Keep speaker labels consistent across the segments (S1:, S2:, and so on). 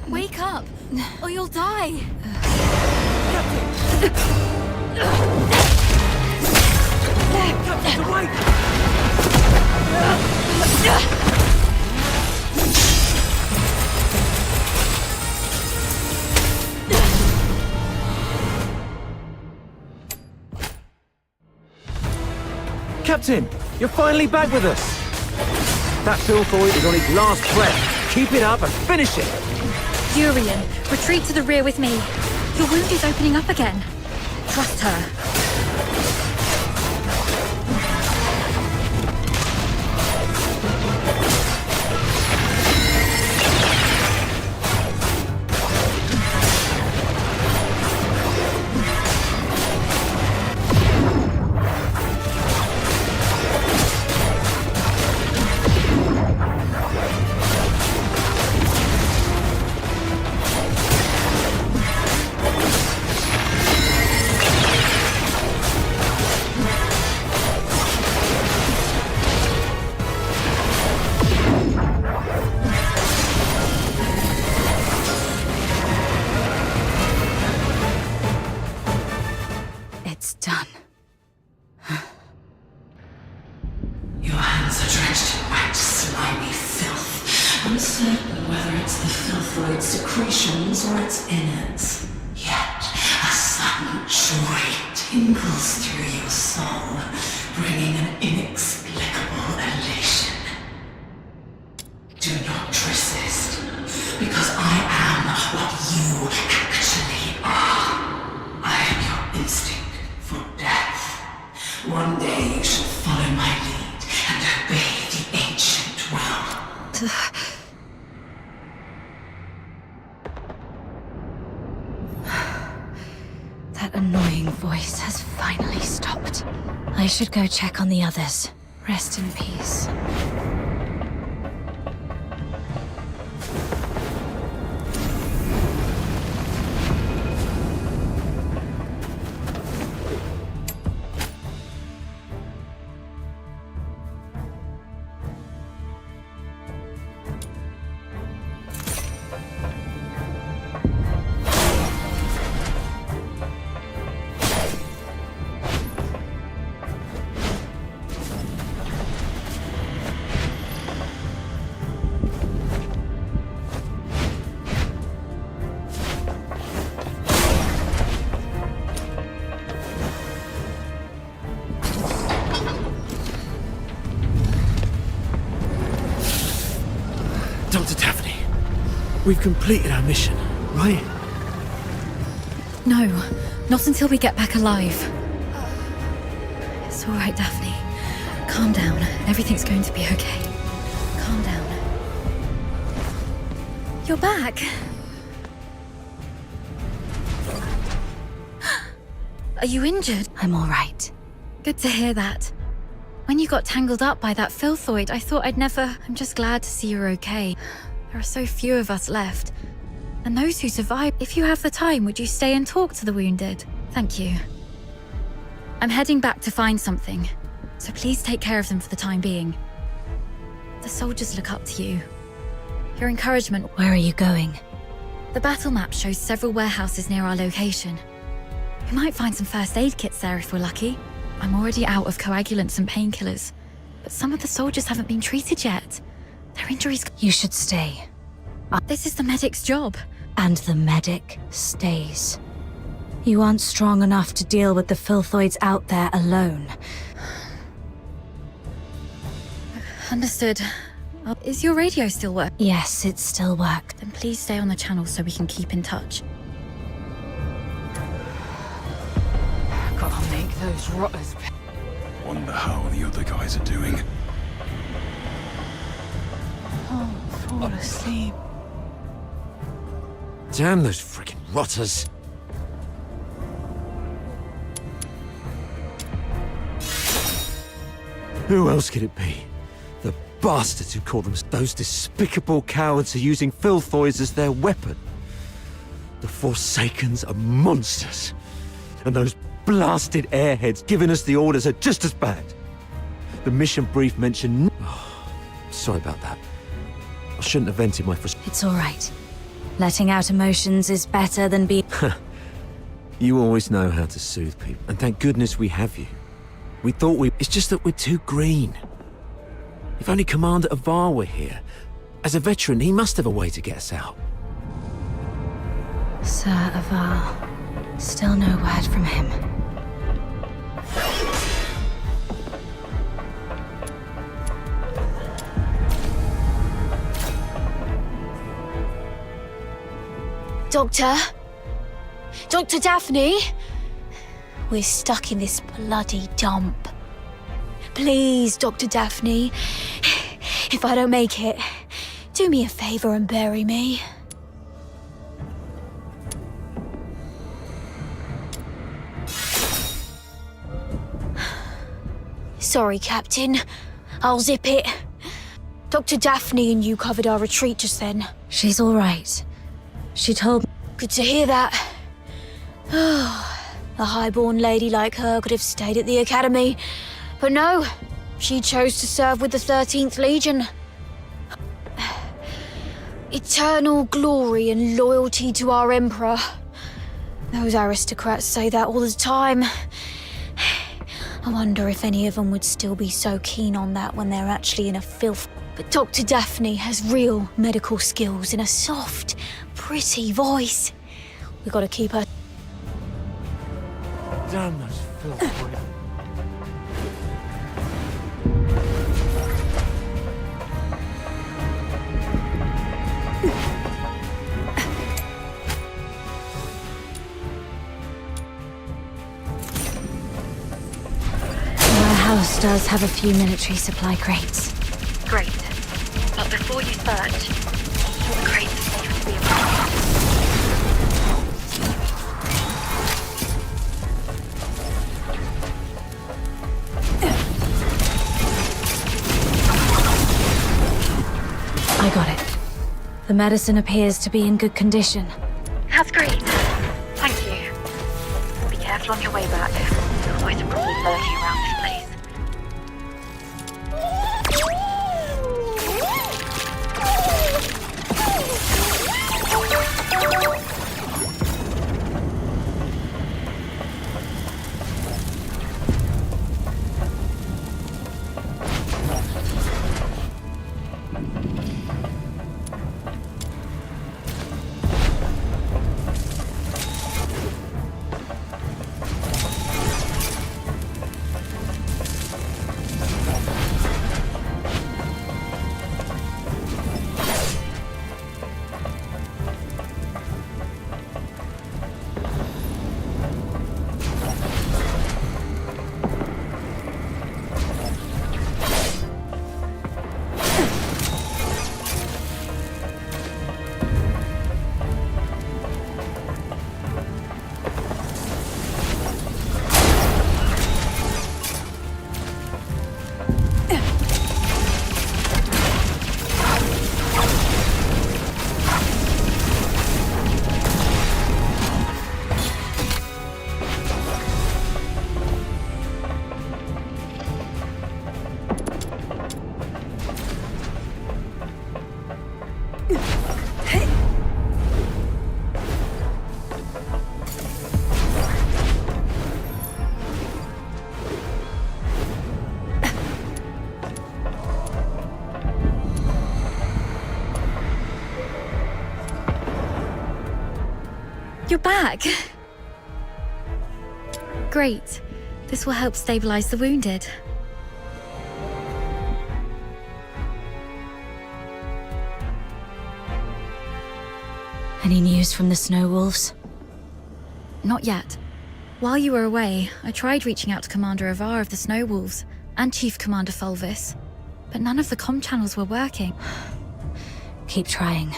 S1: Wake up, or you'll die!
S2: Captain, wait! Captain, you're finally back with us! That Filthoid is on his last breath. Keep it up and finish it!
S1: Urian, retreat to the rear with me. Your wound is opening up again. Trust her. It's done.
S3: Your hands are drenched in wet, slimy filth. Uncertain whether it's the filthoid secretions or its innards. Yet, a sudden joy tingles through your soul, bringing an inexplicable elation. Do not resist, because I am what you actually are. I am your instinct for death. One day you shall follow my lead and obey the ancient will.
S1: That annoying voice has finally stopped. I should go check on the others. Rest in peace.
S2: Dr. Daphne, we've completed our mission, right?
S1: No, not until we get back alive. It's all right, Daphne. Calm down. Everything's going to be okay. Calm down. You're back. Are you injured? I'm all right. Good to hear that. When you got tangled up by that filthoid, I thought I'd never... I'm just glad to see you're okay. There are so few of us left. And those who survived, if you have the time, would you stay and talk to the wounded? Thank you. I'm heading back to find something, so please take care of them for the time being. The soldiers look up to you. Your encouragement... Where are you going? The battle map shows several warehouses near our location. We might find some first aid kits there if we're lucky. I'm already out of coagulants and painkillers, but some of the soldiers haven't been treated yet. Their injuries... You should stay. This is the medic's job.
S4: And the medic stays. You aren't strong enough to deal with the filthoids out there alone.
S1: Understood. Is your radio still working?
S4: Yes, it still works.
S1: Then please stay on the channel so we can keep in touch.
S5: Gotta make those rotters.
S6: Wonder how the other guys are doing.
S5: Fall asleep.
S2: Damn those freaking rotters. Who else could it be? The bastards who call them those despicable cowards are using filthoids as their weapon. The Forsakens are monsters. And those blasted airheads giving us the orders are just as bad. The mission brief mentioned... Oh, sorry about that. I shouldn't have vented my frustration.
S4: It's all right. Letting out emotions is better than being...
S2: You always know how to soothe people, and thank goodness we have you. We thought we... It's just that we're too green. If only Commander Avar were here. As a veteran, he must have a way to get us out.
S4: Sir Avar. Still no word from him.
S7: Doctor? Dr. Daphne? We're stuck in this bloody dump. Please, Dr. Daphne. If I don't make it, do me a favor and bury me. Sorry, Captain. I'll zip it. Dr. Daphne and you covered our retreat just then.
S4: She's all right. She told me...
S7: Good to hear that. A highborn lady like her could have stayed at the Academy. But no, she chose to serve with the 13th Legion. Eternal glory and loyalty to our Emperor. Those aristocrats say that all the time. I wonder if any of them would still be so keen on that when they're actually in a filth. But Dr. Daphne has real medical skills and a soft, pretty voice. We gotta keep her.
S2: Damn those filth.
S4: Our house does have a few military supply crates.
S1: Great. But before you search, all the crates are safe to be around.
S4: I got it. The medicine appears to be in good condition.
S1: That's great. Thank you. Be careful on your way back. Otherwise, I'm probably lurking around this place. You're back! Great. This will help stabilize the wounded.
S4: Any news from the Snow Wolves?
S1: Not yet. While you were away, I tried reaching out to Commander Avar of the Snow Wolves and Chief Commander Fulvis, but none of the comm channels were working.
S4: Keep trying.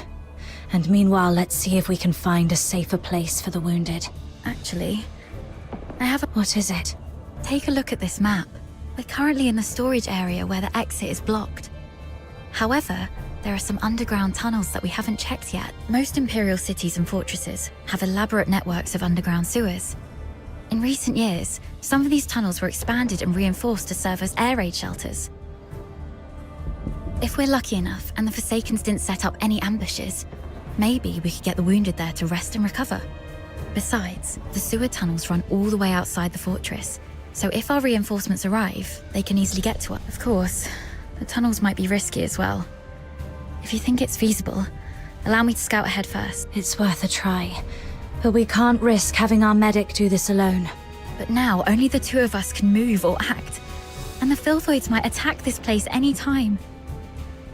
S4: And meanwhile, let's see if we can find a safer place for the wounded.
S1: Actually, I have a...
S4: What is it?
S1: Take a look at this map. We're currently in the storage area where the exit is blocked. However, there are some underground tunnels that we haven't checked yet. Most Imperial cities and fortresses have elaborate networks of underground sewers. In recent years, some of these tunnels were expanded and reinforced to serve as air raid shelters. If we're lucky enough and the Forsakens didn't set up any ambushes, Maybe we could get the wounded there to rest and recover. Besides, the sewer tunnels run all the way outside the fortress, so if our reinforcements arrive, they can easily get to us. Of course, the tunnels might be risky as well. If you think it's feasible, allow me to scout ahead first.
S4: It's worth a try, but we can't risk having our medic do this alone.
S1: But now, only the two of us can move or act, and the Filthoids might attack this place any time.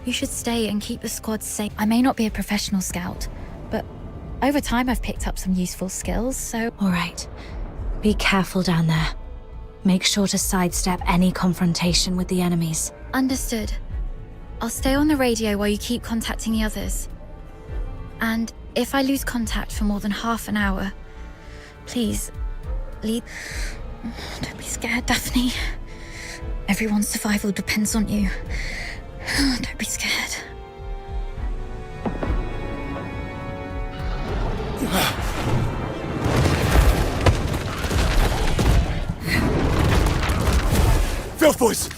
S1: You should stay and keep the squad safe. I may not be a professional scout, but over time I've picked up some useful skills, so...
S4: All right. Be careful down there. Make sure to sidestep any confrontation with the enemies.
S1: Understood. I'll stay on the radio while you keep contacting the others. And if I lose contact for more than half an hour, please, lead... Don't be scared, Daphne. Everyone's survival depends on you. Don't be scared.
S6: Filthboys!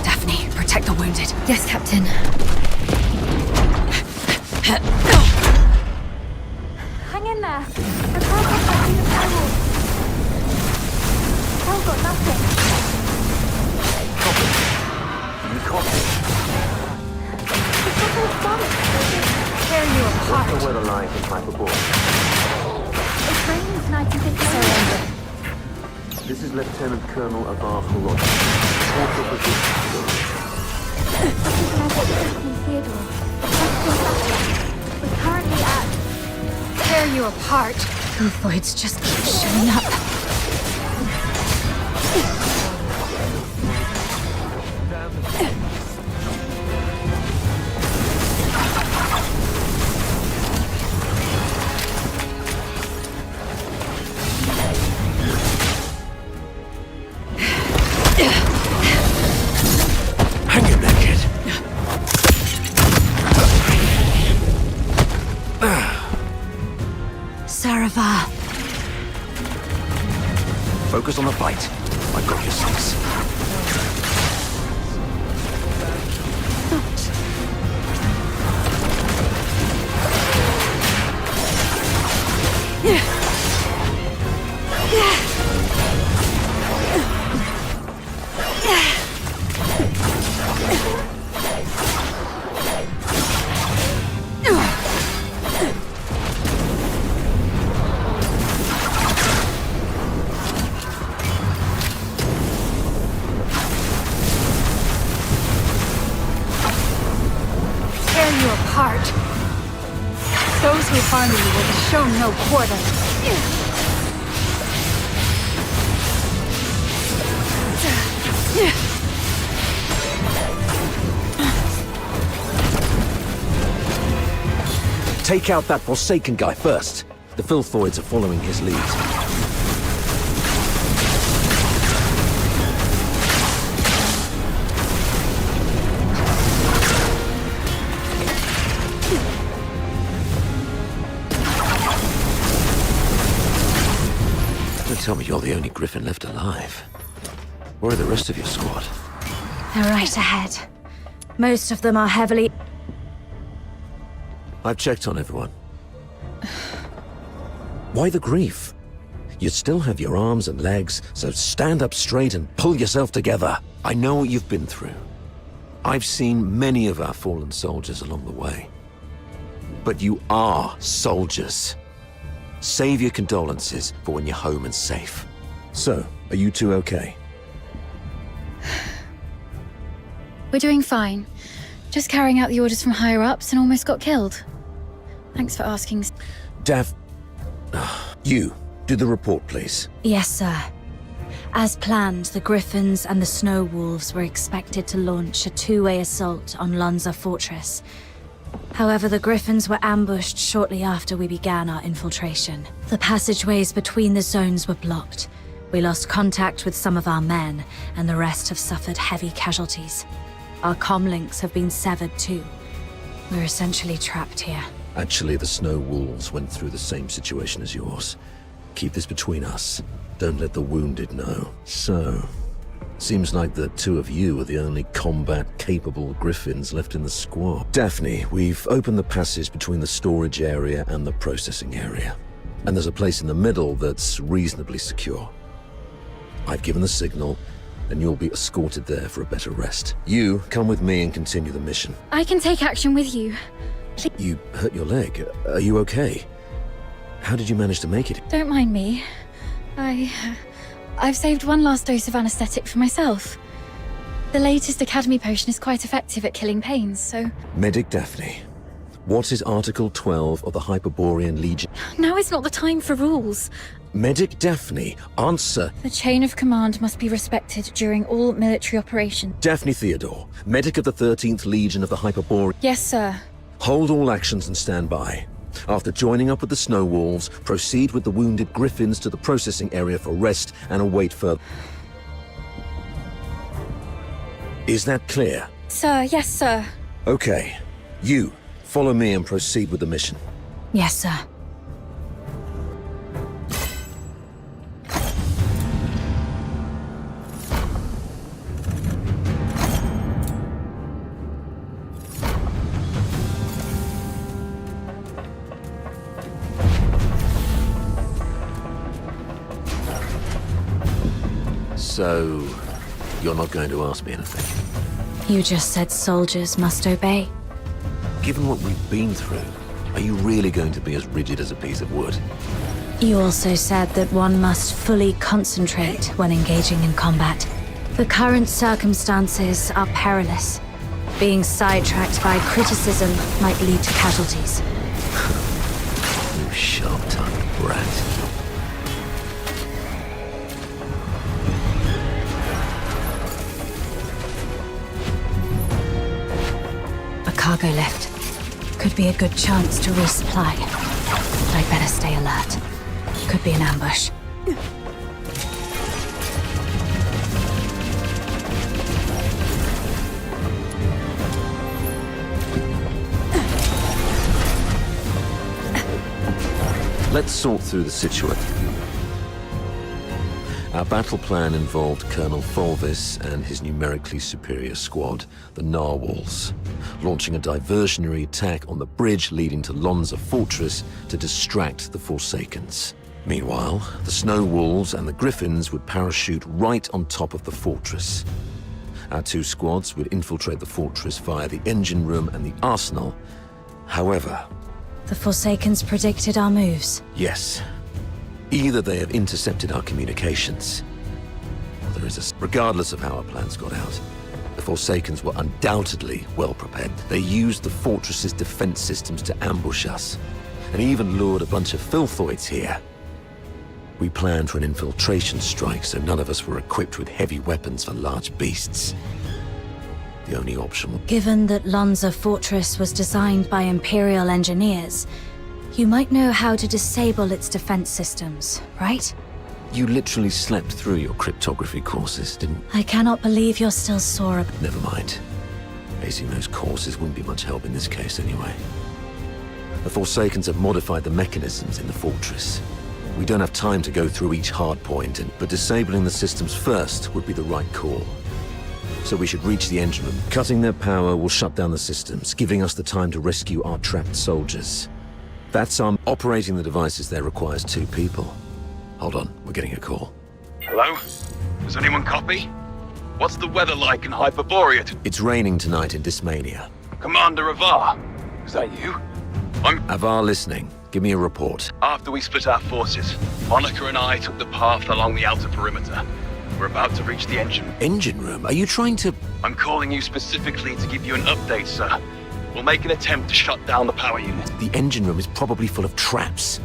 S4: Daphne, protect the wounded.
S1: Yes, Captain.
S7: Hang in there. I can't get back in the tunnel. I've got nothing. Tear you apart.
S8: Where the line is hyperbolic.
S7: It's raining tonight and it's surrender.
S8: This is Lieutenant Colonel Avar Horod. Portal position.
S7: Theodore. We're currently at... Tear you apart.
S4: Filthoids just keep showing up.
S2: Hang in there, kid.
S4: Saravar.
S2: Focus on the fight. I got your six.
S7: Tear you apart. Those who harm you will be shown no quarter.
S2: Take out that Forsaken guy first. The Filthoids are following his lead. Don't tell me you're the only Griffin left alive. Where are the rest of your squad?
S4: They're right ahead. Most of them are heavily...
S2: I've checked on everyone. Why the grief? You still have your arms and legs, so stand up straight and pull yourself together. I know what you've been through. I've seen many of our fallen soldiers along the way. But you are soldiers. Save your condolences for when you're home and safe. So, are you two okay?
S1: We're doing fine. Just carrying out the orders from higher-ups and almost got killed. Thanks for asking.
S2: Dav... You, do the report, please.
S4: Yes, sir. As planned, the Griffins and the Snow Wolves were expected to launch a two-way assault on Lonza Fortress. However, the Griffins were ambushed shortly after we began our infiltration. The passageways between the zones were blocked. We lost contact with some of our men, and the rest have suffered heavy casualties. Our comlinks have been severed too. We're essentially trapped here.
S2: Actually, the Snow Wolves went through the same situation as yours. Keep this between us. Don't let the wounded know. So,
S9: Seems like the two of you are the only combat-capable Griffins left in the squad. Daphne, we've opened the passage between the storage area and the processing area. And there's a place in the middle that's reasonably secure. I've given the signal, and you'll be escorted there for a better rest. You, come with me and continue the mission.
S1: I can take action with you.
S9: You hurt your leg. Are you okay? How did you manage to make it?
S1: Don't mind me. I've saved one last dose of anesthetic for myself. The latest Academy potion is quite effective at killing pains, so...
S9: Medic Daphne, what is Article 12 of the Hyperborean Legion?
S1: Now is not the time for rules.
S9: Medic Daphne, answer.
S1: The chain of command must be respected during all military operations.
S9: Daphne Theodore, medic of the 13th Legion of the Hyperborean...
S1: Yes, sir.
S9: Hold all actions and stand by. After joining up with the Snow Wolves, proceed with the wounded Griffins to the processing area for rest and await further... Is that clear?
S1: Sir, yes, sir.
S9: Okay. You, follow me and proceed with the mission.
S4: Yes, sir.
S9: So, you're not going to ask me anything?
S4: You just said soldiers must obey.
S9: Given what we've been through, are you really going to be as rigid as a piece of wood?
S4: You also said that one must fully concentrate when engaging in combat. The current circumstances are perilous. Being sidetracked by criticism might lead to casualties.
S9: You sharp-tongued brat.
S4: Cargo lift. Could be a good chance to resupply. But I'd better stay alert. Could be an ambush.
S9: Let's sort through the situation. Our battle plan involved Colonel Fulvis and his numerically superior squad, the Narwhals, launching a diversionary attack on the bridge leading to Lonza Fortress to distract the Forsakens. Meanwhile, the Snow Wolves and the Griffins would parachute right on top of the fortress. Our two squads would infiltrate the fortress via the engine room and the arsenal. However...
S4: The Forsakens predicted our moves.
S9: Yes. Either they have intercepted our communications, or there is a... Regardless of how our plans got out, the Forsakens were undoubtedly well prepared. They used the fortress's defense systems to ambush us, and even lured a bunch of filthoids here. We planned for an infiltration strike, so none of us were equipped with heavy weapons for large beasts. The only option was...
S4: Given that Lonza Fortress was designed by Imperial engineers, you might know how to disable its defense systems, right?
S9: You literally slept through your cryptography courses, didn't...
S4: I cannot believe you're still sore about...
S9: Never mind. Acing those courses wouldn't be much help in this case anyway. The Forsakens have modified the mechanisms in the fortress. We don't have time to go through each hard point, but disabling the systems first would be the right call. So we should reach the engine room. Cutting their power will shut down the systems, giving us the time to rescue our trapped soldiers. That's operating the devices there requires 2 people. Hold on, we're getting a call.
S10: Hello? Does anyone copy? What's the weather like in Hyperborea?
S9: It's raining tonight in Dismania.
S10: Commander Avar, is that you?
S9: Avar listening. Give me a report.
S10: After we split our forces, Monica and I took the path along the outer perimeter. We're about to reach the engine.
S9: Engine room? Are you trying to...
S10: I'm calling you specifically to give you an update, sir. We'll make an attempt to shut down the power unit.
S9: The engine room is probably full of traps.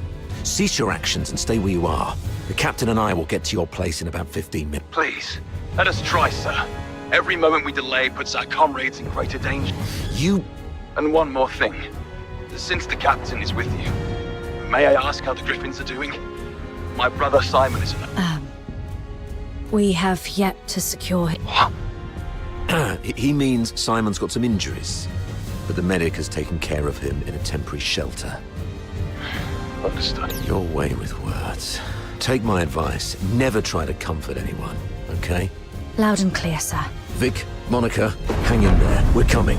S9: Cease your actions and stay where you are. The captain and I will get to your place in about 15 minutes.
S10: Please, let us try, sir. Every moment we delay puts our comrades in greater danger.
S9: You...
S10: And one more thing. Since the captain is with you, may I ask how the Griffins are doing? My brother Simon is in...
S4: We have yet to secure him.
S9: He means Simon's got some injuries, but the medic has taken care of him in a temporary shelter.
S10: Understood.
S9: Your way with words. Take my advice. Never try to comfort anyone, okay?
S4: Loud and clear, sir.
S9: Vic, Monica, hang in there. We're coming.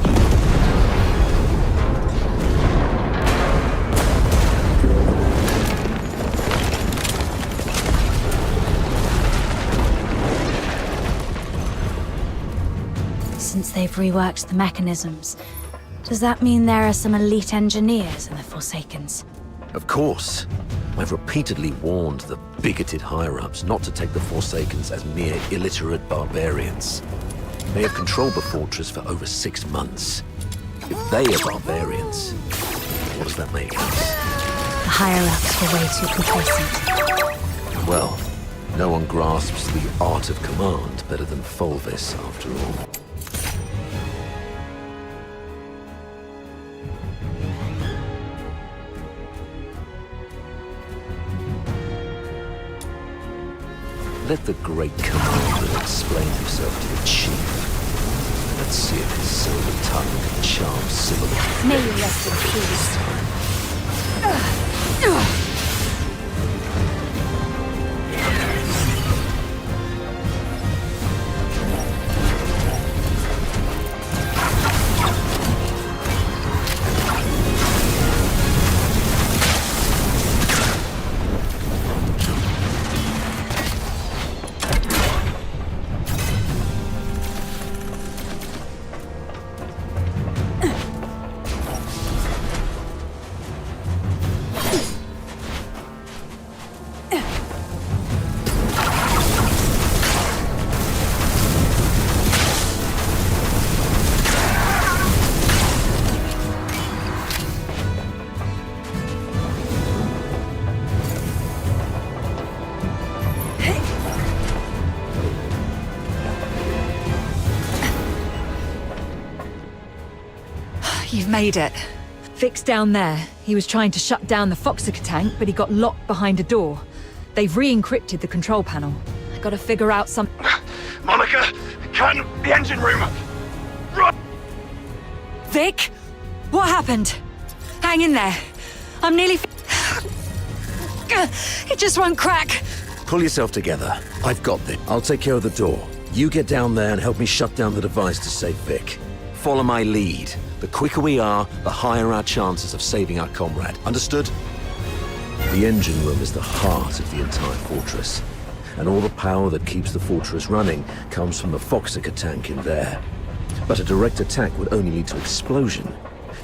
S4: Since they've reworked the mechanisms, does that mean there are some elite engineers in the Forsakens?
S9: Of course. I've repeatedly warned the bigoted higher-ups not to take the Forsakens as mere illiterate barbarians. They have controlled the fortress for over 6 months. If they are barbarians, what does that make us?
S4: The higher-ups were way too complacent.
S9: Well, no one grasps the art of command better than Fulvis, after all. Let the great commander explain himself to the chief. Let's see if his silver tongue can charm civil.
S7: May you rest in peace.
S5: You've made it. Vic's down there. He was trying to shut down the Foxica tank, but he got locked behind a door. They've re-encrypted the control panel. I gotta figure out some...
S10: Monica, can the engine room? Run!
S5: Vic? What happened? Hang in there. I'm nearly... It just won't crack.
S9: Pull yourself together. I've got this. I'll take care of the door. You get down there and help me shut down the device to save Vic. Follow my lead. The quicker we are, the higher our chances of saving our comrade. Understood? The engine room is the heart of the entire fortress. And all the power that keeps the fortress running comes from the Foxica tank in there. But a direct attack would only lead to explosion.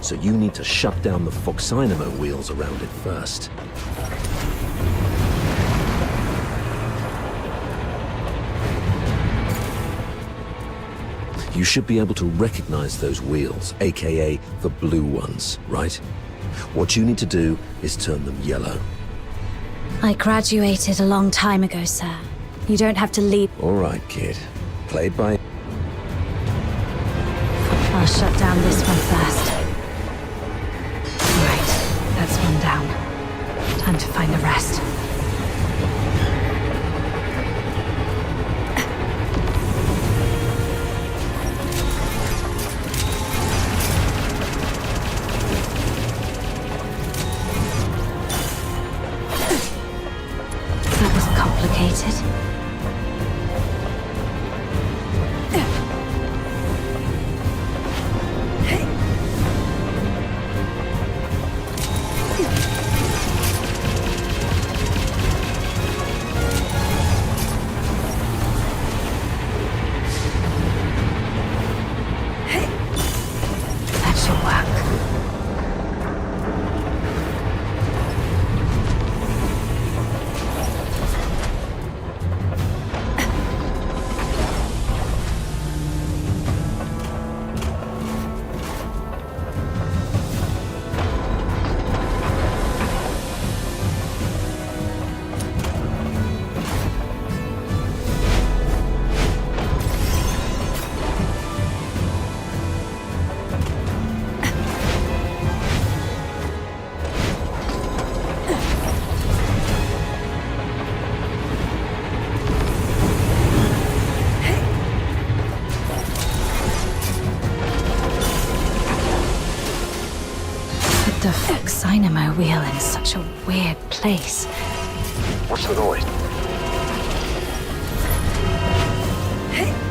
S9: So you need to shut down the Foxynamo wheels around it first. You should be able to recognize those wheels, aka the blue ones, right? What you need to do is turn them yellow.
S4: I graduated a long time ago, sir. You don't have to lead.
S9: All right, kid. Play it by...
S4: I'll shut down this one first. Right, that's one down. Time to find the rest. That was complicated. That should work. The Foxynamo wheel in such a weird place.
S9: What's the noise?
S7: Hey!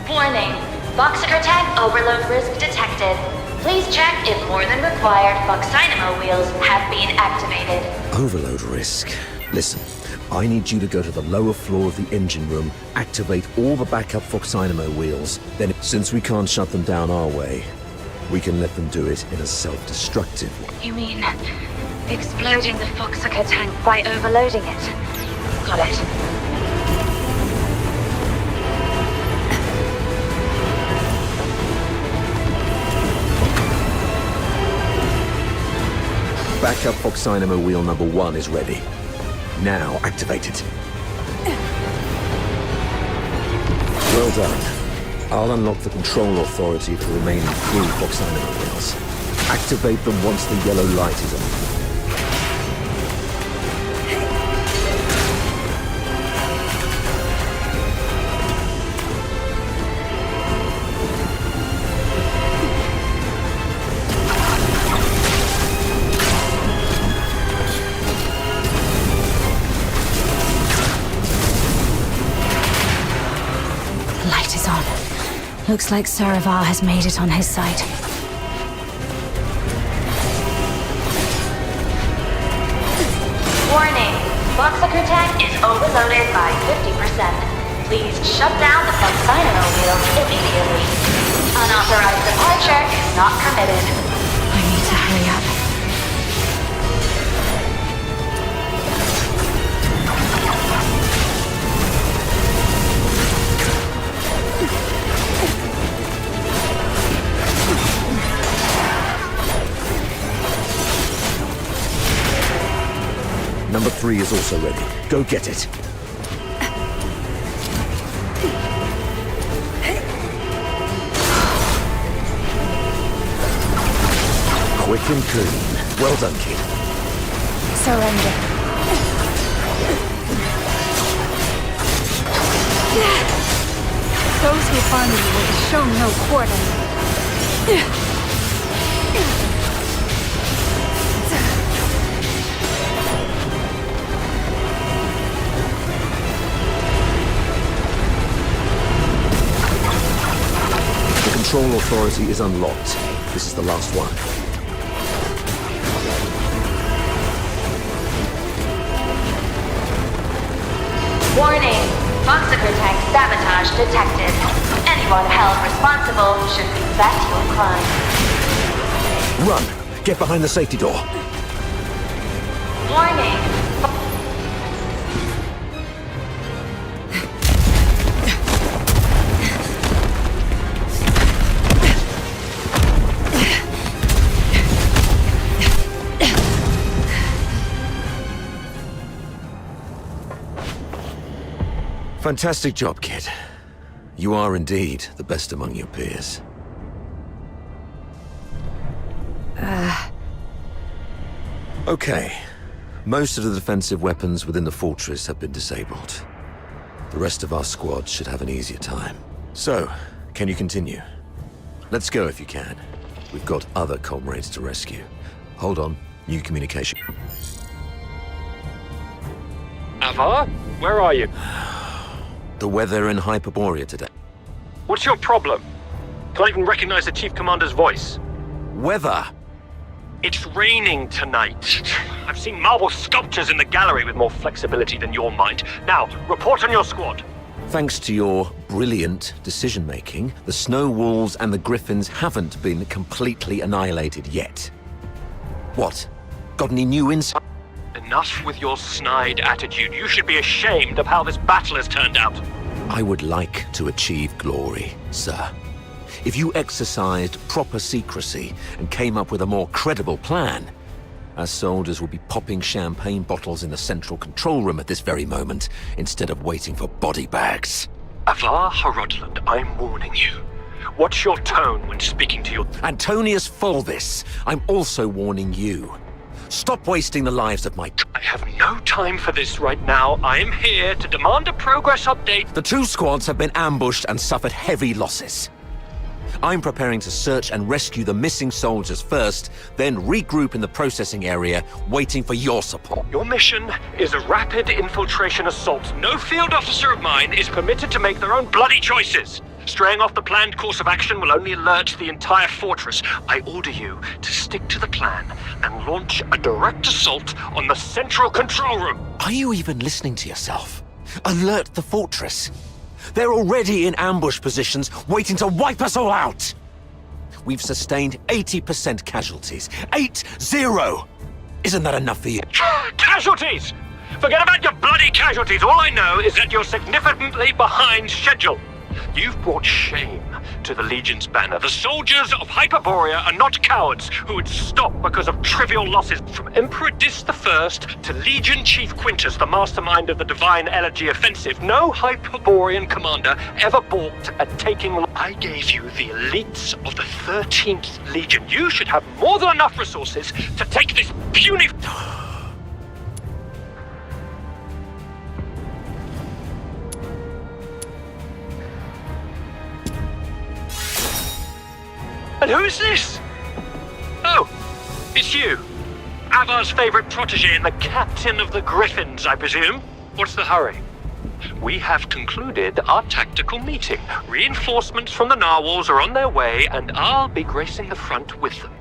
S4: Warning. Boxicar tank overload risk detected. Please check if more than required Fox Dynamo wheels have been activated.
S9: Overload risk. Listen, I need you to go to the lower floor of the engine room, activate all the backup Fox Dynamo wheels. Then, since we can't shut them down our way, we can let them do it in a self-destructive way.
S4: You mean exploding the Foxicar tank by overloading it? Got it.
S9: Backup Fox Dynamo wheel number 1 is ready. Now activate it. Well done. I'll unlock the control authority for the remaining 3 Fox Dynamo wheels. Activate them once the yellow light is on.
S4: Light is on. Looks like Saravar has made it on his side. Warning. Boxicar tank is overloaded by 50%. Please shut down the Fox Dynamo wheel immediately. Unauthorized departure is not permitted. I need to hurry up.
S9: Number 3 is also ready. Go get it. Quick and clean. Well done, kid.
S7: Surrender.
S1: Those who find you will be shown no quarter.
S9: The control authority is unlocked. This is the last one.
S4: Warning. Boxicar tank sabotage detected. Anyone held responsible should confess your crime.
S9: Run! Get behind the safety door.
S4: Warning.
S9: Fantastic job, kid. You are indeed the best among your peers. Okay. Most of the defensive weapons within the fortress have been disabled. The rest of our squad should have an easier time. So, can you continue? Let's go if you can. We've got other comrades to rescue. Hold on. New communication.
S11: Avar? Where are you?
S9: The weather in Hyperborea today.
S11: What's your problem? Can I even recognize the Chief Commander's voice?
S9: Weather!
S11: It's raining tonight. I've seen marble sculptures in the gallery with more flexibility than your mind. Now, report on your squad.
S9: Thanks to your brilliant decision-making, the Snow Wolves and the Griffins haven't been completely annihilated yet. What? Got any new insight?
S11: Enough with your snide attitude. You should be ashamed of how this battle has turned out.
S9: I would like to achieve glory, sir. If you exercised proper secrecy and came up with a more credible plan, our soldiers would be popping champagne bottles in the central control room at this very moment, instead of waiting for body bags.
S11: Avar Harodland, I'm warning you. What's your tone when speaking to your...
S9: Antonius Fulvis, I'm also warning you. Stop wasting the lives of my...
S11: I have no time for this right now. I am here to demand a progress update.
S9: The 2 squads have been ambushed and suffered heavy losses. I'm preparing to search and rescue the missing soldiers first, then regroup in the processing area, waiting for your support.
S11: Your mission is a rapid infiltration assault. No field officer of mine is permitted to make their own bloody choices. Straying off the planned course of action will only alert the entire fortress. I order you to stick to the plan and launch a direct assault on the central control room.
S2: Are you even listening to yourself? Alert the fortress. They're already in ambush positions, waiting to wipe us all out. We've sustained 80% casualties. 8-0! Isn't that enough for you?
S11: Casualties! Forget about your bloody casualties. All I know is that you're significantly behind schedule. You've brought shame to the Legion's banner. The soldiers of Hyperborea are not cowards who would stop because of trivial losses. From Emperor Dis I to Legion Chief Quintus, the mastermind of the Divine Elegy Offensive, no Hyperborean commander ever balked at taking... I gave you the elites of the 13th Legion. You should have more than enough resources to take this puny... And who is this? Oh, it's you. Avar's favorite protege and the captain of the Griffins, I presume? What's the hurry? We have concluded our tactical meeting. Reinforcements from the narwhals are on their way, and I'll be gracing the front with them.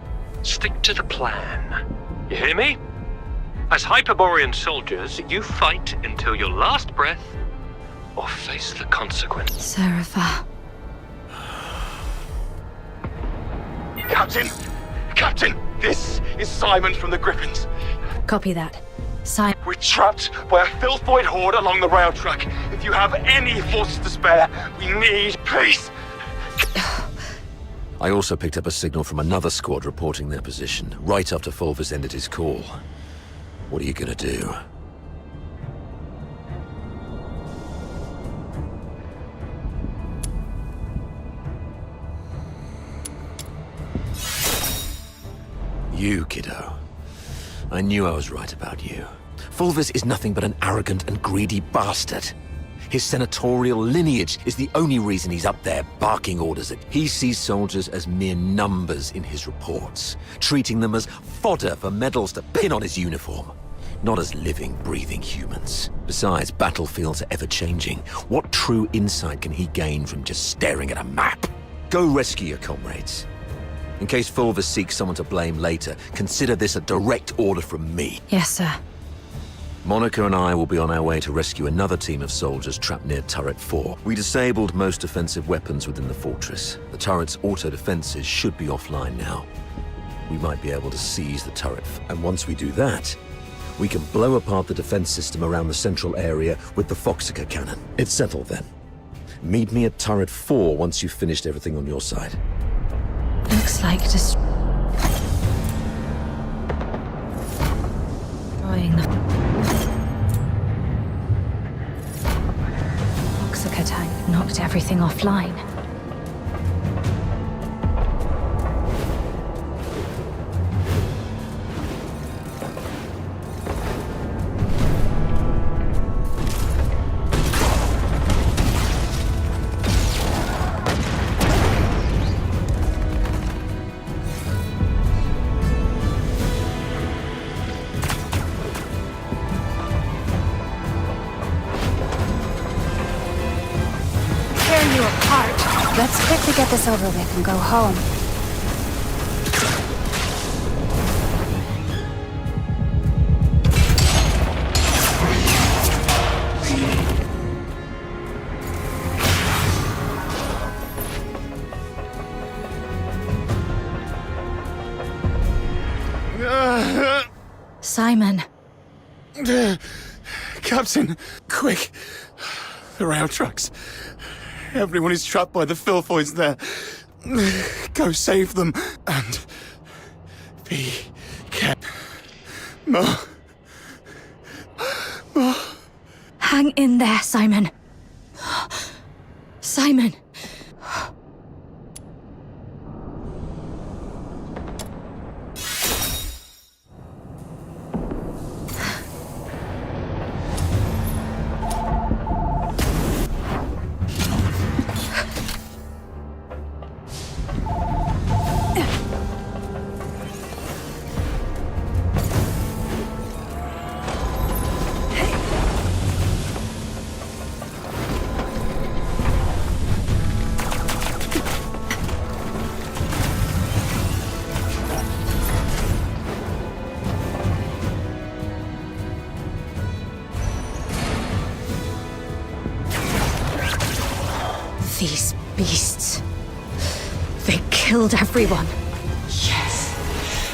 S11: Stick to the plan. You hear me? As Hyperborean soldiers, you fight until your last breath, or face the consequence.
S1: Serapha.
S10: Captain, this is Simon from the Griffins.
S4: Copy that. Simon.
S10: We're trapped by a filthoid horde along the rail track. If you have any forces to spare, we need peace.
S9: I also picked up a signal from another squad reporting their position, right after Fulvus ended his call. What are you gonna do? You, kiddo. I knew I was right about you. Fulvus is nothing but an arrogant and greedy bastard. His senatorial lineage is the only reason he's up there barking orders at. He sees soldiers as mere numbers in his reports, treating them as fodder for medals to pin on his uniform, not as living, breathing humans. Besides, battlefields are ever-changing. What true insight can he gain from just staring at a map? Go rescue your comrades. In case Fulvus seeks someone to blame later, consider this a direct order from me.
S4: Yes, sir.
S9: Monica and I will be on our way to rescue another team of soldiers trapped near Turret 4. We disabled most offensive weapons within the fortress. The turret's auto-defenses should be offline now. We might be able to seize the turret, and once we do that, we can blow apart the defense system around the central area with the Foxica cannon. It's settled then. Meet me at Turret 4 once you've finished everything on your side.
S4: Looks like destroying the Foxica tank knocked everything offline.
S7: Let's quickly get this over with and go home.
S4: Simon.
S6: Captain, quick. The rail trucks. Everyone is trapped by the filthoids there. Go save them and be careful. More.
S4: Hang in there, Simon. Simon. beasts. They killed everyone.
S3: Yes,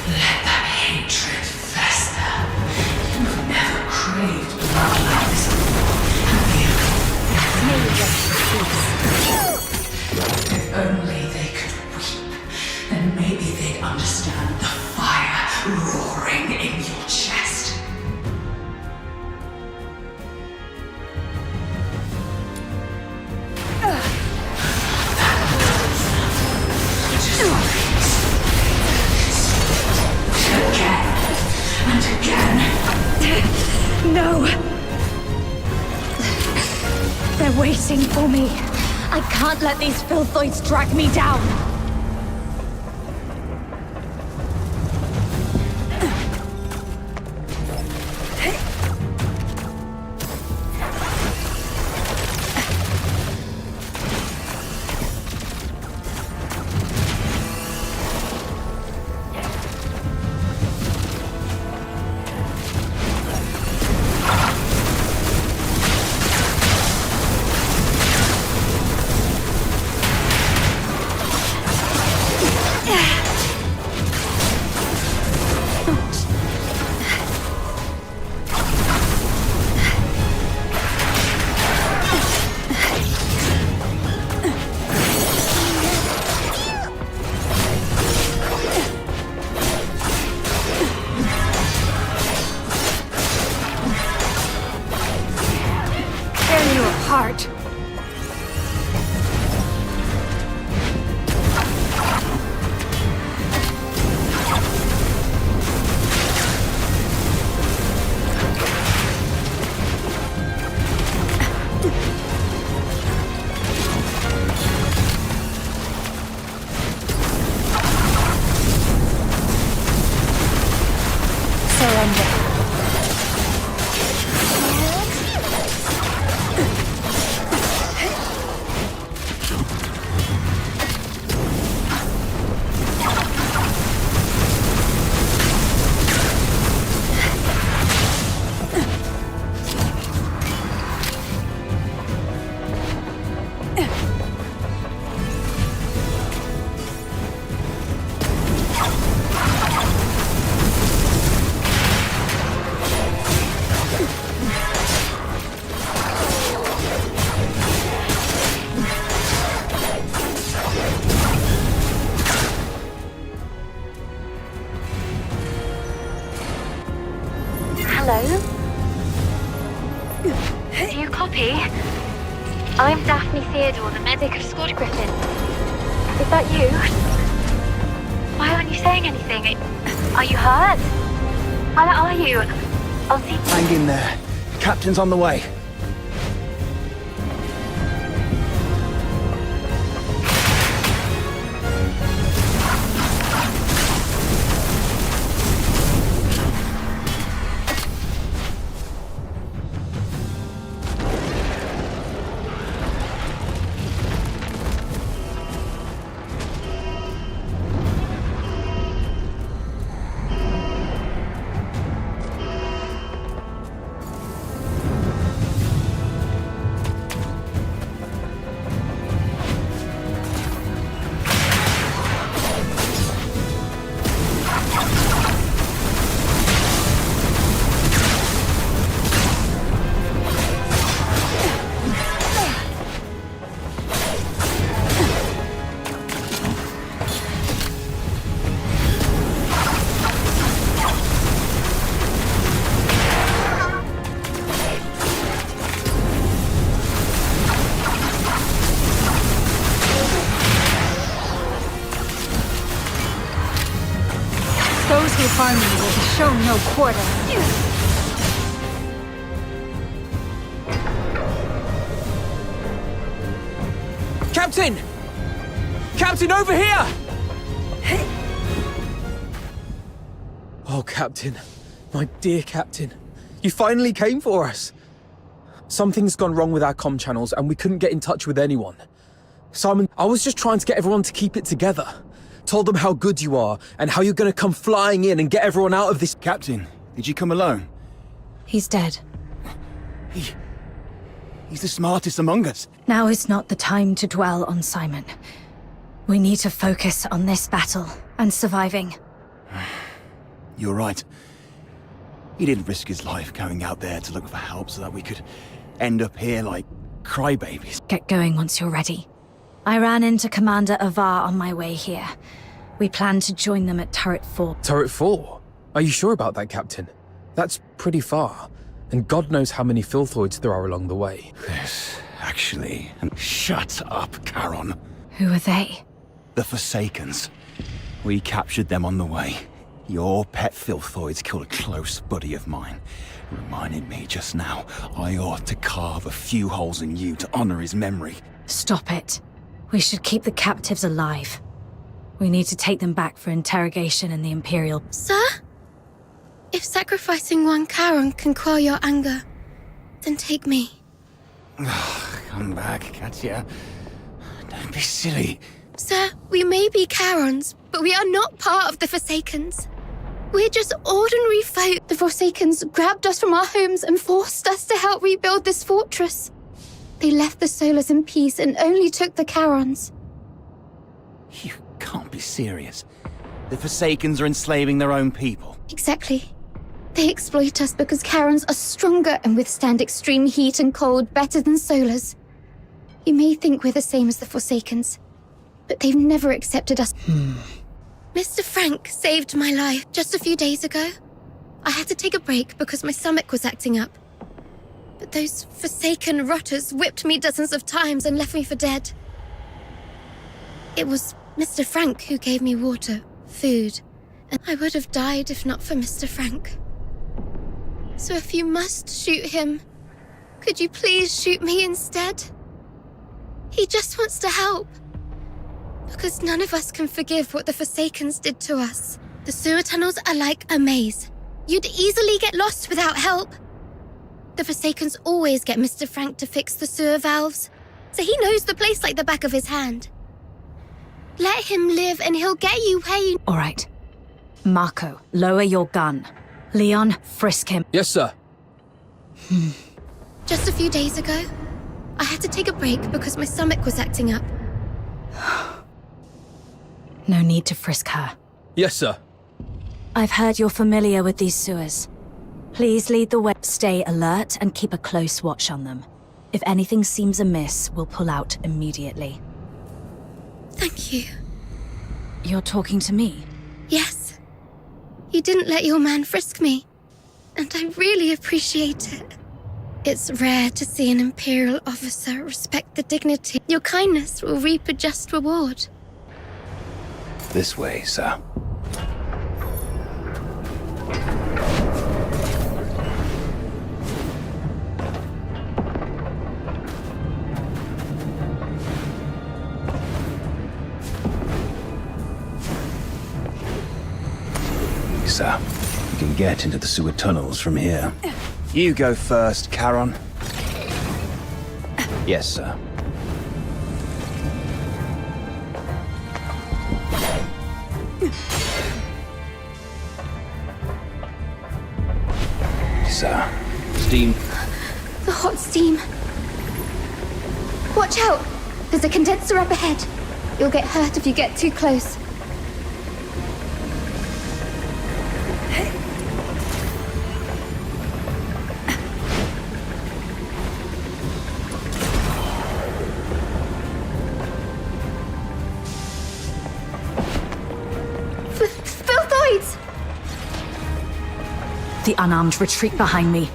S3: let that hatred fester. You've never craved blood like this before, have you? If only they could weep, then maybe they'd understand the fire roaring in your chest. Again and again.
S4: No! They're waiting for me. I can't let these filthoids drag me down. Heart. Surrender.
S1: Hello? Do you copy? I'm Daphne Theodore, the medic of Squad Griffin. Is that you? Why aren't you saying anything? Are you hurt? How are you? I'll see.
S12: Hang in there. Captain's on the way.
S5: Those who harm me will be shown no quarter.
S12: Captain! Captain, over here! Oh, Captain. My dear Captain. You finally came for us. Something's gone wrong with our comm channels and we couldn't get in touch with anyone. Simon, I was just trying to get everyone to keep it together. Told them how good you are and how you're gonna come flying in and get everyone out of this.
S6: Captain, did you come alone?
S4: He's dead.
S6: He's the smartest among us.
S4: Now is not the time to dwell on Simon. We need to focus on this battle and surviving.
S6: You're right. He didn't risk his life going out there to look for help so that we could end up here like crybabies.
S4: Get going once you're ready. I ran into Commander Avar on my way here. We plan to join them at Turret 4.
S12: Turret 4? Are you sure about that, Captain? That's pretty far. And God knows how many filthoids there are along the way.
S6: This, actually... Shut up, Charon.
S4: Who are they?
S6: The Forsakens. We captured them on the way. Your pet filthoids killed a close buddy of mine. Reminded me just now, I ought to carve a few holes in you to honor his memory.
S4: Stop it. We should keep the captives alive. We need to take them back for interrogation in the Imperial...
S1: Sir? If sacrificing one Charon can quell your anger, then take me.
S6: Come back, Katya. Don't be silly.
S1: Sir, we may be Charons, but we are not part of the Forsakens. We're just ordinary folk. The Forsakens grabbed us from our homes and forced us to help rebuild this fortress. They left the Solars in peace and only took the Charons.
S6: You can't be serious. The Forsakens are enslaving their own people.
S1: Exactly. They exploit us because Charons are stronger and withstand extreme heat and cold better than Solars. You may think we're the same as the Forsakens, but they've never accepted us. Mr. Frank saved my life just a few days ago. I had to take a break because my stomach was acting up. But those Forsaken rotters whipped me dozens of times and left me for dead. It was Mr. Frank who gave me water, food, and I would have died if not for Mr. Frank. So if you must shoot him, could you please shoot me instead? He just wants to help. Because none of us can forgive what the Forsakens did to us. The sewer tunnels are like a maze. You'd easily get lost without help. The Forsakens always get Mr. Frank to fix the sewer valves, so he knows the place like the back of his hand. Let him live and he'll get you where you...
S4: All right. Marco, lower your gun. Leon, frisk him.
S12: Yes, sir.
S1: Just a few days ago, I had to take a break because my stomach was acting up.
S4: No need to frisk her.
S12: Yes, sir.
S4: I've heard you're familiar with these sewers. Please lead the way. Stay alert and keep a close watch on them. If anything seems amiss, we'll pull out immediately.
S1: Thank you.
S4: You're talking to me?
S1: Yes. You didn't let your man frisk me, and I really appreciate it. It's rare to see an Imperial officer respect the dignity. Your kindness will reap a just reward.
S6: This way, sir. Sir, you can get into the sewer tunnels from here. You go first, Charon. Yes, sir. Sir, steam.
S1: The hot steam. Watch out! There's a condenser up ahead. You'll get hurt if you get too close. Filthoids!
S4: The unarmed retreat behind me.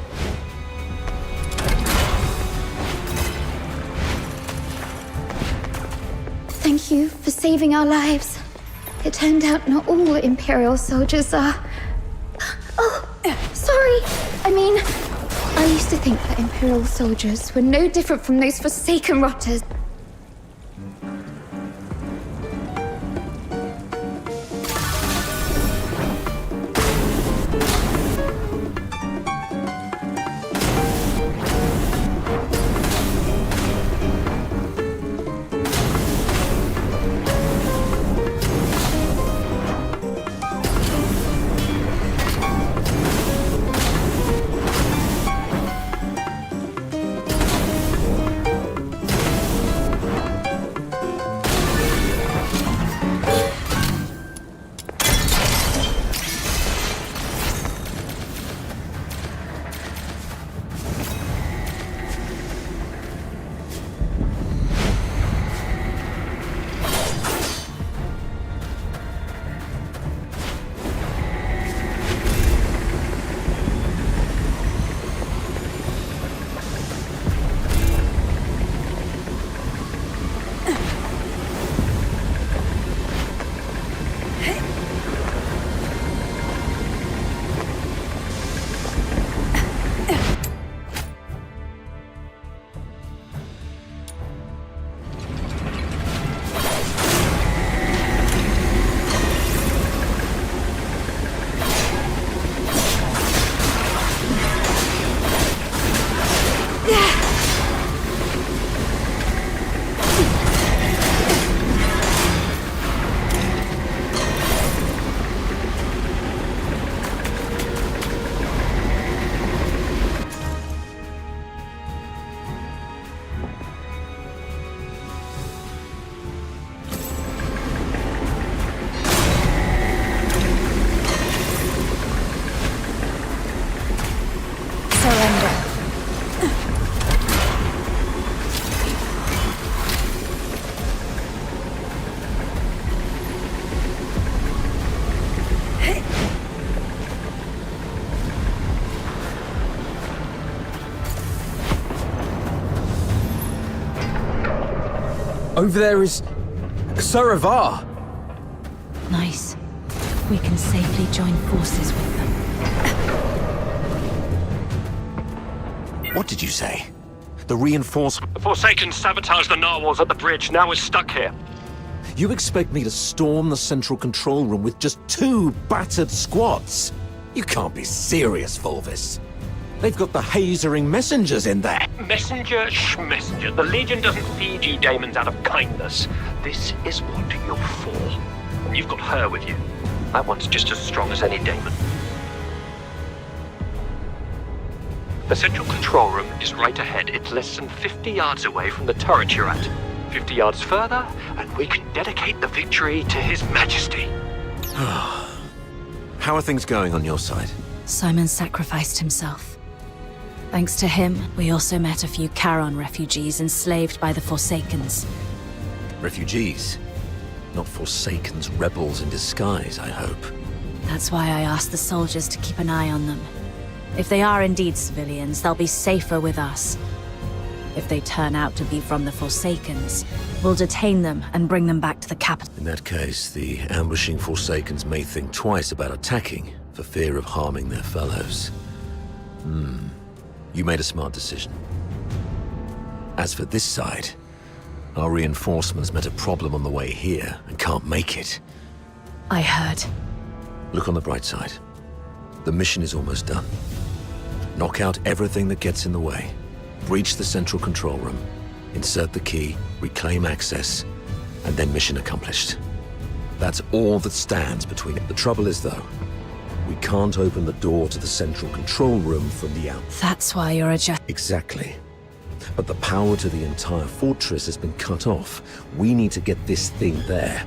S1: Thank you for saving our lives. It turned out not all Imperial soldiers are... Oh, sorry. I used to think that Imperial soldiers were no different from those Forsaken rotters.
S12: Over there is Saravar.
S4: Nice. We can safely join forces with them.
S9: What did you say? The reinforcement?
S11: The Forsaken sabotaged the narwhals at the bridge. Now we're stuck here.
S9: You expect me to storm the central control room with just 2 battered squads? You can't be serious, Volvis. They've got the hazering messengers in there.
S11: Messenger schmessenger. The Legion doesn't feed you daemons out of kindness. This is what you're for. And you've got her with you. That one's just as strong as any daemon. The central control room is right ahead. It's less than 50 yards away from the turret you're at. 50 yards further, and we can dedicate the victory to His Majesty.
S9: How are things going on your side?
S4: Simon sacrificed himself. Thanks to him, we also met a few Charon refugees enslaved by the Forsakens.
S9: Refugees? Not Forsakens, rebels in disguise, I hope.
S4: That's why I asked the soldiers to keep an eye on them. If they are indeed civilians, they'll be safer with us. If they turn out to be from the Forsakens, we'll detain them and bring them back to the capital.
S9: In that case, the ambushing Forsakens may think twice about attacking, for fear of harming their fellows. You made a smart decision. As for this side, our reinforcements met a problem on the way here and can't make it.
S4: I heard.
S9: Look on the bright side. The mission is almost done. Knock out everything that gets in the way. Breach the central control room. Insert the key, reclaim access, and then mission accomplished. That's all that stands between it. The trouble is, though, we can't open the door to the central control room from the out.
S4: That's why you're
S9: Exactly. But the power to the entire fortress has been cut off. We need to get this thing there.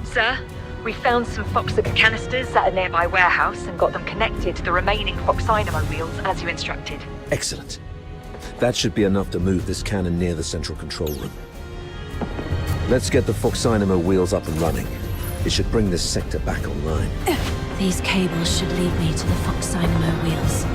S5: Sir, we found some Foxica canisters at a nearby warehouse and got them connected to the remaining Foxynamo wheels as you instructed.
S9: Excellent. That should be enough to move this cannon near the central control room. Let's get the Foxynamo wheels up and running. It should bring this sector back online.
S4: These cables should lead me to the Foxynamo wheels.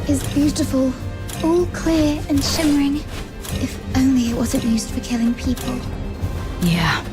S1: Is beautiful, all clear and shimmering. If only it wasn't used for killing people.
S4: Yeah.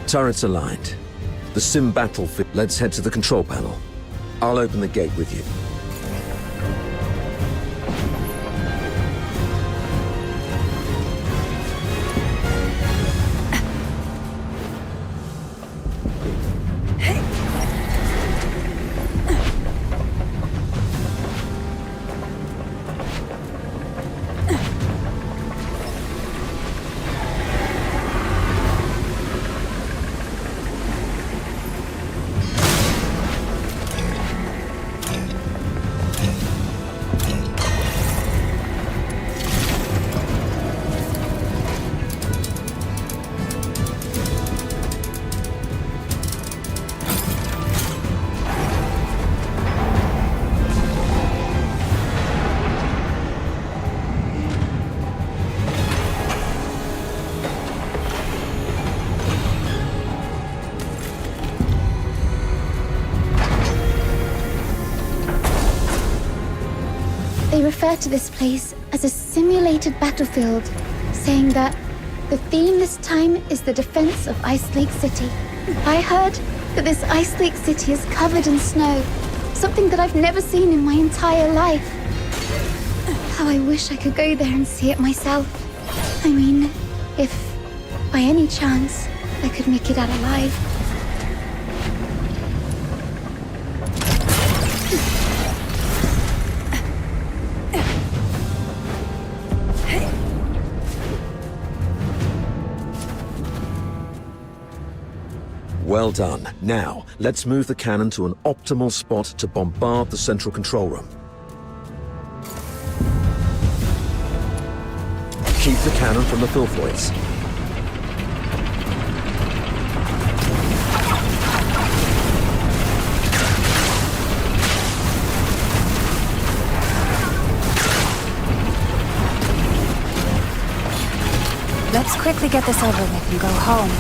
S9: Turrets aligned. The sim battlefield. Let's head to the control panel. I'll open the gate with you.
S13: They refer to this place as a simulated battlefield, saying that the theme this time is the defense of Ice Lake City. I heard that this Ice Lake City is covered in snow, something that I've never seen in my entire life. How I wish I could go there and see it myself. I mean, if by any chance I could make it out alive.
S9: Well done. Now, let's move the cannon to an optimal spot to bombard the central control room. Keep the cannon from the filthoids.
S4: Let's quickly get this over with and go home.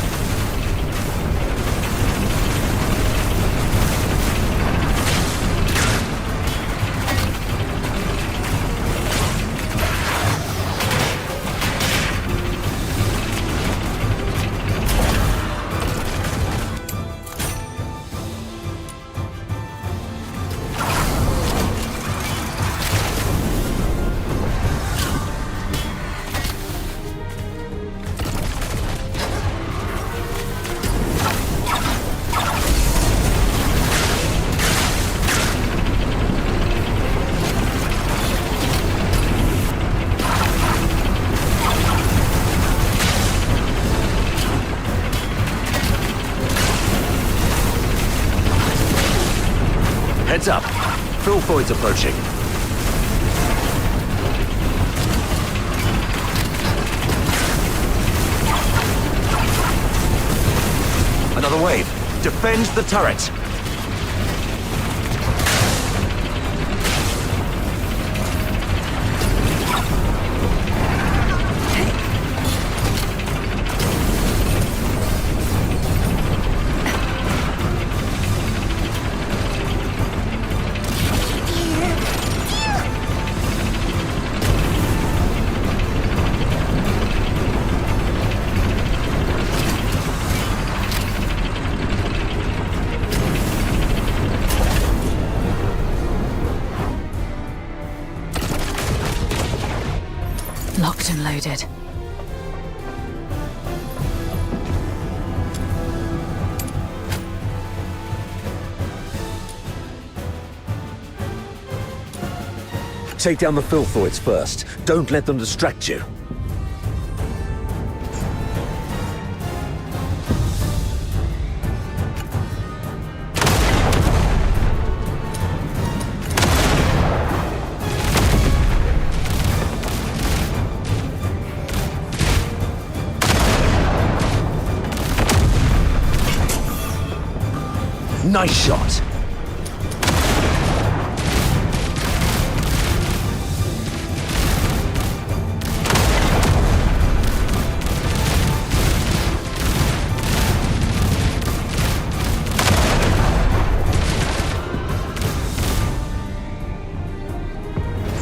S9: Heads up. Filthoids approaching. Another wave. Defend the turret.
S5: Locked and loaded.
S9: Take down the filthoids first. Don't let them distract you. Nice shot.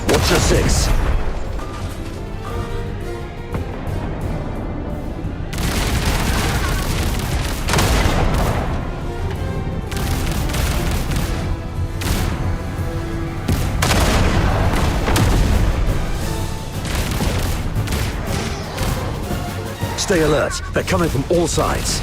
S9: Watch your six. Stay alert. They're coming from all sides.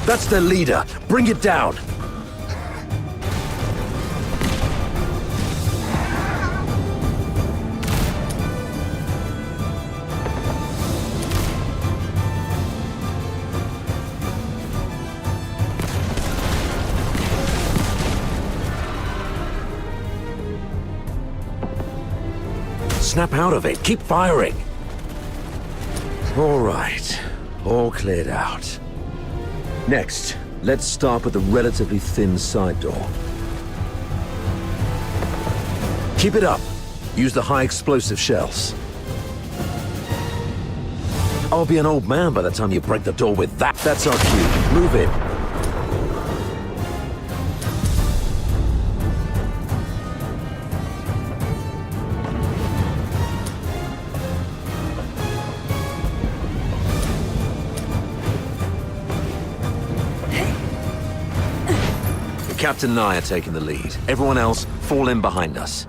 S9: That's their leader. Bring it down. Snap out of it. Keep firing. All right. All cleared out. Next, let's start with the relatively thin side door. Keep it up. Use the high explosive shells. I'll be an old man by the time you break the door with that. That's our cue. Move in. Captain and I are taking the lead. Everyone else, fall in behind us.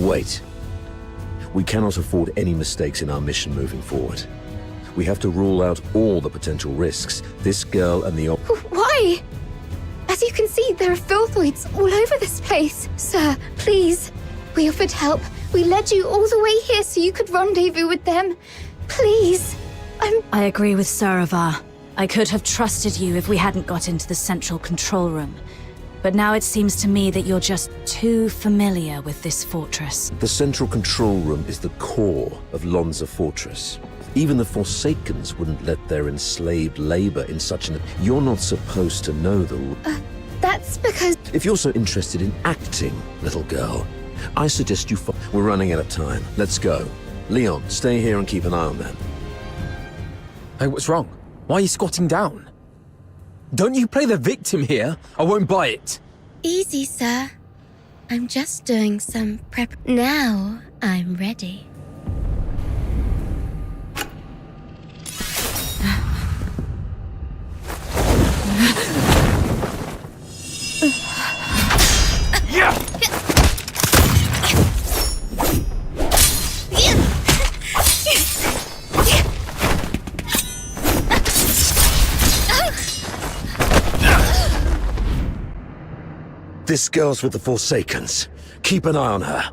S9: Wait. We cannot afford any mistakes in our mission moving forward. We have to rule out all the potential risks. This girl and the
S13: Why? As you can see, there are filthoids all over this place. Sir, please. We offered help. We led you all the way here so you could rendezvous with them. Please.
S4: I agree with Saravar. I could have trusted you if we hadn't got into the central control room. But now it seems to me that you're just too familiar with this fortress.
S9: The central control room is the core of Lonza Fortress. Even the Forsakens wouldn't let their enslaved labor in such an... You're not supposed to know the...
S13: That's because...
S9: If you're so interested in acting, little girl, I suggest you... We're running out of time. Let's go. Leon, stay here and keep an eye on them.
S12: Hey, what's wrong? Why are you squatting down? Don't you play the victim here? I won't buy it.
S13: Easy, sir. I'm just doing some prep. Now I'm ready.
S9: This girl's with the Forsakens. Keep an eye on her.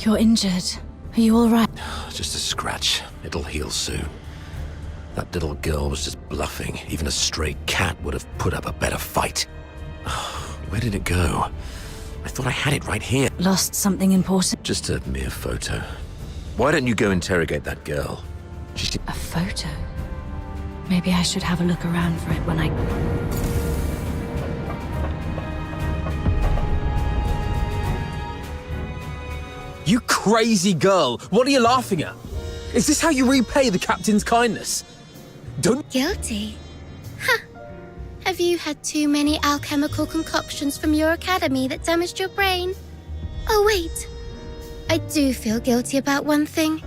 S4: You're injured. Are you all right?
S9: Just a scratch. It'll heal soon. That little girl was just bluffing. Even a stray cat would have put up a better fight. Where did it go? I thought I had it right here.
S4: Lost something important?
S9: Just a mere photo. Why don't you go interrogate that girl?
S4: A photo? Maybe I should have a look around for it when I...
S12: You crazy girl! What are you laughing at? Is this how you repay the captain's kindness? Don't...
S13: Guilty? Huh. Have you had too many alchemical concoctions from your academy that damaged your brain? Oh, wait. I do feel guilty about one thing.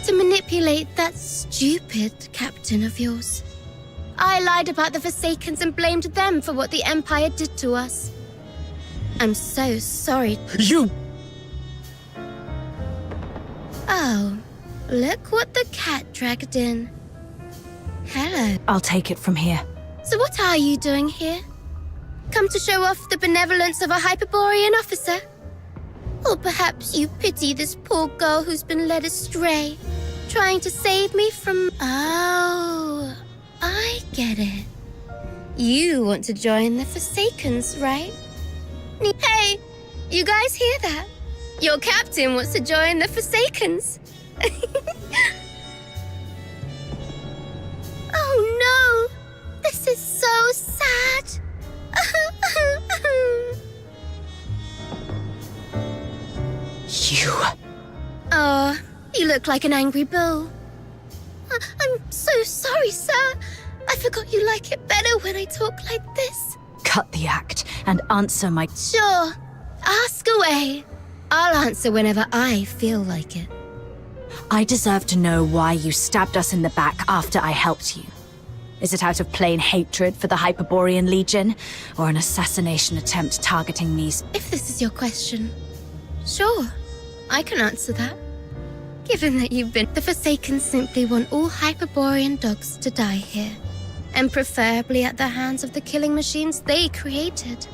S13: To manipulate that stupid captain of yours. I lied about the Forsakens and blamed them for what the Empire did to us. I'm so sorry.
S12: You...
S13: Oh, look what the cat dragged in. Hello.
S4: I'll take it from here.
S13: So what are you doing here? Come to show off the benevolence of a Hyperborean officer? Or perhaps you pity this poor girl who's been led astray, trying to save me from... Oh, I get it. You want to join the Forsakens, right? Hey, you guys hear that? Your captain wants to join the Forsakens. Oh no! This is so sad!
S4: You...
S13: Oh, you look like an angry bull. I'm so sorry, sir. I forgot you like it better when I talk like this.
S4: Cut the act and answer my...
S13: Sure. Ask away. I'll answer whenever I feel like it.
S4: I deserve to know why you stabbed us in the back after I helped you. Is it out of plain hatred for the Hyperborean Legion, or an assassination attempt targeting me?
S13: If this is your question, sure, I can answer that. Given that you've been... The Forsaken simply want all Hyperborean dogs to die here, and preferably at the hands of the killing machines they created.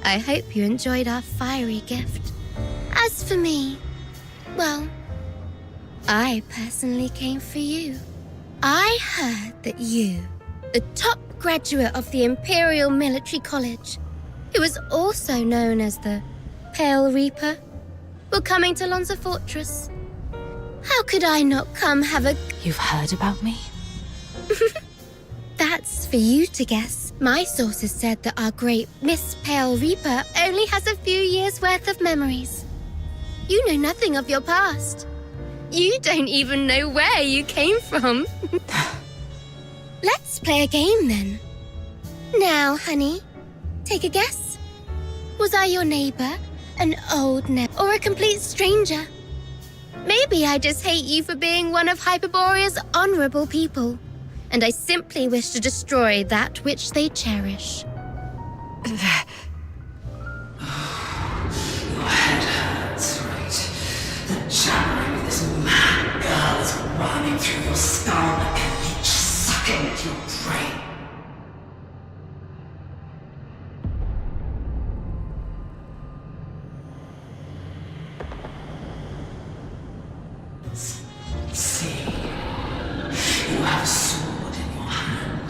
S13: I hope you enjoyed our fiery gift. As for me, well, I personally came for you. I heard that you, the top graduate of the Imperial Military College, who was also known as the Pale Reaper, were coming to Lonza Fortress. How could I not come have a...
S4: You've heard about me?
S13: That's for you to guess. My sources said that our great Miss Pale Reaper only has a few years' worth of memories. You know nothing of your past. You don't even know where you came from. Let's play a game then. Now, honey, take a guess. Was I your neighbor, an old or a complete stranger? Maybe I just hate you for being one of Hyperborea's honorable people, and I simply wish to destroy that which they cherish.
S3: Your head hurts, right? The jammering of this mad girl is running through your skull like a leech sucking at your brain. See, you have a sword in your hand.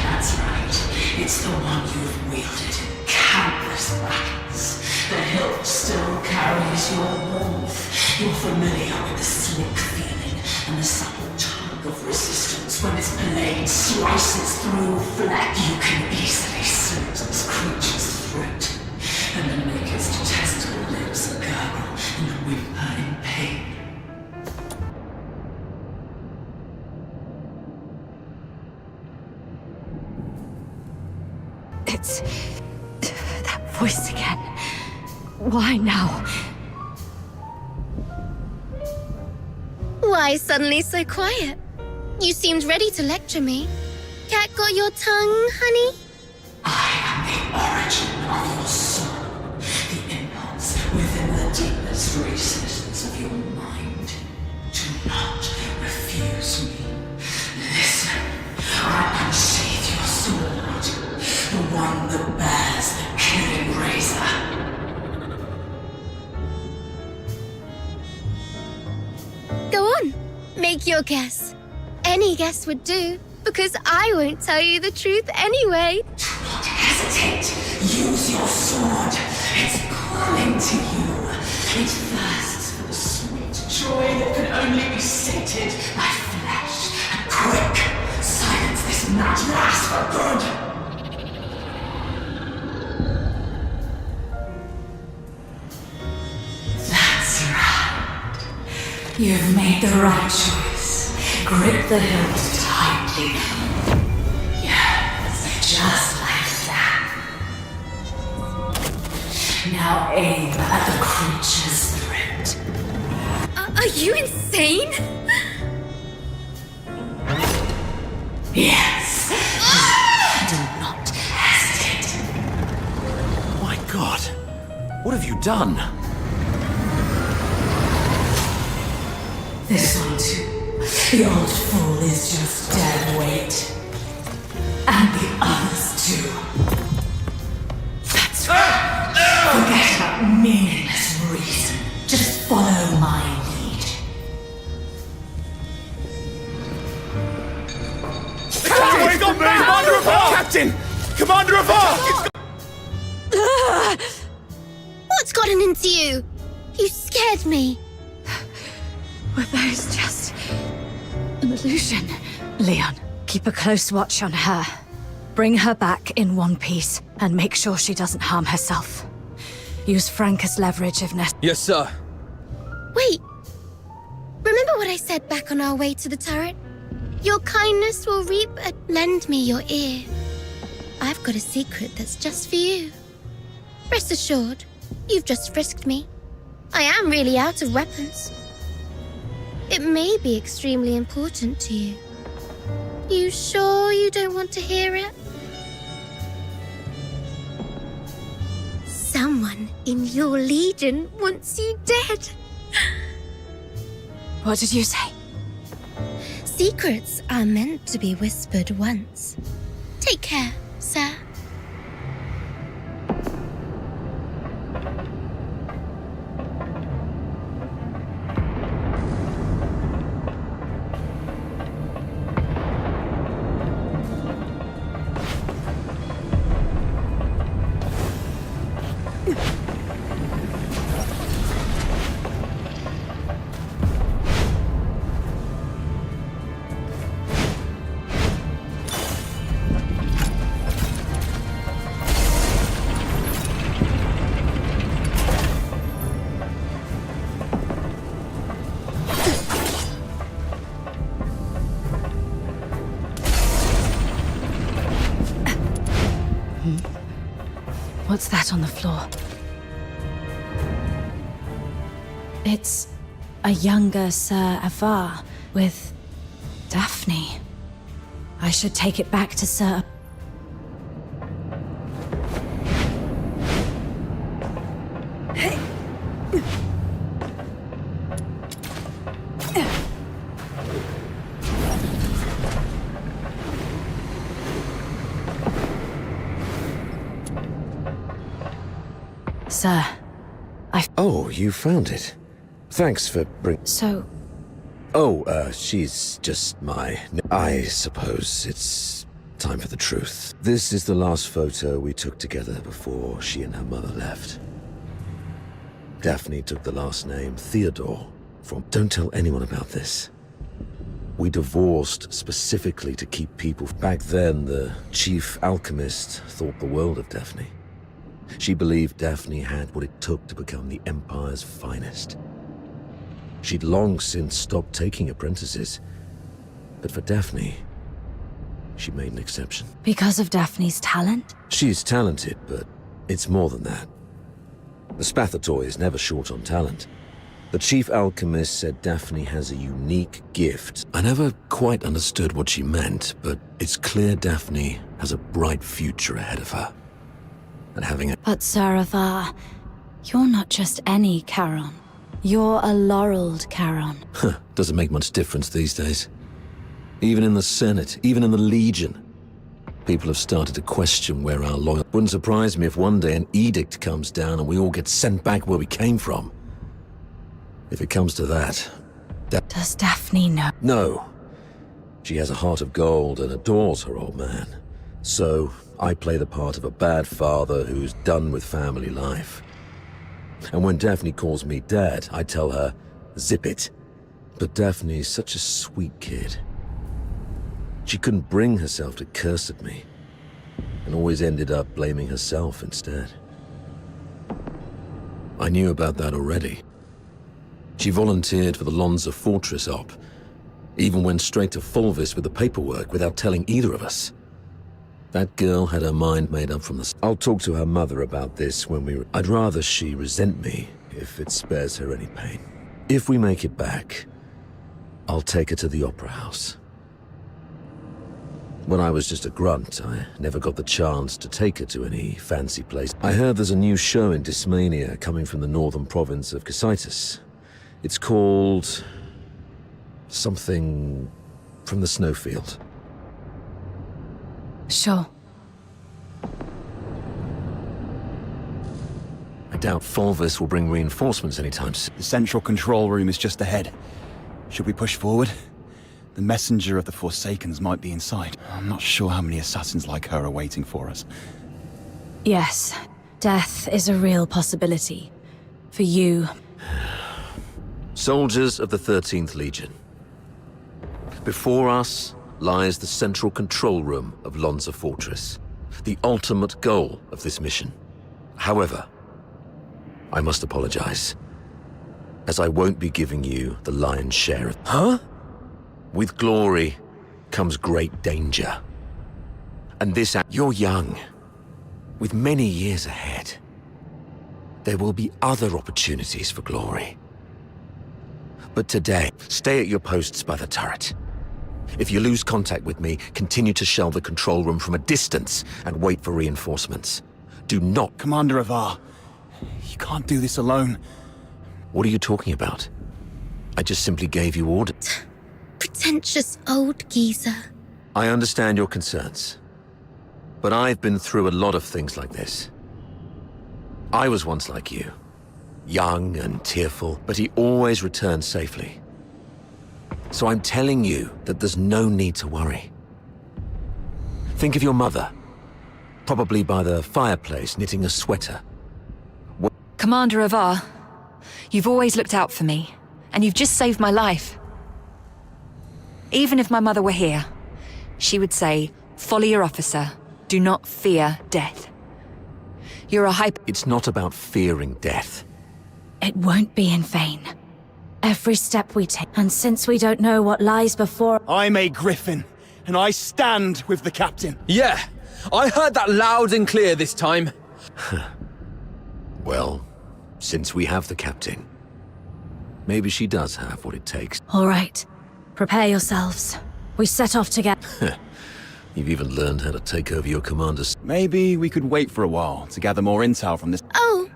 S3: That's right. It's the one you've wielded in countless battles. The hilt still carries your warmth. You're familiar with the slick feeling and the supple tug of resistance when its blade slices through flesh. You can easily slit this creature's throat, and then make its detestable lips gurgle and whimper in pain.
S4: It's... that voice again. Why now?
S13: Why suddenly so quiet? You seemed ready to lecture me. Cat got your tongue, honey?
S3: I am the origin of your soul, the impulse within the deepest recesses of your mind. Do not refuse me. Listen, I unsheath your sword, the one that bears the killing razor.
S13: like your guess. Any guess would do, because I won't tell you the truth anyway.
S3: Do not hesitate. Use your sword. It's calling to you. It thirsts for the sweet joy that can only be sated by flesh. Quick! Silence this mad lass for good! That's right. You've made the right choice. Grip the hilt tightly. Yes, just like that. Now aim at the creature's throat.
S13: Are you insane?
S3: Yes. Do not hesitate.
S9: My God, what have you done?
S3: This one too. The old fool is just dead weight. And the others too. That's right. Forget about meaningless reason. Just follow my lead.
S6: Commander of Var! Captain! Commander of Var!
S13: What's gotten into you? You scared me.
S4: Were those just an illusion? Leon, keep a close watch on her. Bring her back in one piece and make sure she doesn't harm herself. Use Frank as leverage if necessary.
S12: Yes, sir.
S13: Wait. Remember what I said back on our way to the turret? Your kindness will reap a... Lend me your ear. I've got a secret that's just for you. Rest assured, you've just frisked me. I am really out of weapons. It may be extremely important to you. You sure you don't want to hear it? Someone in your legion wants you dead.
S4: What did you say?
S13: Secrets are meant to be whispered once. Take care, sir.
S4: What's that on the floor? It's a younger Sir Avar with Daphne. I should take it back to Sir... Sir,
S9: Oh, you found it. Thanks for
S4: So...
S9: Oh, she's just I suppose it's time for the truth. This is the last photo we took together before she and her mother left. Daphne took the last name Theodore from... Don't tell anyone about this. We divorced specifically to keep people... Back then, the chief alchemist thought the world of Daphne. She believed Daphne had what it took to become the Empire's finest. She'd long since stopped taking apprentices. But for Daphne, she made an exception.
S4: because of Daphne's talent?
S9: She's talented, but it's more than that. The Spathatoi is never short on talent. The chief alchemist said Daphne has a unique gift. I never quite understood what she meant, but it's clear Daphne has a bright future ahead of her. And having a...
S4: But Sir Avar, you're not just any Charon. You're a laureled Charon.
S9: Doesn't make much difference these days. Even in the Senate, even in the Legion, people have started to question where our loyalty... Wouldn't surprise me if one day an edict comes down and we all get sent back where we came from. If it comes to that,
S4: Does Daphne know?
S9: No. She has a heart of gold and adores her old man. So, I play the part of a bad father who's done with family life. And when Daphne calls me Dad, I tell her, zip it. But Daphne's such a sweet kid. She couldn't bring herself to curse at me, and always ended up blaming herself instead. I knew about that already. She volunteered for the Lonza Fortress op, even went straight to Fulvis with the paperwork without telling either of us. That girl had her mind made up from the... I'll talk to her mother about this when we... I'd rather she resent me if it spares her any pain. If we make it back, I'll take her to the Opera House. When I was just a grunt, I never got the chance to take her to any fancy place. I heard there's a new show in Dysmania coming from the northern province of Cocytus. It's called... something... from the snowfield.
S4: Sure.
S9: I doubt Fulvis will bring reinforcements anytime soon.
S6: The central control room is just ahead. Should we push forward? The messenger of the Forsakens might be inside. I'm not sure how many assassins like her are waiting for us.
S4: Yes. Death is a real possibility. For you.
S9: Soldiers of the 13th Legion. Before us lies the central control room of Lonza Fortress, the ultimate goal of this mission. However, I must apologize, as I won't be giving you the lion's share of...
S12: Huh?
S9: With glory comes great danger. And this... You're young, with many years ahead. There will be other opportunities for glory. But today, stay at your posts by the turret. If you lose contact with me, continue to shell the control room from a distance and wait for reinforcements. Do not...
S6: Commander Avar, you can't do this alone.
S9: What are you talking about? I just simply gave you orders.
S13: Pretentious old geezer.
S9: I understand your concerns, but I've been through a lot of things like this. I was once like you, young and tearful, but he always returned safely. So I'm telling you that there's no need to worry. Think of your mother, probably by the fireplace knitting a sweater.
S5: Commander Avar, you've always looked out for me, and you've just saved my life. Even if my mother were here, she would say, follow your officer, do not fear death. You're a hyper...
S9: It's not about fearing death.
S4: It won't be in vain. Every step we take, and since we don't know what lies before...
S6: I'm a Griffin, and I stand with the captain.
S12: Yeah, I heard that loud and clear this time.
S9: Well, since we have the captain, maybe she does have what it takes.
S4: All right, prepare yourselves. We set off together.
S9: You've even learned how to take over your commander's...
S6: Maybe we could wait for a while to gather more intel from this...
S13: Oh,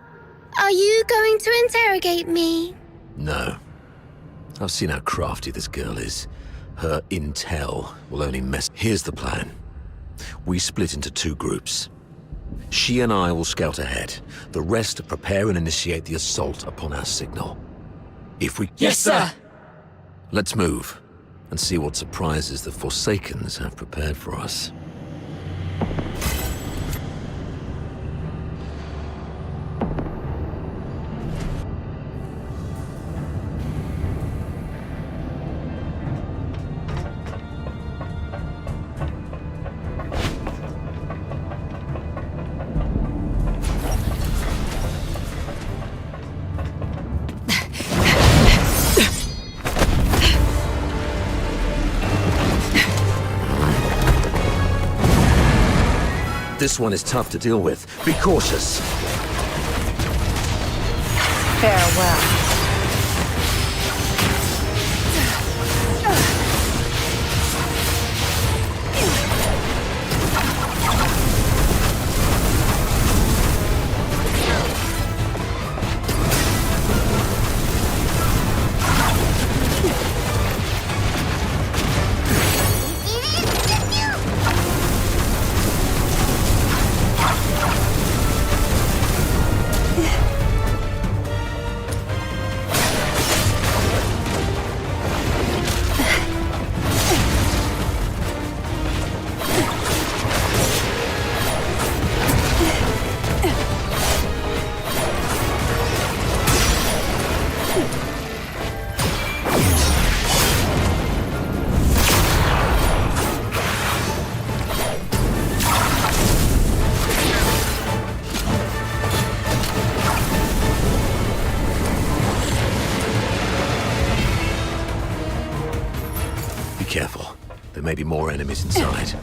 S13: are you going to interrogate me?
S9: No. I've seen how crafty this girl is. Her intel will only mess... Here's the plan. We split into two groups. She and I will scout ahead. The rest prepare and initiate the assault upon our signal. If we...
S5: Yes, sir!
S9: Let's move, and see what surprises the Forsakens have prepared for us. This one is tough to deal with. Be cautious.
S5: Farewell.
S9: may be more enemies inside.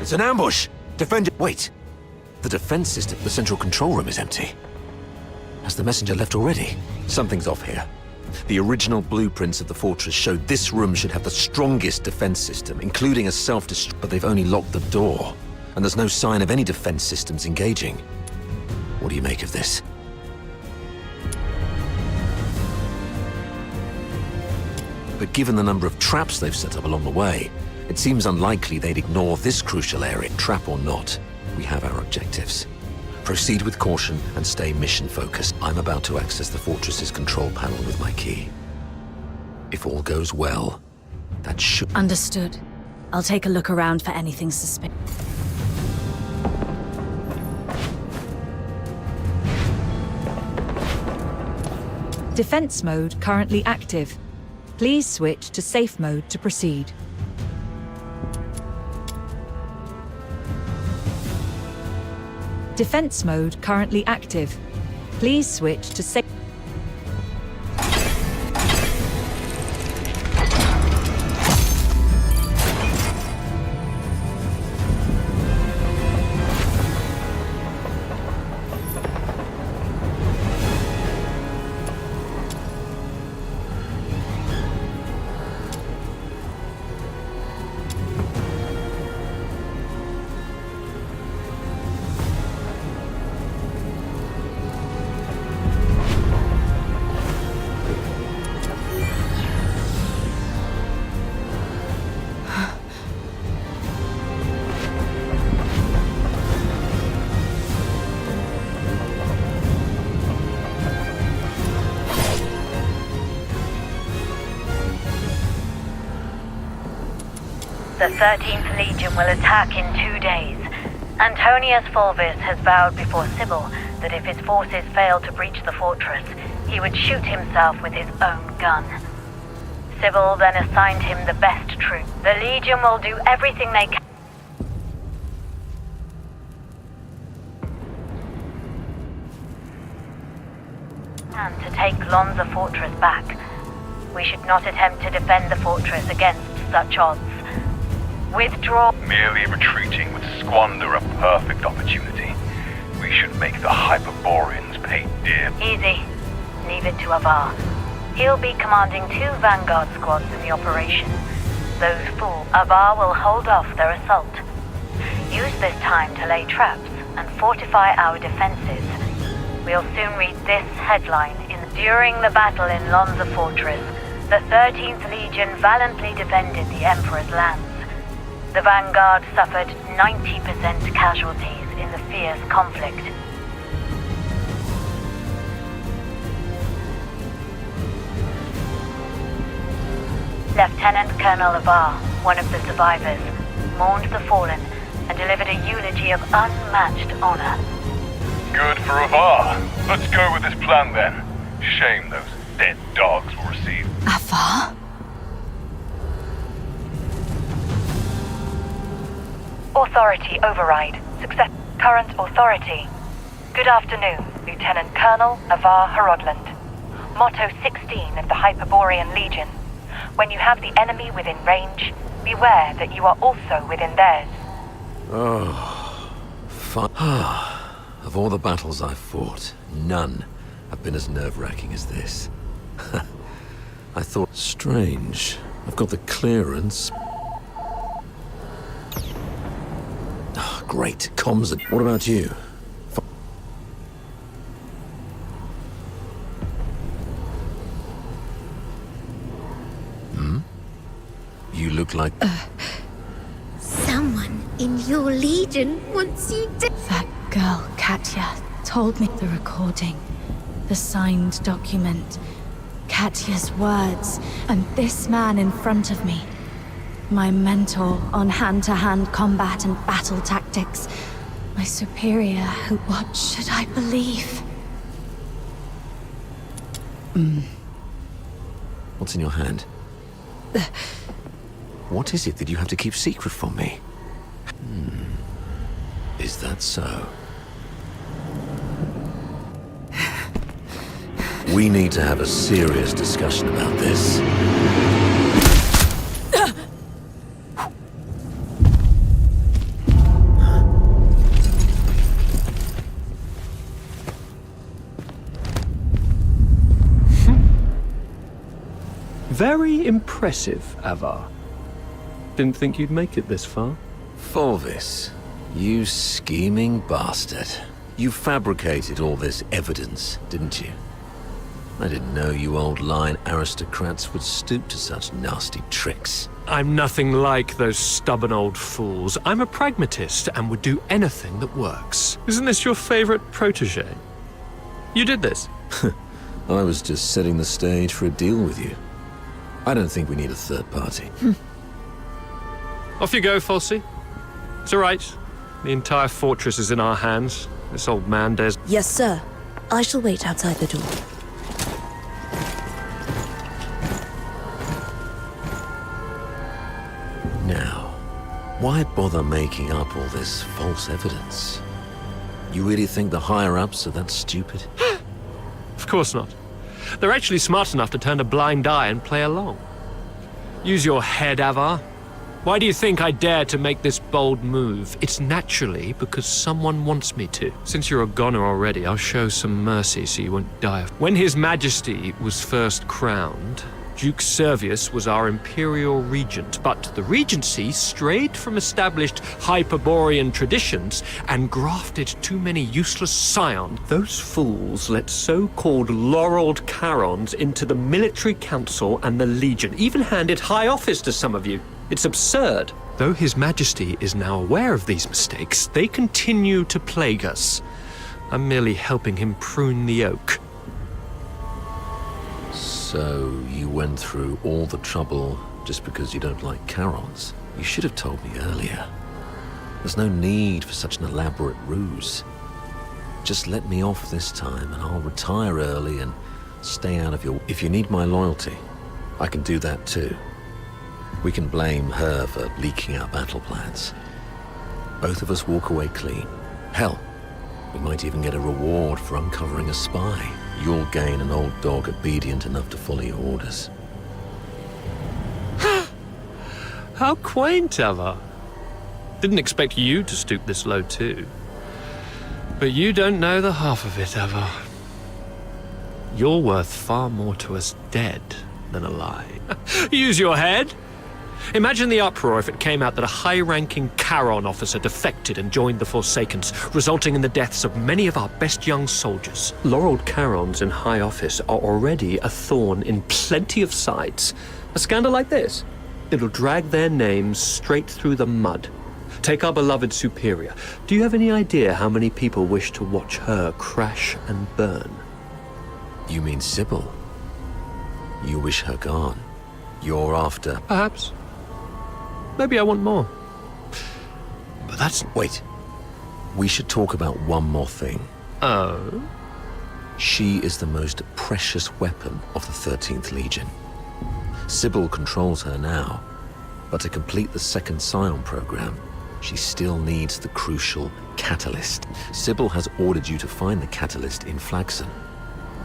S9: It's an ambush! Defend it! Wait! The defense system, the central control room is empty. Has the messenger left already? Something's off here. The original blueprints of the fortress showed this room should have the strongest defense system, including a self-destruct, but they've only locked the door. And there's no sign of any defense systems engaging. What do you make of this? But given the number of traps they've set up along the way, it seems unlikely they'd ignore this crucial area, trap or not. We have our objectives. Proceed with caution and stay mission-focused. I'm about to access the fortress's control panel with my key. If all goes well, that should...
S4: Understood. I'll take a look around for anything suspicious.
S5: Defense mode currently active. Please switch to safe mode to proceed. Defense mode currently active. Please switch to safe.
S14: The 13th Legion will attack in 2 days. Antonius Fulvis has vowed before Sybil that if his forces fail to breach the fortress, he would shoot himself with his own gun. Sybil then assigned him the best troop. The Legion will do everything they can to take Lonza Fortress back. We should not attempt to defend the fortress against such odds. Withdraw.
S15: Merely retreating would squander a perfect opportunity. We should make the Hyperboreans pay dear.
S14: Easy. Leave it to Avar. He'll be commanding 2 Vanguard squads in the operation. Those fools. Avar will hold off their assault. Use this time to lay traps and fortify our defenses. We'll soon read this headline During the battle in Lonza Fortress, the 13th Legion valiantly defended the Emperor's lands. The Vanguard suffered 90% casualties in the fierce conflict. Lieutenant Colonel Avar, one of the survivors, mourned the fallen and delivered a eulogy of unmatched honor.
S15: Good for Avar. Let's go with this plan then. Shame those dead dogs will receive.
S4: Avar?
S14: Authority override. Success. Current authority. Good afternoon, Lieutenant Colonel Avar Harodland. Motto 16 of the Hyperborean Legion. When you have the enemy within range, beware that you are also within theirs.
S9: Oh, fun. Of all the battles I've fought, none have been as nerve-wracking as this. I thought, strange. I've got the clearance. Great, comms. What about you? You look like...
S13: Someone in your legion wants you dead.
S4: That girl, Katya, told me the recording, the signed document, Katya's words, and this man in front of me. My mentor on hand-to-hand combat and battle tactics. My superior who... What should I believe?
S9: What's in your hand? What is it that you have to keep secret from me? Is that so? We need to have a serious discussion about this.
S11: Very impressive, Avar. Didn't think you'd make it this far.
S9: Fulvis, you scheming bastard. You fabricated all this evidence, didn't you? I didn't know you old line aristocrats would stoop to such nasty tricks.
S11: I'm nothing like those stubborn old fools. I'm a pragmatist and would do anything that works. Isn't this your favorite protege? You did this.
S9: I was just setting the stage for a deal with you. I don't think we need a third party.
S11: Off you go, Falsey. It's all right. The entire fortress is in our hands. This old man dares...
S16: Yes, sir. I shall wait outside the door.
S9: Now, why bother making up all this false evidence? You really think the higher-ups are that stupid?
S11: Of course not. They're actually smart enough to turn a blind eye and play along. Use your head, Avar. Why do you think I dare to make this bold move? It's naturally because someone wants me to. Since you're a goner already, I'll show some mercy so you won't die. When His Majesty was first crowned, Duke Servius was our imperial regent, but the regency strayed from established Hyperborean traditions and grafted too many useless scions. Those fools let so-called laureled Charons into the military council and the Legion, even handed high office to some of you. It's absurd. Though His Majesty is now aware of these mistakes, they continue to plague us. I'm merely helping him prune the oak.
S9: So, you went through all the trouble just because you don't like Charons? You should have told me earlier. There's no need for such an elaborate ruse. Just let me off this time and I'll retire early and stay out of your... If you need my loyalty, I can do that too. We can blame her for leaking our battle plans. Both of us walk away clean. Hell, we might even get a reward for uncovering a spy. You'll gain an old dog obedient enough to follow your orders.
S11: How quaint, Avar. Didn't expect you to stoop this low too. But you don't know the half of it, Avar. You're worth far more to us dead than alive. Use your head. Imagine the uproar if it came out that a high-ranking Charon officer defected and joined the Forsakens, resulting in the deaths of many of our best young soldiers. Laureled Charons in high office are already a thorn in plenty of sides. A scandal like this, it'll drag their names straight through the mud. Take our beloved superior. Do you have any idea how many people wish to watch her crash and burn?
S9: You mean Sybil? You wish her gone? You're after...
S11: Perhaps. Maybe I want more. But that's...
S9: Wait. We should talk about one more thing.
S11: Oh?
S9: She is the most precious weapon of the 13th Legion. Sybil controls her now, but to complete the second Scion program, she still needs the crucial catalyst. Sybil has ordered you to find the catalyst in Flagson,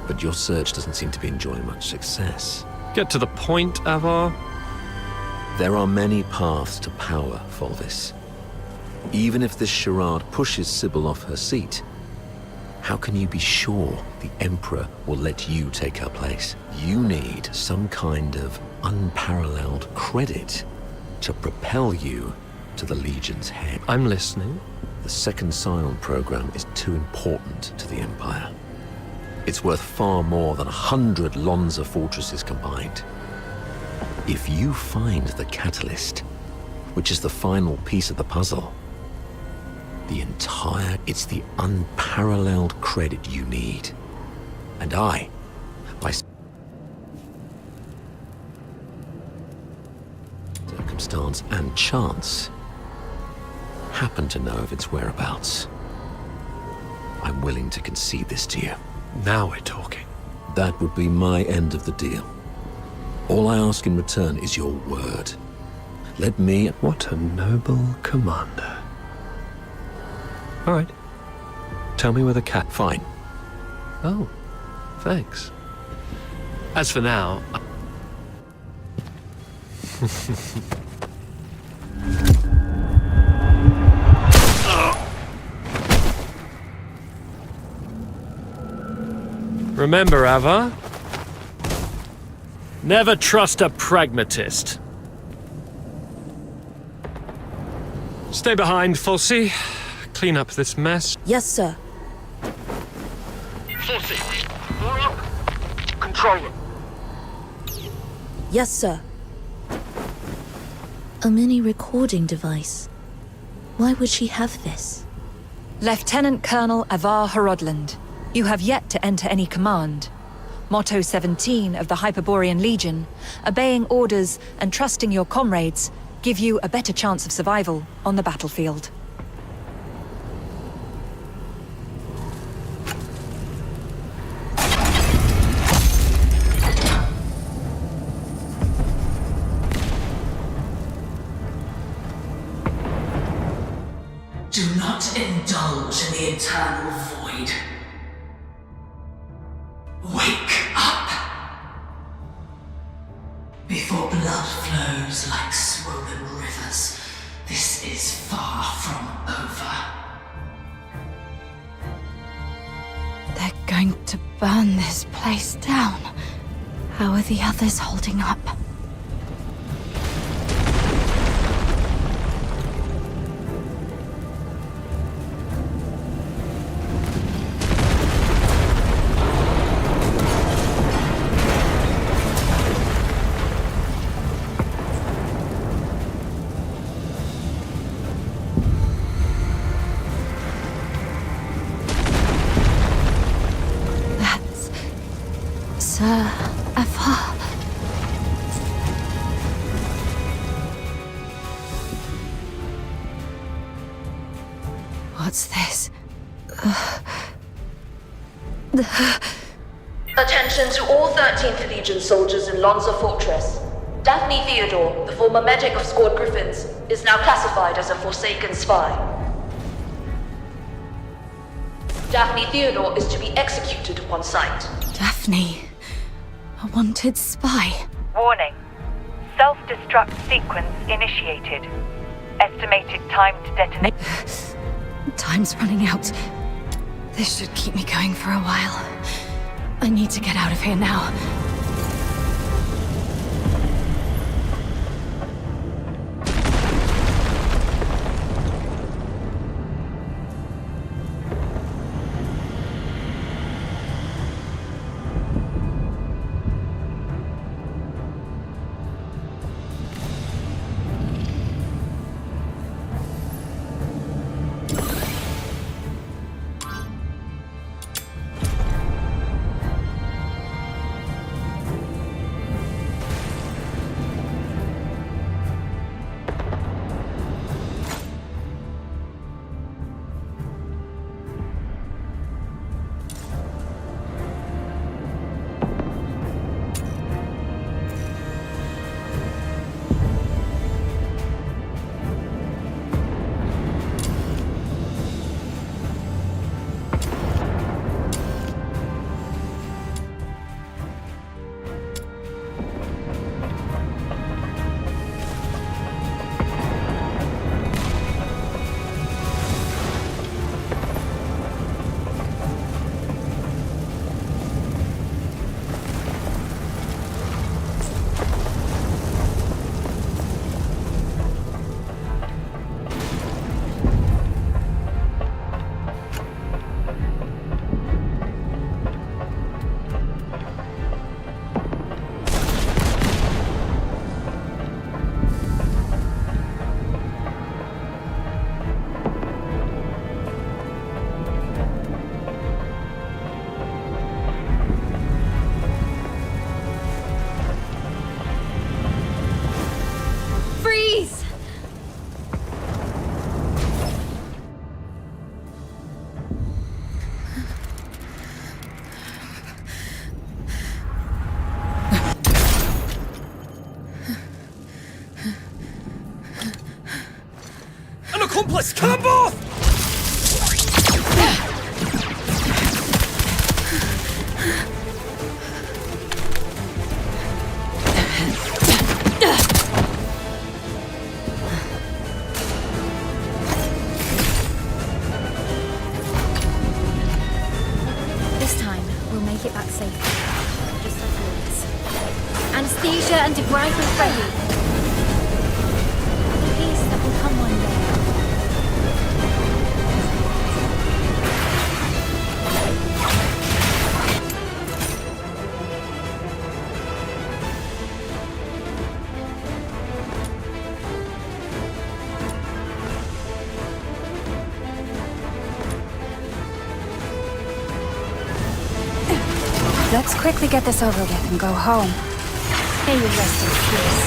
S9: but your search doesn't seem to be enjoying much success.
S11: Get to the point, Avar.
S9: There are many paths to power, Fulvis. Even if this charade pushes Sybil off her seat, how can you be sure the Emperor will let you take her place? You need some kind of unparalleled credit to propel you to the Legion's head.
S11: I'm listening.
S9: The second Scion program is too important to the Empire. It's worth far more than 100 Lonza fortresses combined. If you find the catalyst, which is the final piece of the puzzle, It's the unparalleled credit you need. And I, by circumstance and chance, happen to know of its whereabouts. I'm willing to concede this to you.
S11: Now we're talking.
S9: That would be my end of the deal. All I ask in return is your word. Let me...
S11: What a noble commander. All right. Tell me where the cat...
S9: Fine.
S11: Oh, thanks. As for now... Remember, Ava? Never trust a pragmatist. Stay behind, Fulci. Clean up this mess.
S16: Yes, sir.
S11: Fulci, you're up. Control room.
S16: Yes, sir. A mini recording device. Why would she have this?
S5: Lieutenant Colonel Avar Horodland, you have yet to enter any command. Motto 17 of the Hyperborean Legion, obeying orders and trusting your comrades give you a better chance of survival on the battlefield.
S3: Do not indulge in the eternal void. Wake up! Before blood flows like swollen rivers, this is far from over.
S4: They're going to burn this place down. How are the others holding up? Sir Avar. What's this?
S17: Attention to all 13th Legion soldiers in Lonza Fortress. Daphne Theodore, the former medic of Squad Griffins, is now classified as a Forsaken spy. Daphne Theodore is to be executed upon sight.
S4: Daphne. A wanted spy.
S14: Warning. Self-destruct sequence initiated. Estimated time to detonate.
S4: Time's running out. This should keep me going for a while. I need to get out of here now.
S12: helpless! Kill them both!
S1: This time, we'll make it back safely. Just like always. Anesthesia and debridement ready. The peace that will come one day.
S18: Let's quickly get this over with and go home.
S1: May you rest in peace.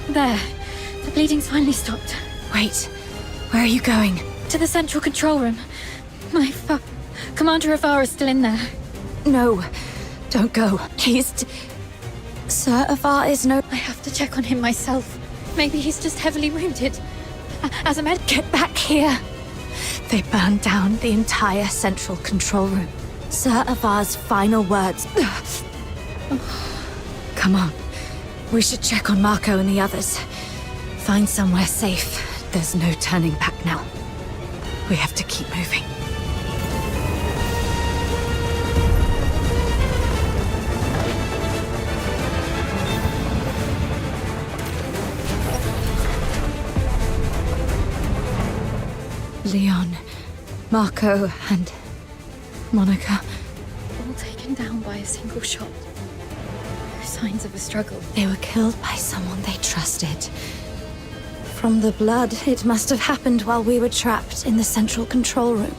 S1: There. The bleeding's finally stopped.
S4: Wait, where are you going?
S1: To the central control room. My Commander Avara's still in there.
S4: No, don't go. Sir Avar is no...
S1: I have to check on him myself. Maybe he's just heavily wounded. As a med...
S4: Get back here! They burned down the entire central control room. Sir Avar's final words. Come on. We should check on Marco and the others. Find somewhere safe. There's no turning back now. We have to keep moving. Leon, Marco, and Monica.
S1: All taken down by a single shot. No signs of a struggle.
S4: They were killed by someone they trusted. From the blood, it must have happened while we were trapped in the central control room.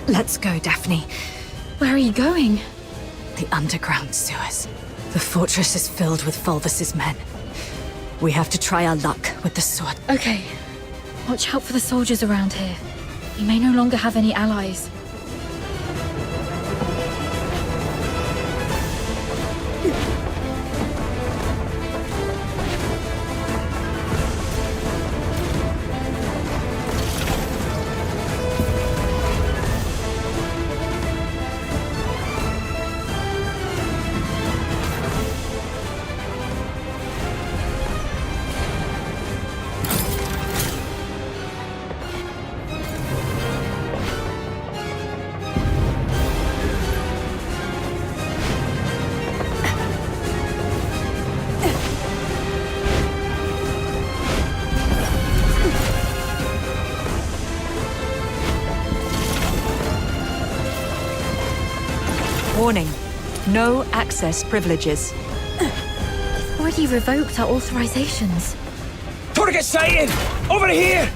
S4: Let's go, Daphne.
S1: Where are you going?
S4: The underground sewers. The fortress is filled with Fulvus's men. We have to try our luck with the sword.
S1: Okay. Watch out for the soldiers around here. We may no longer have any allies.
S5: Warning. No access privileges.
S1: They've already revoked our authorizations.
S12: Target sighted! Over here!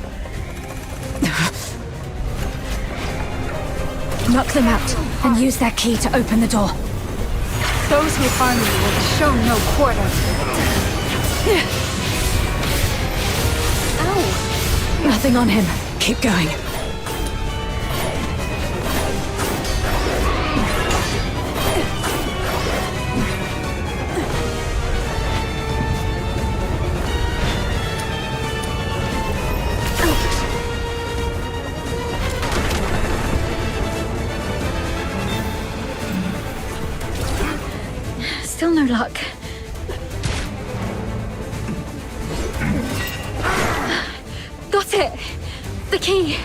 S4: Knock them out and use their key to open the door.
S18: Those who harm you will be shown no quarter.
S4: Ow! Nothing on him. Keep going.
S1: Still no luck. Got it! The key!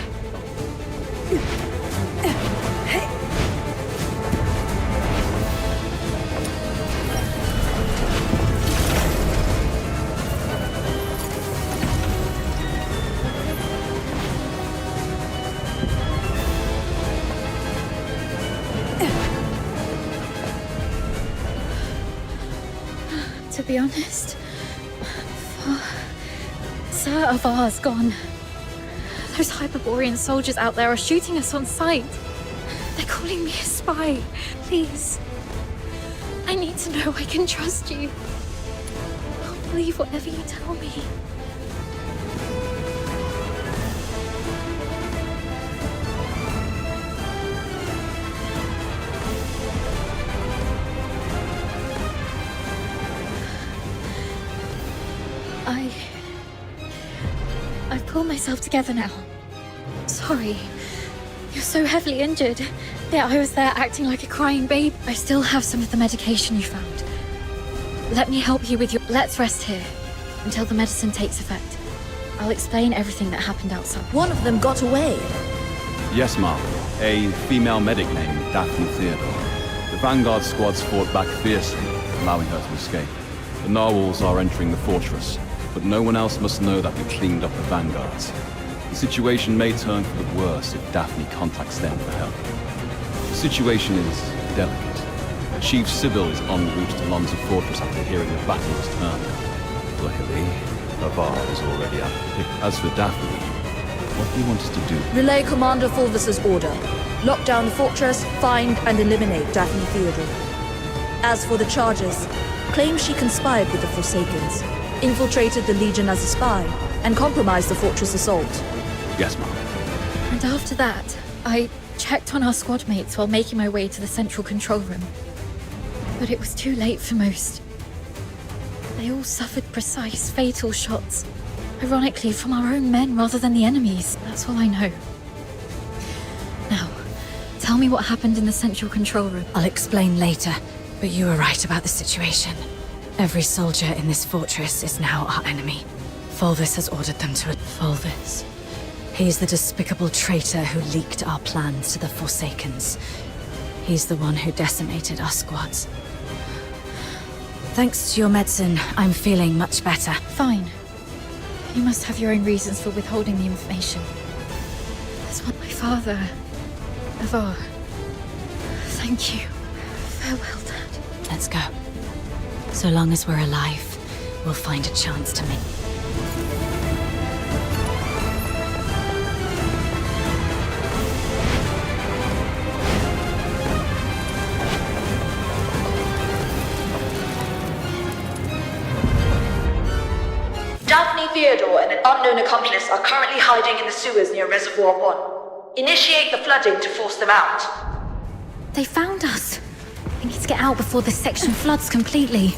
S1: To be honest, Sir Avar's gone. Those Hyperborean soldiers out there are shooting us on sight. They're calling me a spy. Please. I need to know I can trust you. I'll believe whatever you tell me. I've pulled myself together now. Sorry. You're so heavily injured. Yeah, I was there acting like a crying babe. I still have some of the medication you found. Let me help you with your... Let's rest here until the medicine takes effect. I'll explain everything that happened outside.
S16: One of them got away.
S6: Yes, ma'am. A female medic named Daphne Theodore. The Vanguard squads fought back fiercely, allowing her to escape. The narwhals are entering the fortress, but no one else must know that we cleaned up the Vanguards. The situation may turn for the worse if Daphne contacts them for help. The situation is delicate. Chief Sybil is en route to Lonza Fortress after hearing the battle was turned. Luckily, Avar is already up. As for Daphne, what do you want us to do?
S17: Relay Commander Fulvis's order. Lock down the fortress, find and eliminate Daphne Theodore. As for the charges, claim she conspired with the Forsakens, infiltrated the Legion as a spy, and compromised the fortress assault.
S6: Yes, ma'am.
S1: And after that, I checked on our squad mates while making my way to the central control room. But it was too late for most. They all suffered precise, fatal shots. Ironically, from our own men rather than the enemy's. That's all I know. Now, tell me what happened in the central control room.
S4: I'll explain later, but you were right about the situation. Every soldier in this fortress is now our enemy. Fulvis has ordered them to... Fulvis. He's the despicable traitor who leaked our plans to the Forsakens. He's the one who decimated our squads. Thanks to your medicine, I'm feeling much better.
S1: Fine. You must have your own reasons for withholding the information. That's what my father... Avar. Thank you. Farewell, Dad.
S4: Let's go. So long as we're alive, we'll find a chance to make...
S17: Daphne Theodore and an unknown accomplice are currently hiding in the sewers near Reservoir 1. Initiate the flooding to force them out.
S1: They found us. We need to get out before this section floods completely.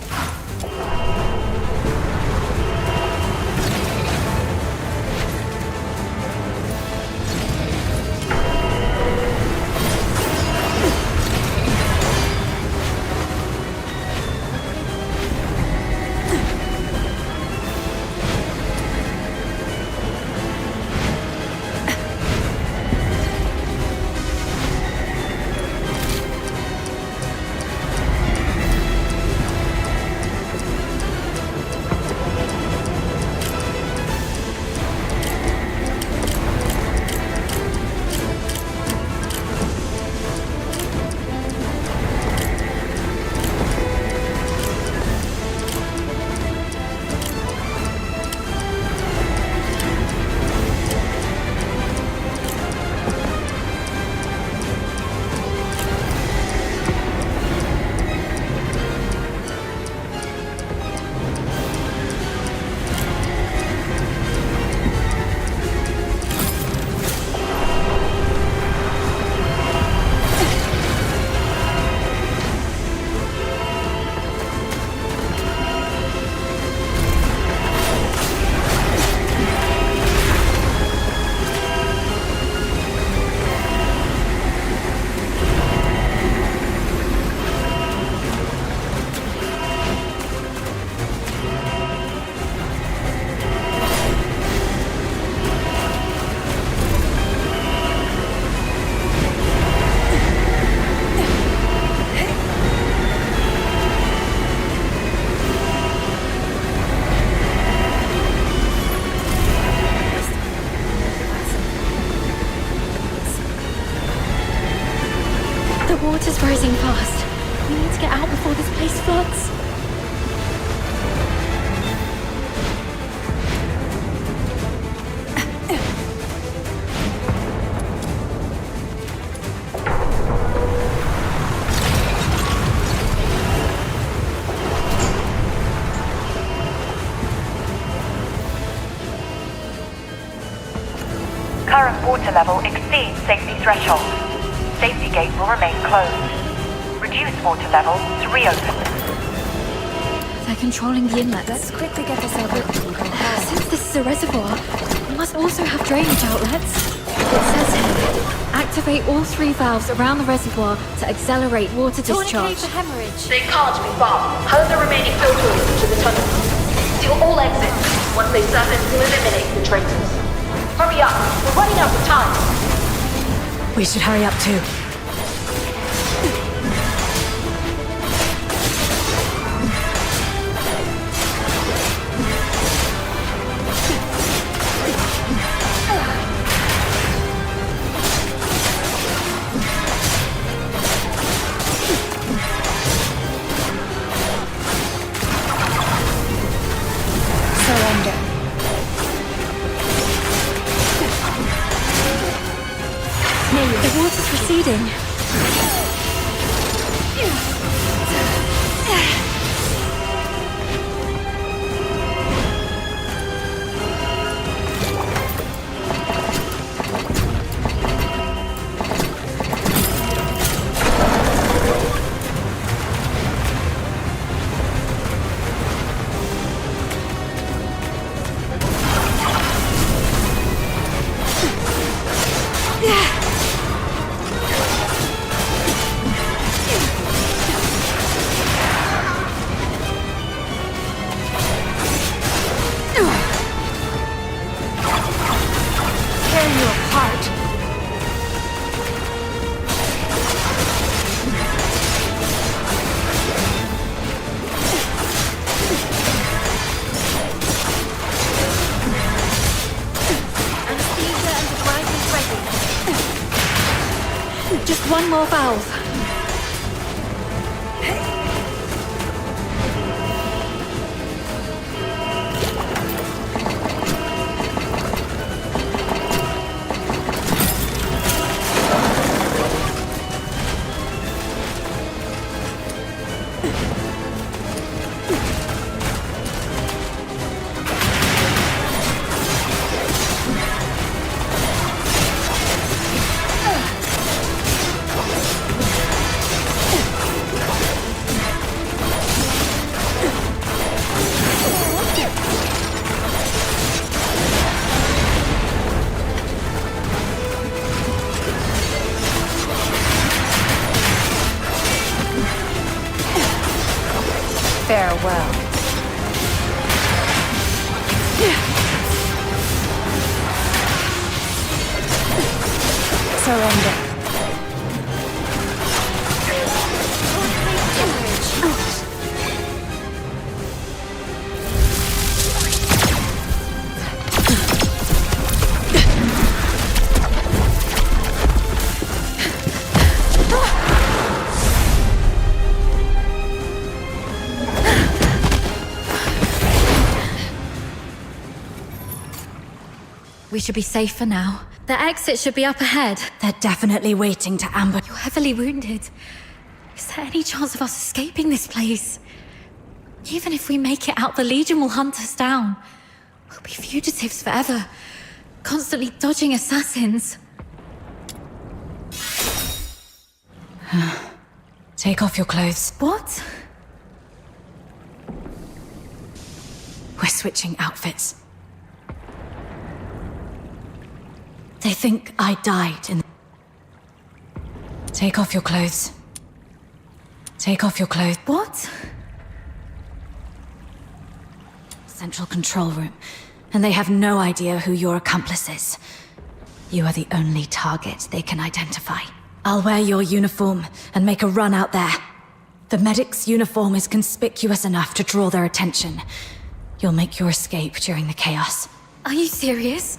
S1: The water's rising fast. We need to get out before this place floods.
S14: Current water level exceeds safety threshold. Safety gate will remain closed. Reduce water level to reopen.
S1: They're controlling the inlets.
S4: Let's quickly get this over.
S1: Since this is a reservoir, we must also have drainage outlets. It says here, activate all 3 valves around the reservoir to accelerate water discharge.
S4: for hemorrhage.
S19: They can't be far. Hose the remaining filters into the tunnel. Seal all exits. Once they surface, we'll eliminate the traitors. Hurry up! We're running out of time!
S4: We should hurry up too.
S1: The water's receding. Just one more valve.
S5: Farewell.
S4: Surrender.
S1: We should be safe for now. The exit should be up ahead.
S4: They're definitely waiting to ambush.
S1: You're heavily wounded. Is there any chance of us escaping this place? Even if we make it out, the Legion will hunt us down. We'll be fugitives forever, constantly dodging assassins.
S4: Take off your clothes.
S1: What?
S4: We're switching outfits. They think I died in... Take off your clothes. Take off your clothes.
S1: What?
S4: Central control room. And they have no idea who your accomplice is. You are the only target they can identify. I'll wear your uniform and make a run out there. The medic's uniform is conspicuous enough to draw their attention. You'll make your escape during the chaos.
S1: Are you serious?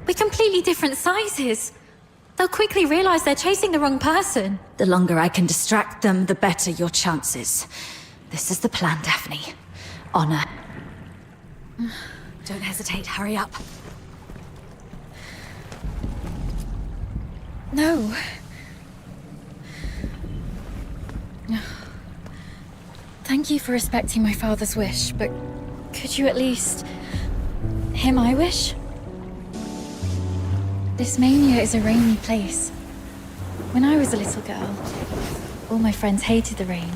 S1: We're completely different sizes. They'll quickly realize they're chasing the wrong person.
S4: The longer I can distract them, the better your chances. This is the plan, Daphne. Honor. Don't hesitate, hurry up.
S1: No. Thank you for respecting my father's wish, but could you at least hear my wish? This mania is a rainy place. When I was a little girl, all my friends hated the rain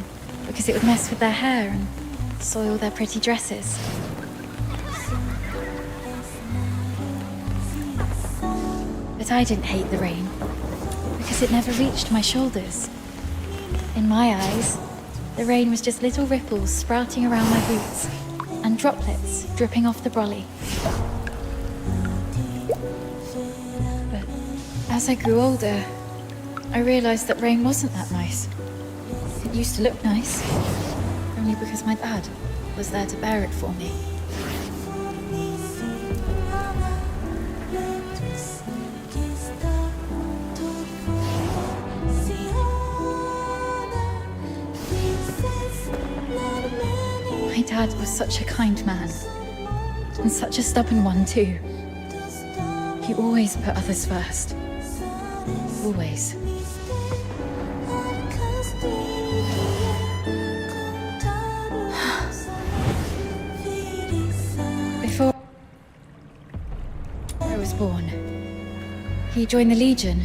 S1: because it would mess with their hair and soil their pretty dresses. But I didn't hate the rain because it never reached my shoulders. In my eyes, the rain was just little ripples sprouting around my boots and droplets dripping off the brolly. But as I grew older, I realized that rain wasn't that nice. It used to look nice, only because my dad was there to bear it for me. My dad was such a kind man, and such a stubborn one too. He always put others first. Always. Before I was born, he joined the Legion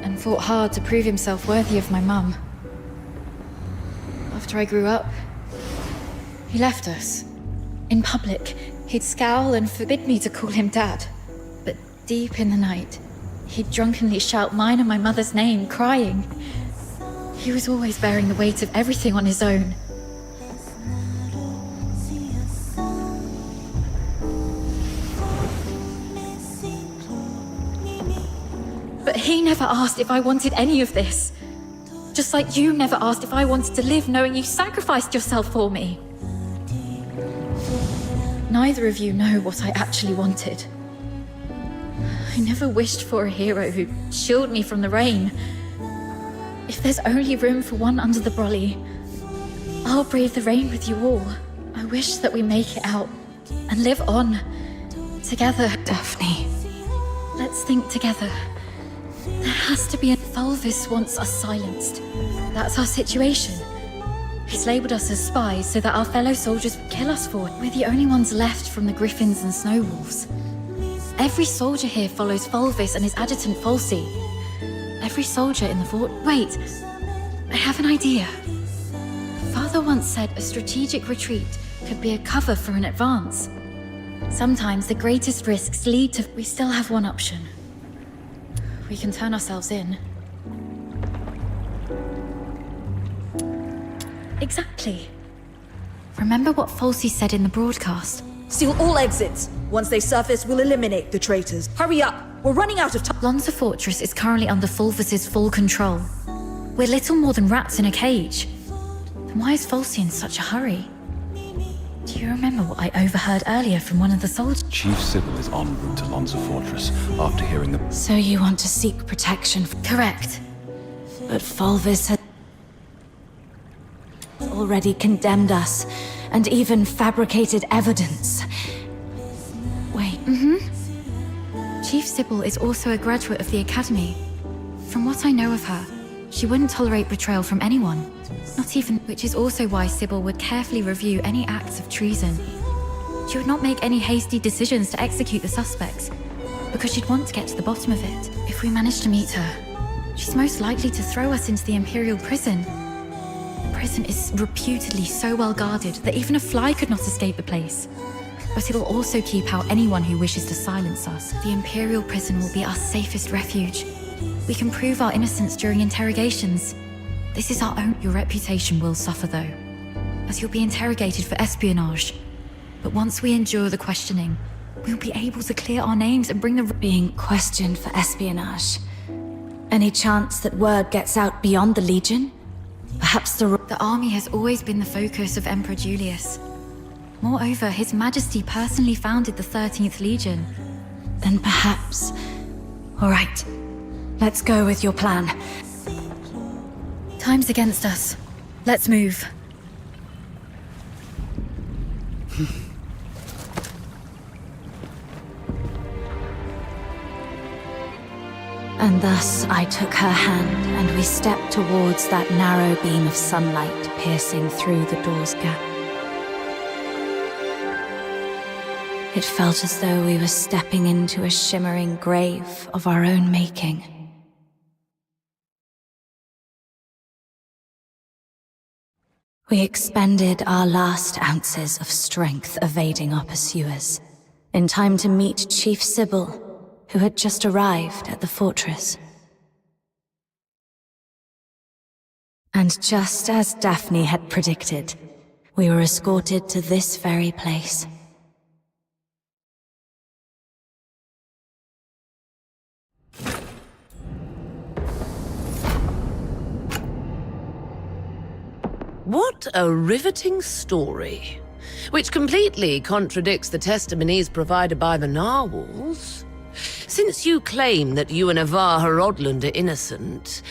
S1: and fought hard to prove himself worthy of my mum. After I grew up, he left us. In public, he'd scowl and forbid me to call him Dad. But deep in the night, he'd drunkenly shout mine and my mother's name, crying. He was always bearing the weight of everything on his own. But he never asked if I wanted any of this. Just like you never asked if I wanted to live knowing you sacrificed yourself for me. Neither of you know what I actually wanted. I never wished for a hero who'd shield me from the rain. If there's only room for one under the brolly, I'll brave the rain with you all. I wish that we make it out and live on together. Daphne, let's think together. There has to be a Fulvis wants us silenced. That's our situation. He's labelled us as spies so that our fellow soldiers would kill us for it. We're the only ones left from the Griffins and Snow Wolves. Every soldier here follows Fulvis and his adjutant Falsey. Every soldier in the fort... Wait, I have an idea. Father once said a strategic retreat could be a cover for an advance. Sometimes the greatest risks lead to... We still have one option. We can turn ourselves in. Exactly. Remember what Falsey said in the broadcast?
S17: Seal all exits. Once they surface, we'll eliminate the traitors. Hurry up! We're running out of time.
S1: Lonza Fortress is currently under Fulvis's full control. We're little more than rats in a cage. Then why is Falsey in such a hurry? Do you remember what I overheard earlier from one of the soldiers?
S6: Chief Sybil is en route to Lonza Fortress after hearing the...
S4: So you want to seek protection?
S1: Correct.
S4: But Fulvis has already condemned us, and even fabricated evidence. Wait.
S1: Chief Sybil is also a graduate of the Academy. From what I know of her, she wouldn't tolerate betrayal from anyone. Not even... Which is also why Sybil would carefully review any acts of treason. She would not make any hasty decisions to execute the suspects, because she'd want to get to the bottom of it. If we manage to meet her, she's most likely to throw us into the Imperial prison. The prison is reputedly so well guarded that even a fly could not escape the place. But it'll also keep out anyone who wishes to silence us. The Imperial prison will be our safest refuge. We can prove our innocence during interrogations. This is our own... Your reputation will suffer though, as you'll be interrogated for espionage. But once we endure the questioning, we'll be able to clear our names and bring the...
S4: Being questioned for espionage. Any chance that word gets out beyond the Legion? Perhaps the
S1: army has always been the focus of Emperor Julius. Moreover, His Majesty personally founded the 13th Legion.
S4: Then perhaps... All right, let's go with your plan.
S1: Time's against us. Let's move.
S4: And thus I took her hand, and we stepped towards that narrow beam of sunlight piercing through the door's gap. It felt as though we were stepping into a shimmering grave of our own making. We expended our last ounces of strength evading our pursuers, in time to meet Chief Sybil, who had just arrived at the fortress. And just as Daphne had predicted, we were escorted to this very place.
S20: What a riveting story, which completely contradicts the testimonies provided by the narwhals. Since you claim that you and Avar Horodland are innocent,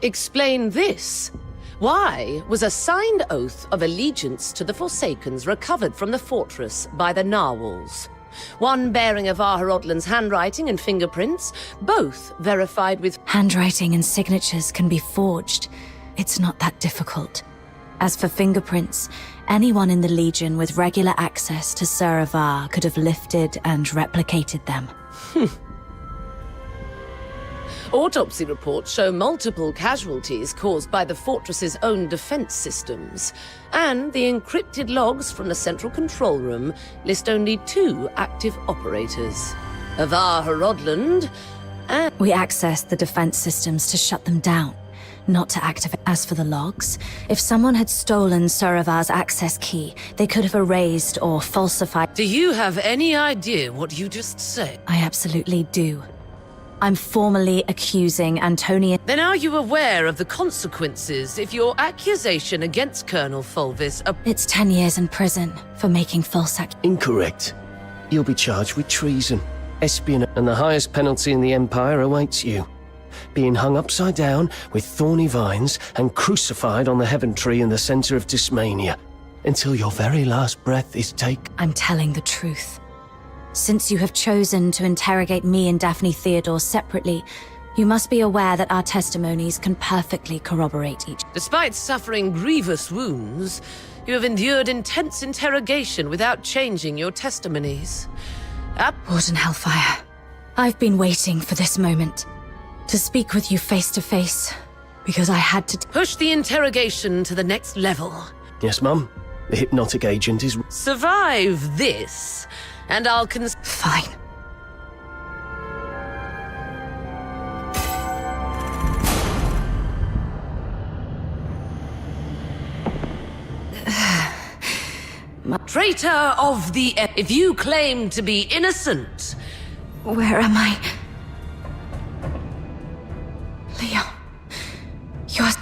S20: explain this. Why was a signed oath of allegiance to the Forsakens recovered from the fortress by the narwhals? One bearing Avar Horodland's handwriting and fingerprints, both verified with...
S4: Handwriting and signatures can be forged. It's not that difficult. As for fingerprints, anyone in the Legion with regular access to Sir Avar could have lifted and replicated them.
S20: Autopsy reports show multiple casualties caused by the fortress's own defense systems, and the encrypted logs from the central control room list only 2 active operators. Avar Horodland and...
S4: We accessed the defense systems to shut them down, not to activate. As for the logs, if someone had stolen Sir Avar's access key, they could have erased or falsified...
S20: Do you have any idea what you just said?
S4: I absolutely do. I'm formally accusing Antonia...
S20: Then are you aware of the consequences if your accusation against Colonel Fulvis...
S4: It's 10 years in prison for making false
S21: Incorrect. You'll be charged with treason, espionage, and the highest penalty in the Empire awaits you. Being hung upside down with thorny vines and crucified on the heaven tree in the center of Dismania until your very last breath is taken.
S4: I'm telling the truth. Since you have chosen to interrogate me and Daphne Theodore separately, you must be aware that our testimonies can perfectly corroborate each.
S20: Despite suffering grievous wounds, you have endured intense interrogation without changing your testimonies.
S4: Warden Hellfire, I've been waiting for this moment. To speak with you face to face, because I had to...
S20: Push the interrogation to the next level.
S21: Yes, Mum. The hypnotic agent is...
S20: Survive this, and I'll
S4: Fine.
S20: Traitor of the... If you claim to be innocent...
S4: Where am I? Leon,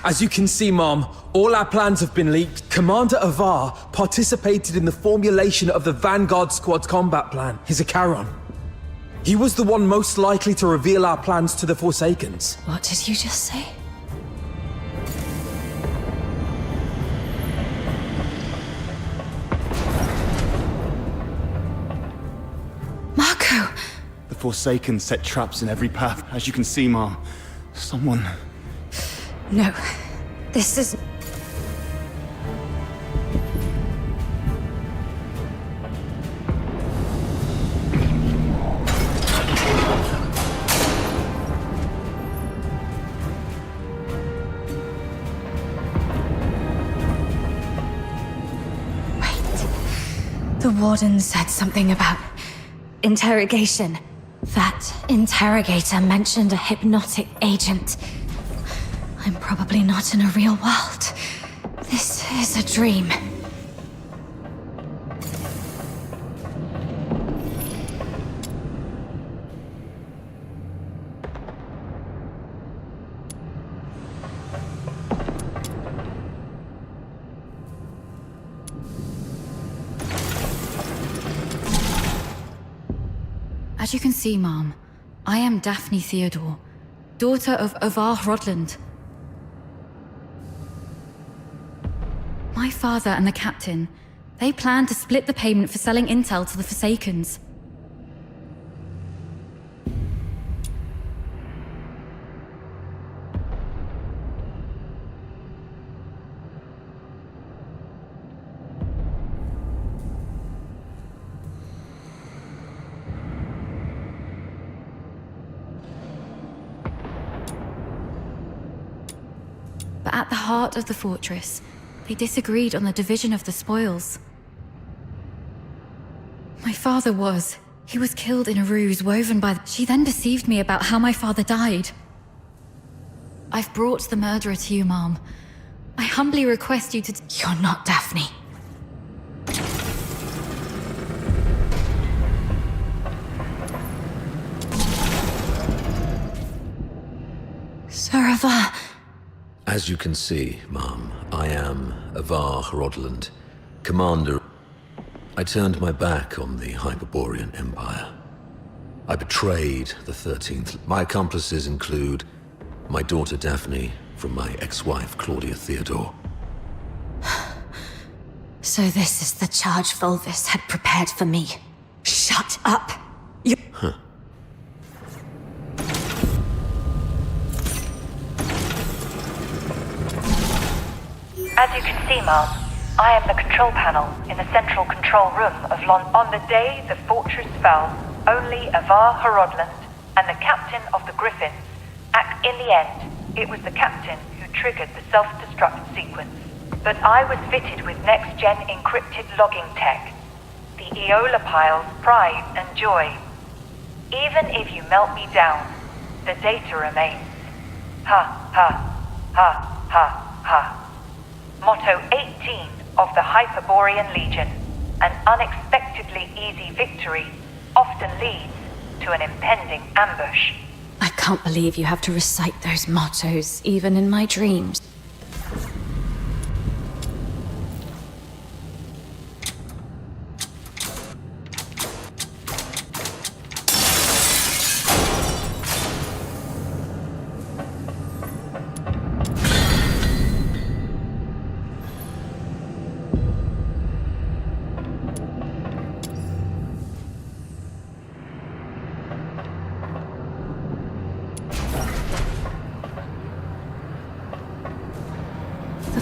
S12: As you can see, Mom, all our plans have been leaked. Commander Avar participated in the formulation of the Vanguard Squad's combat plan, his Acharon. He was the one most likely to reveal our plans to the Forsakens.
S4: What did you just say? Marco!
S6: The Forsaken set traps in every path, as you can see, Mom. Someone...
S4: No, this is... The Warden said something about interrogation. That interrogator mentioned a hypnotic agent. I'm probably not in a real world. This is a dream.
S1: As you can see, Mom, I am Daphne Theodore, daughter of Avar Horodland. My father and the captain, they planned to split the payment for selling intel to the Forsakens. But at the heart of the fortress, they disagreed on the division of the spoils. My father he was killed in a ruse woven by She then deceived me about how my father died. I've brought the murderer to you, Mom. I humbly request you to...
S4: You're not Daphne. Sir Avar.
S9: As you can see, Mom, I am Avar Hrodland, commander. I turned my back on the Hyperborean Empire. I betrayed the 13th. My accomplices include my daughter Daphne from my ex-wife Claudia Theodore.
S4: So this is the charge Volvis had prepared for me. Shut up! You...
S9: Huh.
S14: As you can see, Mom, I am the control panel in the central control room of On the day the fortress fell, only Avar Hrodland and the captain of the Griffins. In the end, it was the captain who triggered the self-destruct sequence. But I was fitted with next-gen encrypted logging tech. The Eola Pile's pride and joy. Even if you melt me down, the data remains. Ha, ha, ha, ha, ha. Motto 18 of the Hyperborean Legion. An unexpectedly easy victory often leads to an impending ambush.
S4: I can't believe you have to recite those mottos, even in my dreams.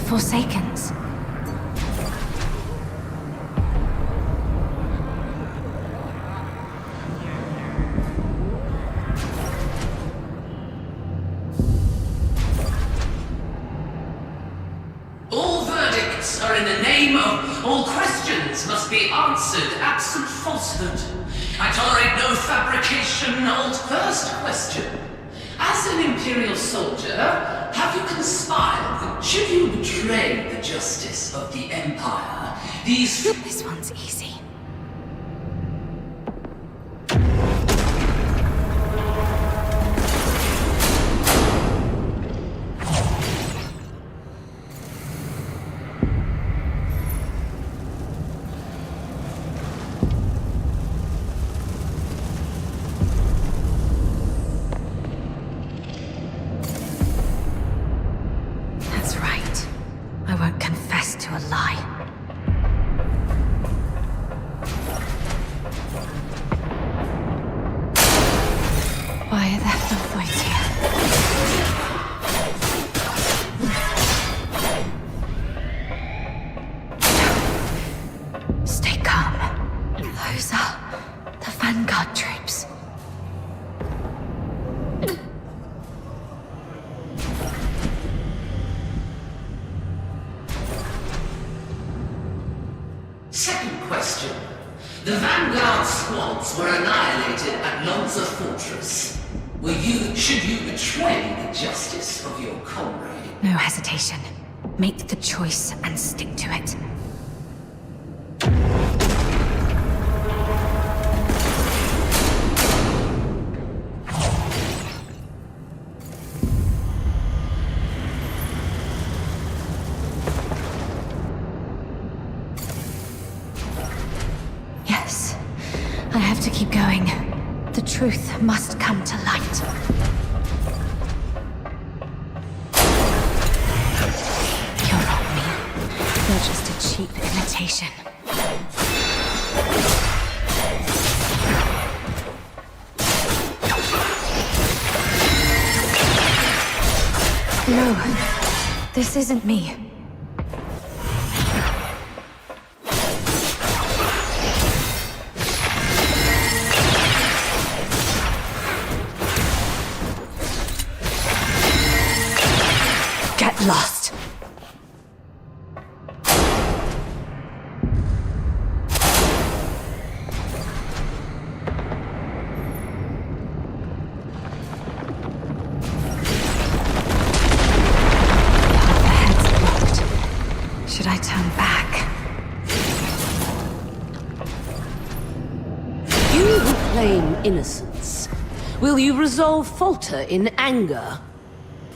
S4: Forsakens.
S20: All verdicts are in the name of... All questions must be answered absent falsehood. I tolerate no fabrication. First question. As an Imperial soldier, have you conspired that should you betray the justice of the Empire, these...
S4: This one's easy.
S20: Second question. The Vanguard squads were annihilated at Lonza Fortress. Should you betray the justice of your comrade?
S4: No hesitation. Make the choice and stick to it. I have to keep going. The truth must come to light. You're not me. You're just a cheap imitation. No, this isn't me. Lost.
S20: You who claim innocence, will you resolve falter in anger?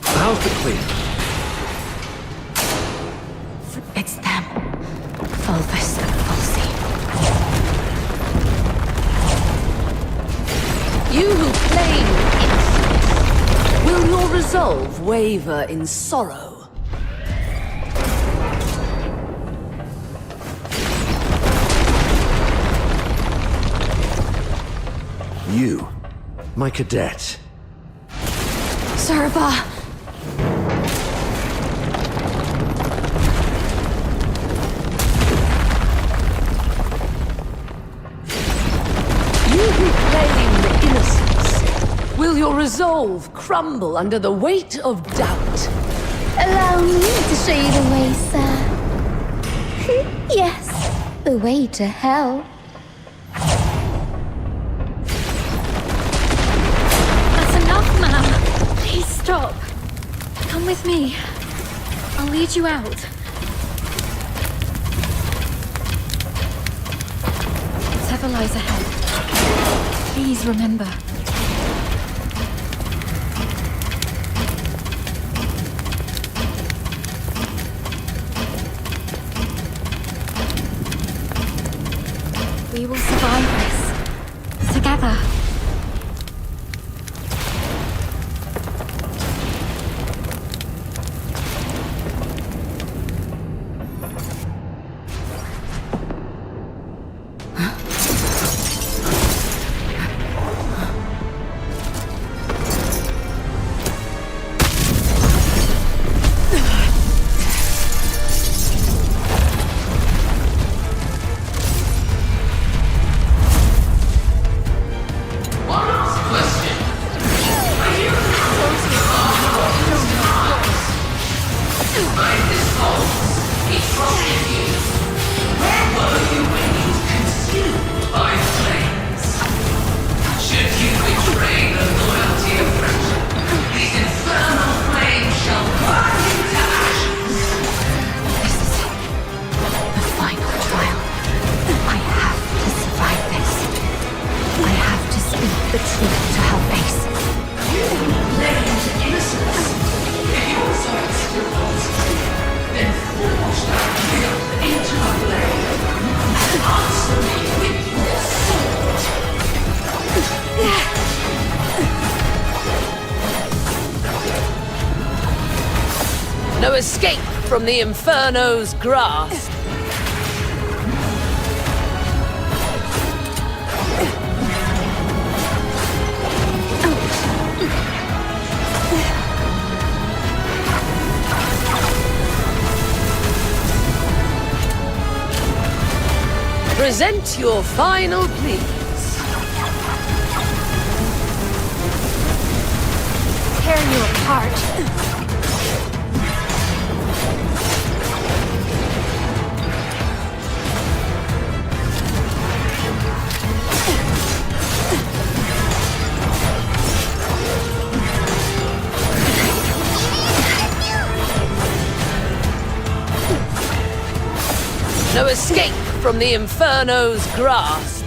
S2: How's the clean?
S1: It's them. Fulvus and Fulsi.
S20: You who claim innocence, will your resolve waver in sorrow?
S9: You, my cadet.
S7: Serva!
S20: You who claim innocence, will your resolve crumble under the weight of doubt?
S13: Allow me to show you the way, sir. Yes, the way to hell.
S1: That's enough, ma'am. Please stop. Come with me. I'll lead you out. Whatever lies ahead, please remember. We will survive this. Together.
S20: No escape from the Inferno's grasp. Present your final pleas.
S1: Tear you apart.
S20: No escape from the Inferno's grasp.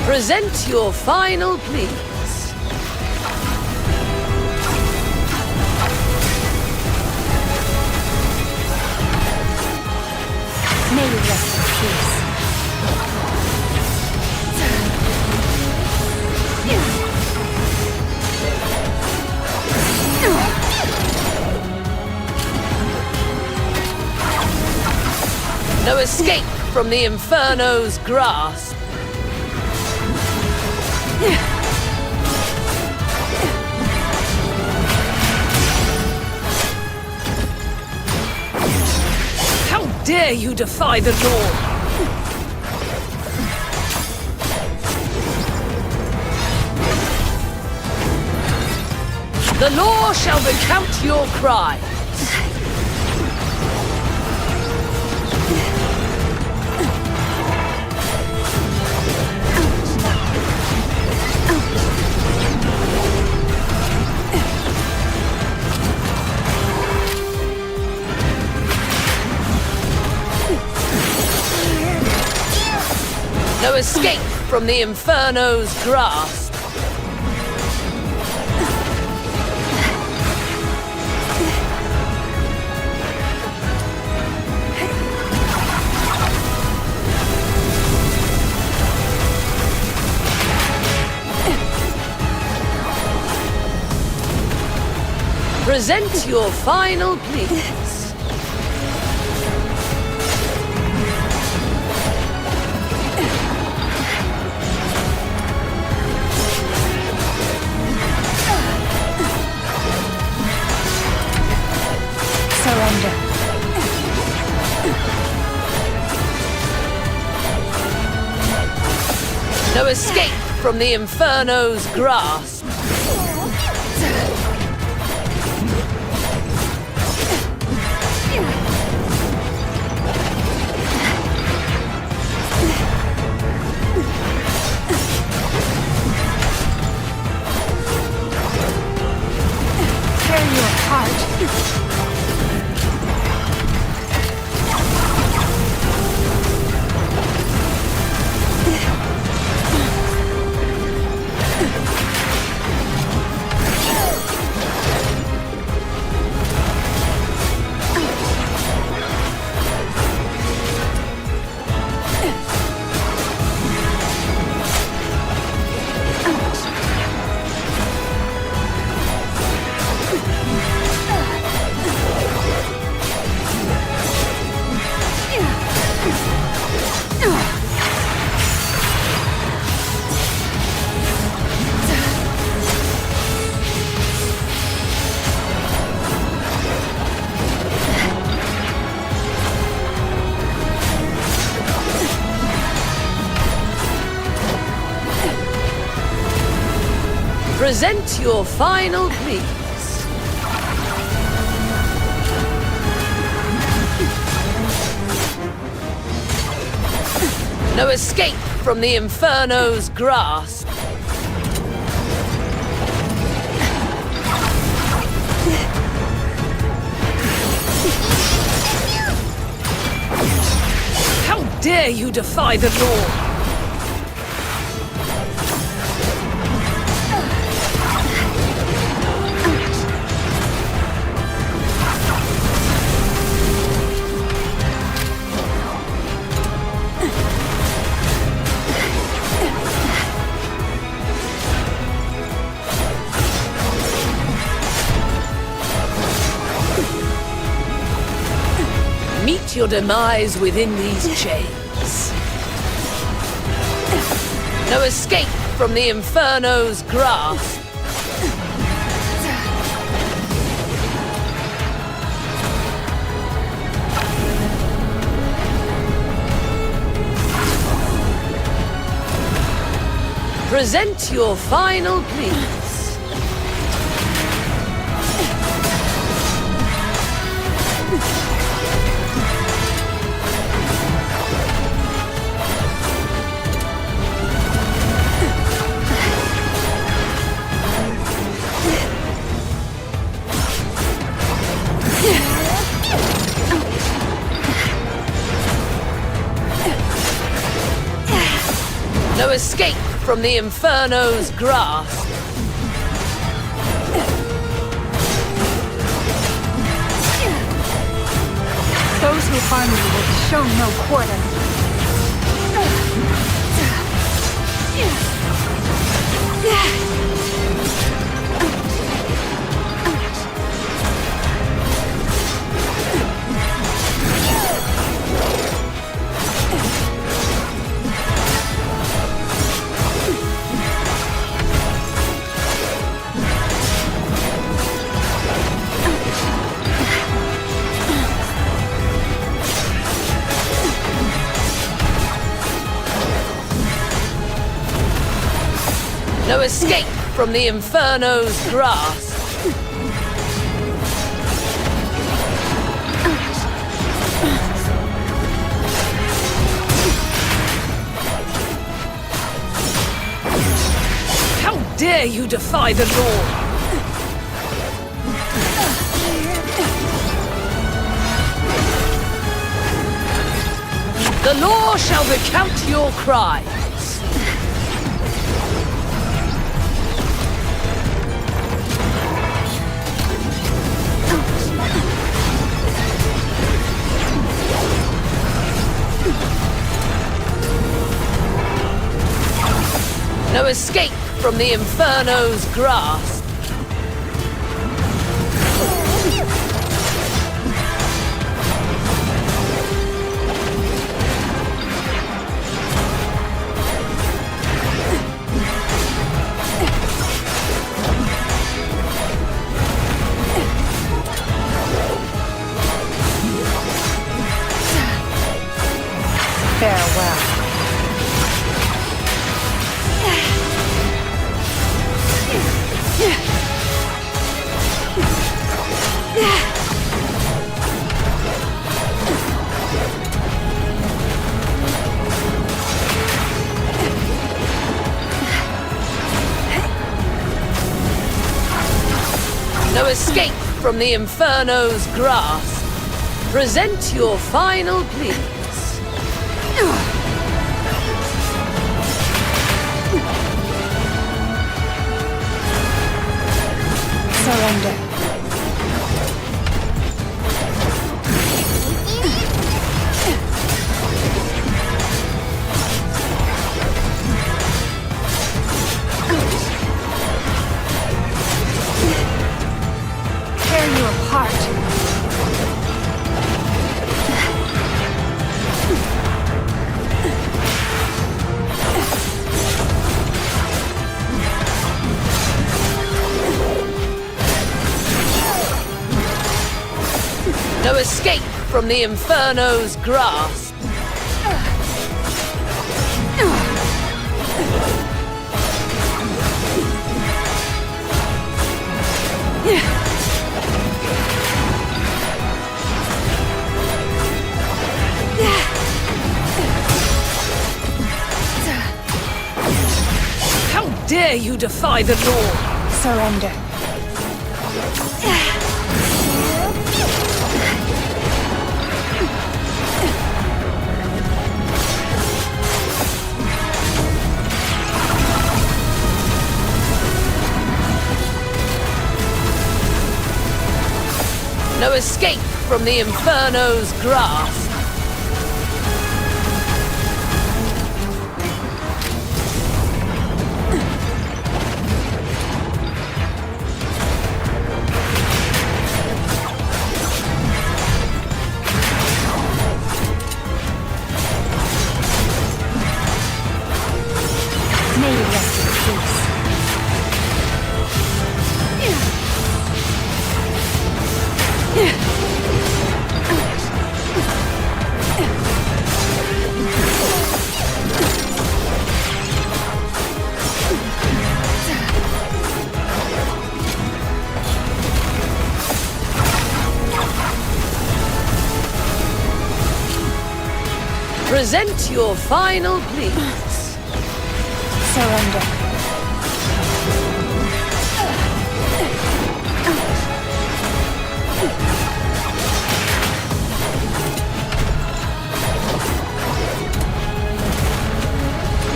S20: Present your final pleas.
S1: May you rest in peace.
S20: No escape from the Inferno's grasp. How dare you defy the law? The law shall recount your crimes. No escape from the Inferno's grasp. Present your final pleas.
S4: Surrender.
S20: No escape from the Inferno's grasp.
S18: Tear you apart.
S20: Present your final pleas. No escape from the Inferno's grasp. How dare you defy the law? Meet your demise within these chains. No escape from the Inferno's grasp. Present your final pleas. No escape from the Inferno's grasp.
S18: Those who harm you will be shown no quarter.
S20: No escape from the Inferno's grasp. How dare you defy the law? The law shall recount your crimes. No escape from the Inferno's grasp.
S18: Farewell.
S20: No escape from the Inferno's grasp. Present your final pleas.
S18: Surrender. Tear you apart.
S20: No escape from the Inferno's grasp. How dare you defy the law?
S18: Surrender.
S20: No escape from the Inferno's grasp.
S18: May you rest in peace.
S20: Present your final pleas.
S18: Surrender.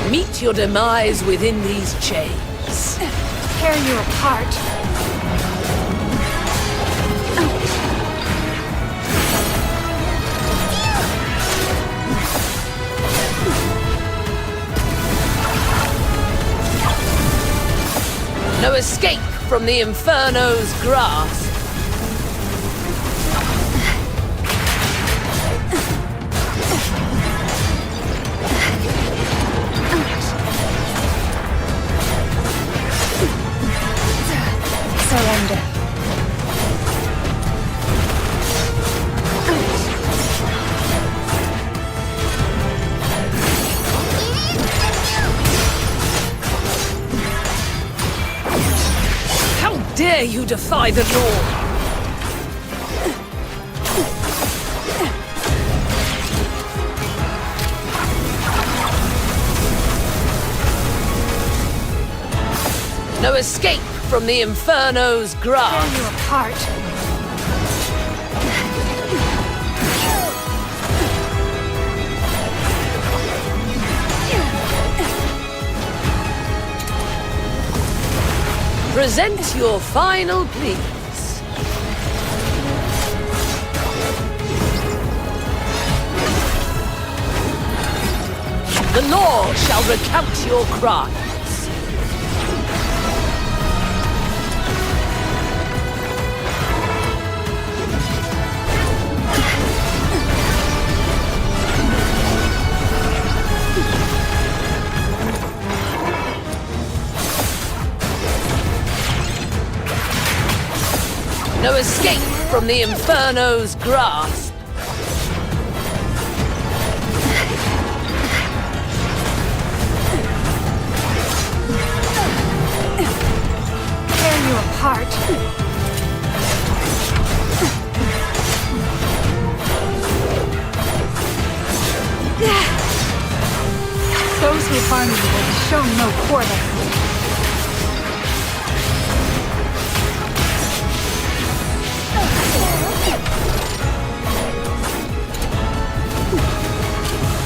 S20: Meet your demise within these chains.
S18: Tear you apart.
S20: No escape from the Inferno's grasp.
S18: Surrender.
S20: How dare you defy the law? No escape from the Inferno's grasp.
S18: Tear you apart.
S20: Present your final pleas. The law shall recount your crimes. No escape from the Inferno's grasp.
S18: Tear you apart. Those who harm you will be shown no quarter.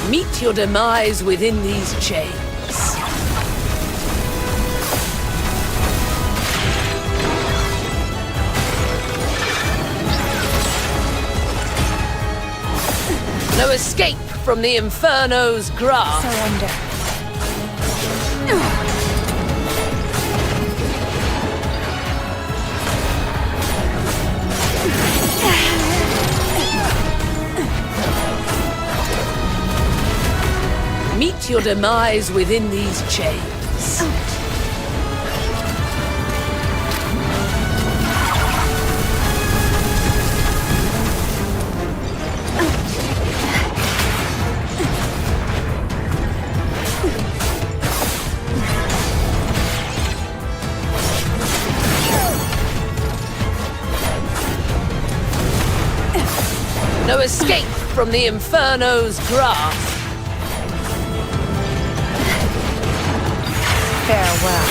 S20: Meet your demise within these chains. No escape from the Inferno's grasp.
S18: Surrender.
S20: Meet your demise within these chains. No escape from the Inferno's grasp.
S18: Farewell.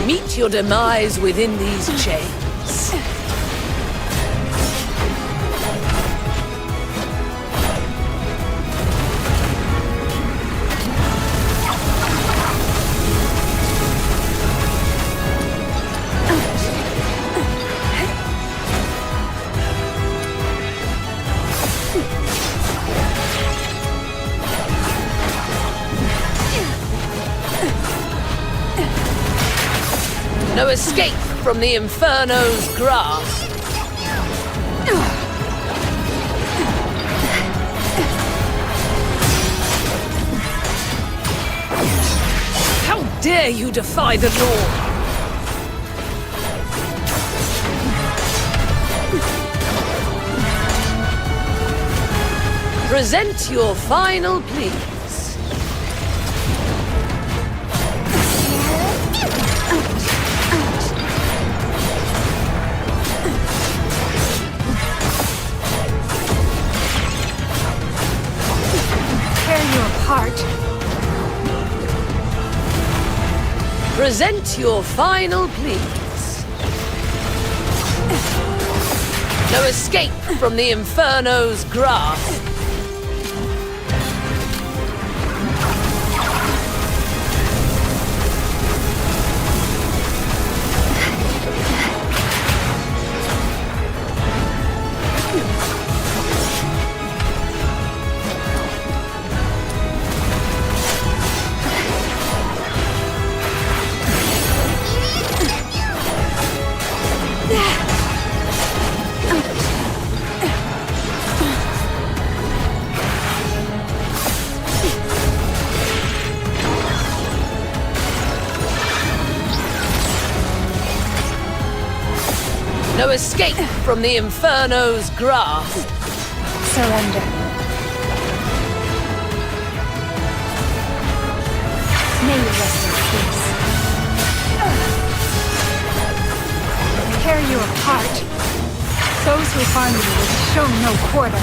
S20: Meet your demise within these chains. No escape from the Inferno's grasp. How dare you defy the law? Present your final pleas. Present your final pleas. No escape from the Inferno's grasp. No escape from the Inferno's grasp.
S18: Surrender. May you rest in peace. Tear you apart. Those who harm you will be shown no quarter.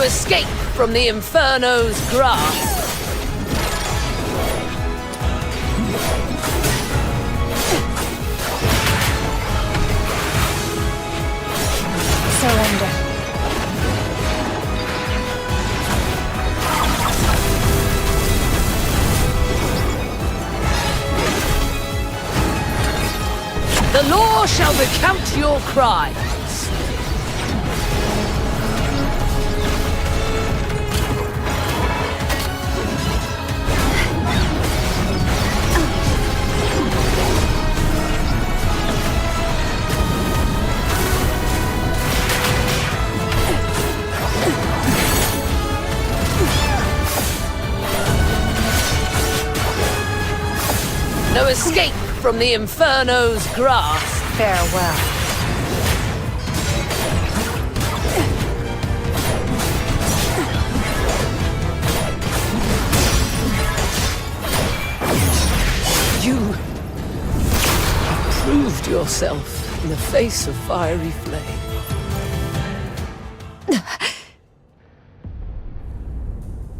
S20: escape from the Inferno's grasp.
S4: Surrender.
S20: The law shall recount your crimes. No escape from the Inferno's grasp.
S18: Farewell.
S20: You have proved yourself in the face of fiery flame.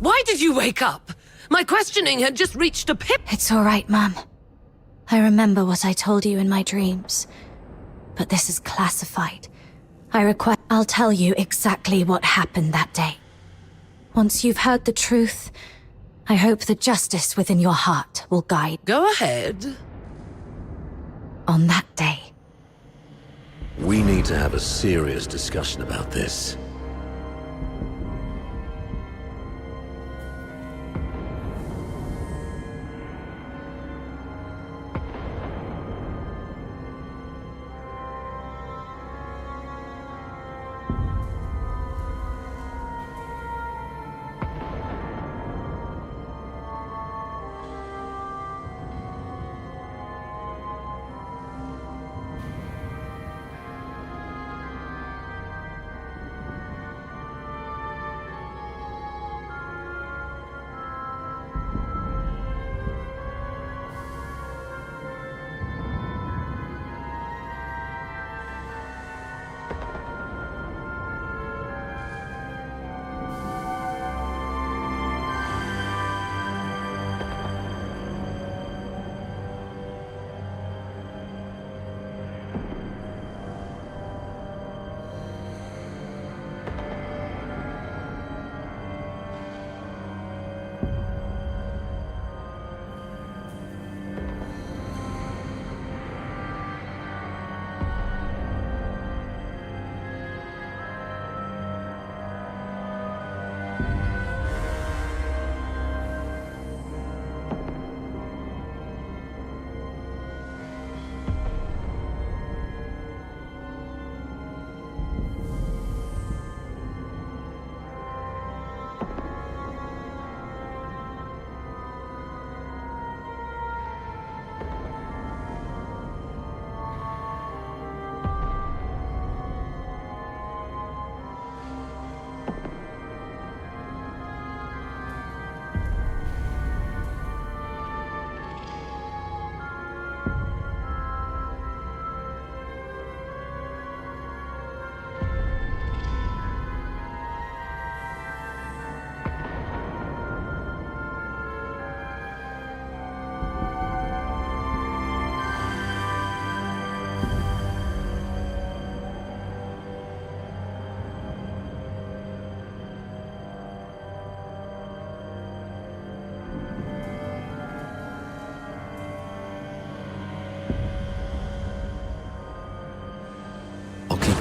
S20: Why did you wake up? My questioning had just reached a pip.
S4: It's all right, Mum. I remember what I told you in my dreams. But this is classified. I'll tell you exactly what happened that day. Once you've heard the truth, I hope the justice within your heart will guide.
S20: Go ahead.
S4: On that day.
S9: We need to have a serious discussion about this.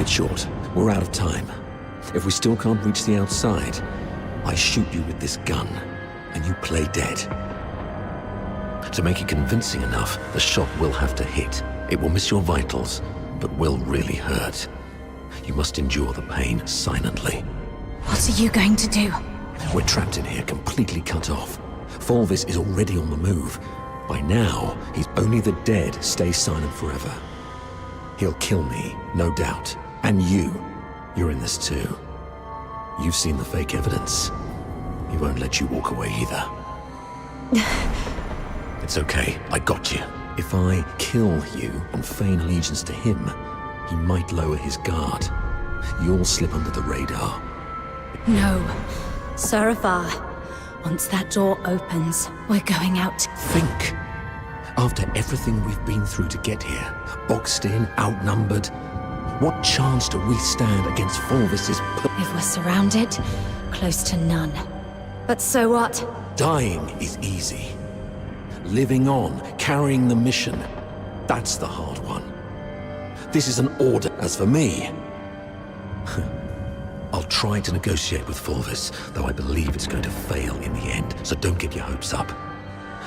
S9: Short. We're out of time. If we still can't reach the outside, I shoot you with this gun, and you play dead. To make it convincing enough, the shot will have to hit. It will miss your vitals, but will really hurt. You must endure the pain silently.
S4: What are you going to do?
S9: We're trapped in here, completely cut off. Fulvis is already on the move. By now, he's only the dead stay silent forever. He'll kill me, no doubt. And you're in this too. You've seen the fake evidence. He won't let you walk away either. It's okay, I got you. If I kill you and feign allegiance to him, he might lower his guard. You'll slip under the radar.
S4: No. Saravar. Once that door opens, we're going out.
S9: Think. After everything we've been through to get here, boxed in, outnumbered, what chance do we stand against Fulvis's
S4: If we're surrounded, close to none. But so what?
S9: Dying is easy. Living on, carrying the mission, that's the hard one. This is an order. As for me, I'll try to negotiate with Fulvis, though I believe it's going to fail in the end, so don't get your hopes up.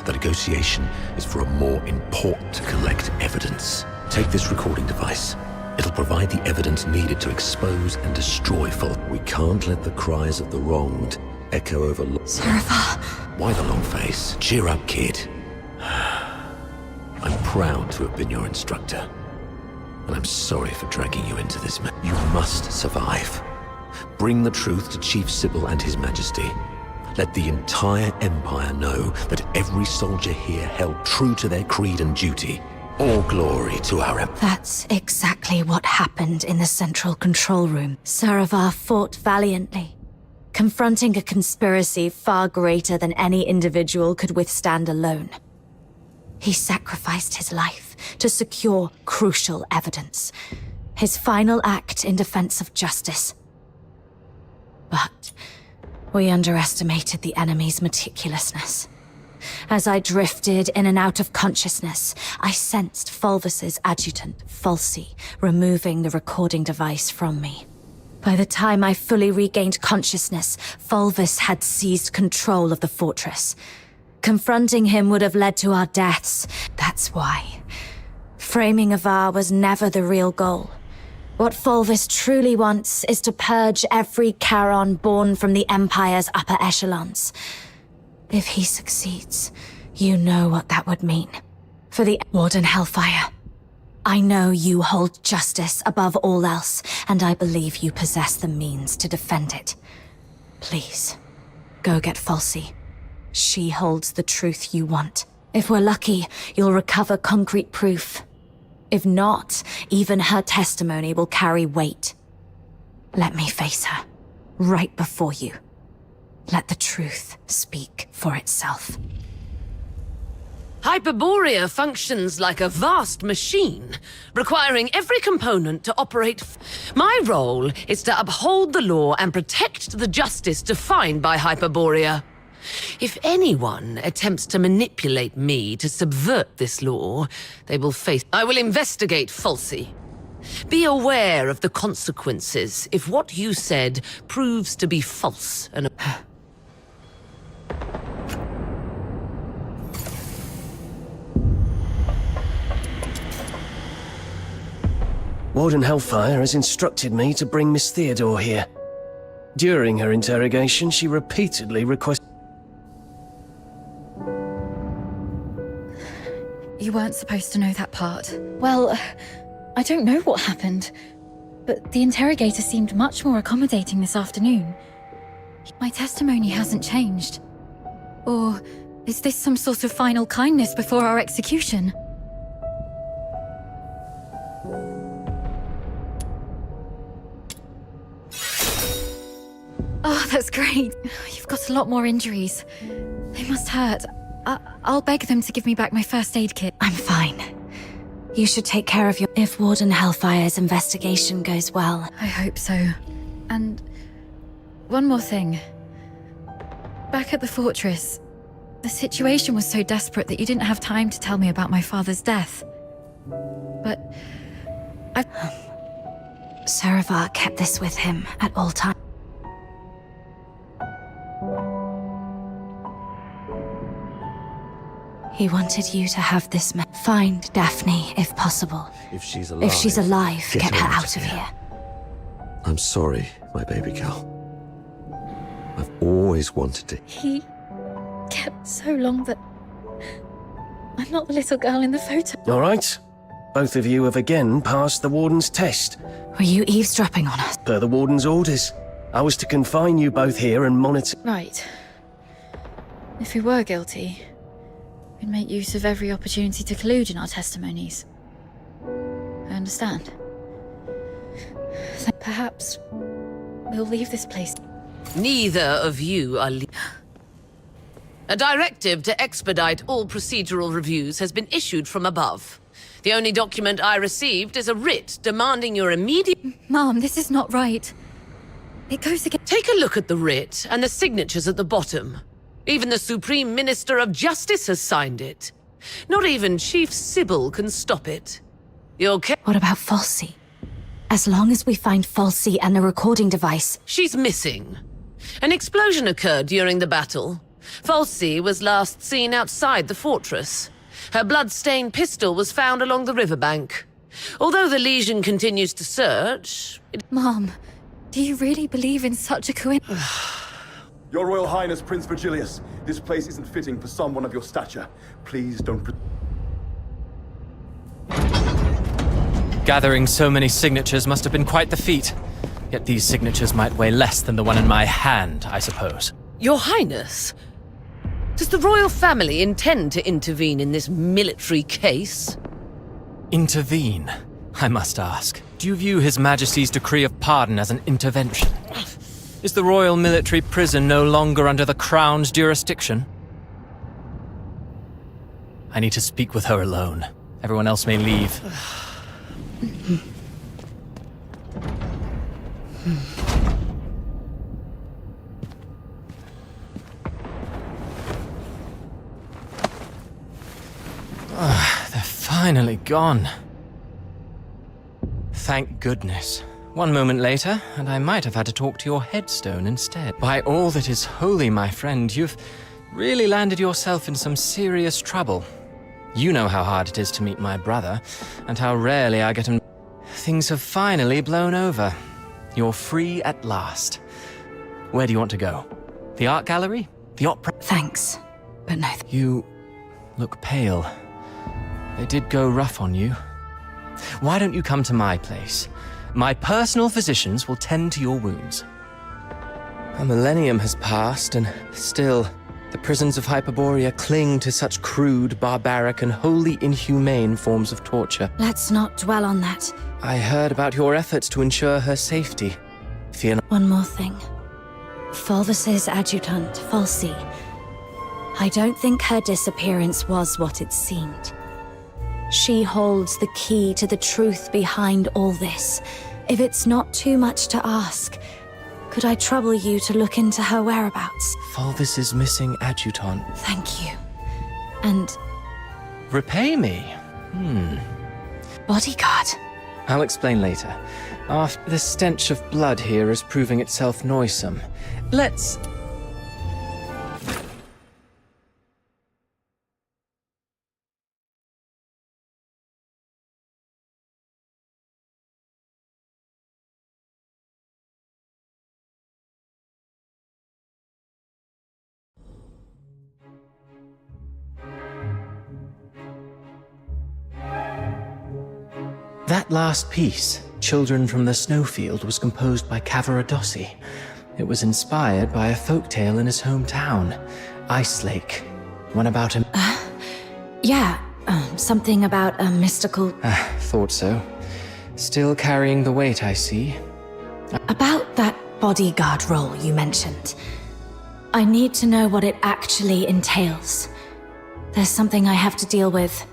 S9: The negotiation is for a more important to collect evidence. Take this recording device. It'll provide the evidence needed to expose and destroy Fulvis. We can't let the cries of the wronged echo over...
S4: Saravar!
S9: Why the long face? Cheer up, kid. I'm proud to have been your instructor. And I'm sorry for dragging you into this mess. You must survive. Bring the truth to Chief Sybil and His Majesty. Let the entire Empire know that every soldier here held true to their creed and duty. All glory to our Empire.
S4: That's exactly what happened in the central control room. Saravar fought valiantly, confronting a conspiracy far greater than any individual could withstand alone. He sacrificed his life to secure crucial evidence, his final act in defense of justice. But we underestimated the enemy's meticulousness. As I drifted in and out of consciousness, I sensed Fulvis's adjutant, Falsey, removing the recording device from me. By the time I fully regained consciousness, Fulvis had seized control of the fortress. Confronting him would have led to our deaths. That's why. Framing Avar was never the real goal. What Fulvis truly wants is to purge every Charon born from the Empire's upper echelons. If he succeeds, you know what that would mean. For the Warden Hellfire, I know you hold justice above all else, and I believe you possess the means to defend it. Please, go get Falsey. She holds the truth you want. If we're lucky, you'll recover concrete proof. If not, even her testimony will carry weight. Let me face her, right before you. Let the truth speak for itself.
S20: Hyperborea functions like a vast machine, requiring every component to operate. My role is to uphold the law and protect the justice defined by Hyperborea. If anyone attempts to manipulate me to subvert this law, they will face... I will investigate Falsey. Be aware of the consequences if what you said proves to be false and...
S21: Warden Hellfire has instructed me to bring Miss Theodore here. During her interrogation, she repeatedly requested...
S1: You weren't supposed to know that part. Well, I don't know what happened, but the interrogator seemed much more accommodating this afternoon. My testimony hasn't changed. Or is this some sort of final kindness before our execution? Oh, that's great. You've got a lot more injuries. They must hurt. I'll beg them to give me back my first aid kit.
S4: I'm fine. You should take care of your... If Warden Hellfire's investigation goes well.
S1: I hope so. And one more thing. Back at the fortress, the situation was so desperate that you didn't have time to tell me about my father's death. But
S4: Saravar kept this with him at all times. He wanted you to have this Find Daphne, if possible.
S9: If she's alive...
S4: If she's alive, get her out of here.
S9: I'm sorry, my baby girl. I've always wanted to...
S1: He kept so long that I'm not the little girl in the photo.
S21: All right. Both of you have again passed the Warden's test.
S4: Were you eavesdropping on us?
S21: Per the Warden's orders. I was to confine you both here and monitor...
S1: Right. If we were guilty, we'd make use of every opportunity to collude in our testimonies. I understand. Perhaps we'll leave this place.
S20: Neither of you are A directive to expedite all procedural reviews has been issued from above. The only document I received is a writ demanding your immediate...
S1: Mom, this is not right. It goes against...
S20: Take a look at the writ and the signatures at the bottom. Even the Supreme Minister of Justice has signed it. Not even Chief Sybil can stop it.
S4: What about Falsey? As long as we find Falsey and the recording device...
S20: She's missing. An explosion occurred during the battle. Falsey was last seen outside the fortress. Her blood-stained pistol was found along the riverbank. Although the Legion continues to search...
S1: Mom, do you really believe in such a coincidence?
S8: Your Royal Highness, Prince Virgilius, this place isn't fitting for someone of your stature. Please don't...
S22: Gathering so many signatures must have been quite the feat. Yet these signatures might weigh less than the one in my hand, I suppose.
S20: Your Highness, does the royal family intend to intervene in this military case?
S22: Intervene, I must ask. Do you view His Majesty's decree of pardon as an intervention? Is the royal military prison no longer under the Crown's jurisdiction? I need to speak with her alone. Everyone else may leave. They're finally gone. Thank goodness. One moment later, and I might have had to talk to your headstone instead. By all that is holy, my friend, you've really landed yourself in some serious trouble. You know how hard it is to meet my brother, and how rarely I get him. Things have finally blown over. You're free at last. Where do you want to go? The art gallery? The opera?
S4: Thanks, but no.
S22: You look pale. They did go rough on you. Why don't you come to my place? My personal physicians will tend to your wounds. A millennium has passed, and still, the prisons of Hyperborea cling to such crude, barbaric, and wholly inhumane forms of torture.
S4: Let's not dwell on that.
S22: I heard about your efforts to ensure her safety. Fear not.
S4: One more thing. Fulvis's adjutant, Falsey. I don't think her disappearance was what it seemed. She holds the key to the truth behind all this. If it's not too much to ask, could I trouble you to look into her whereabouts?
S22: Fulvis's missing adjutant.
S4: Thank you. And...
S22: repay me?
S4: bodyguard.
S22: I'll explain later. After the stench of blood here is proving itself noisome. Let's... That last piece, Children from the Snowfield, was composed by Cavaradossi. It was inspired by a folktale in his hometown, Ice Lake. One about him.
S4: Yeah, something about a mystical...
S22: Thought so. Still carrying the weight, I see.
S4: About that bodyguard role you mentioned. I need to know what it actually entails. There's something I have to deal with.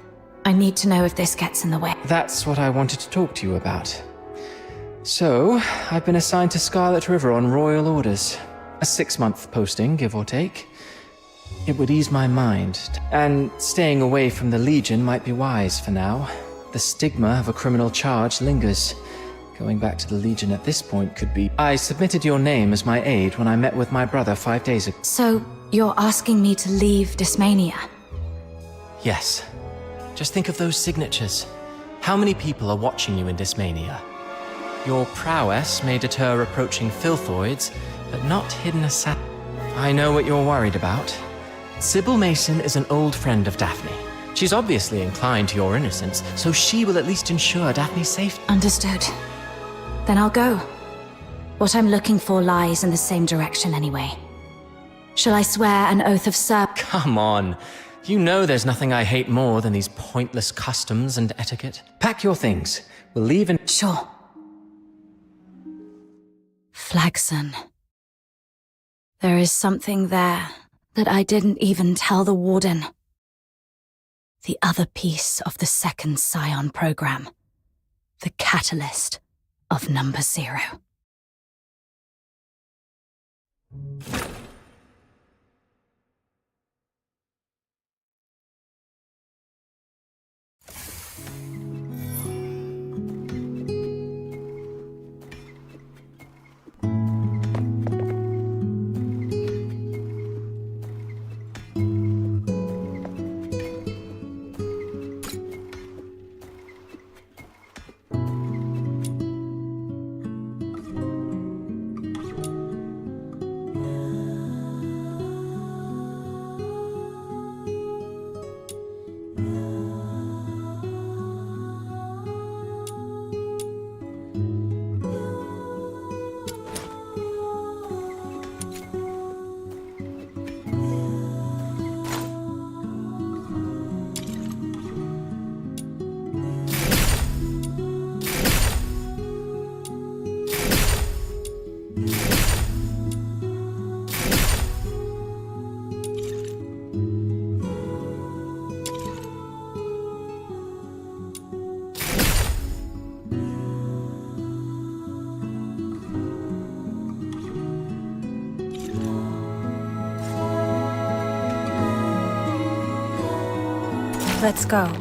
S4: I need to know if this gets in the way.
S22: That's what I wanted to talk to you about. So, I've been assigned to Scarlet River on royal orders. A 6-month posting, give or take. It would ease my mind, and staying away from the Legion might be wise for now. The stigma of a criminal charge lingers. Going back to the Legion at this point could be... I submitted your name as my aide when I met with my brother 5 days ago.
S4: So, you're asking me to leave Dysmania?
S22: Yes. Just think of those signatures. How many people are watching you in Dysmania? Your prowess may deter approaching filthoids, but not hidden assassin. I know what you're worried about. Sybil Mason is an old friend of Daphne. She's obviously inclined to your innocence, so she will at least ensure Daphne's safety.
S4: Understood. Then I'll go. What I'm looking for lies in the same direction anyway. Shall I swear an oath of
S22: Come on. You know there's nothing I hate more than these pointless customs and etiquette. Pack your things. We'll leave in...
S4: Sure. Flagson. There is something there that I didn't even tell the Warden. The other piece of the second Scion program. The catalyst of Number Zero. Let's go.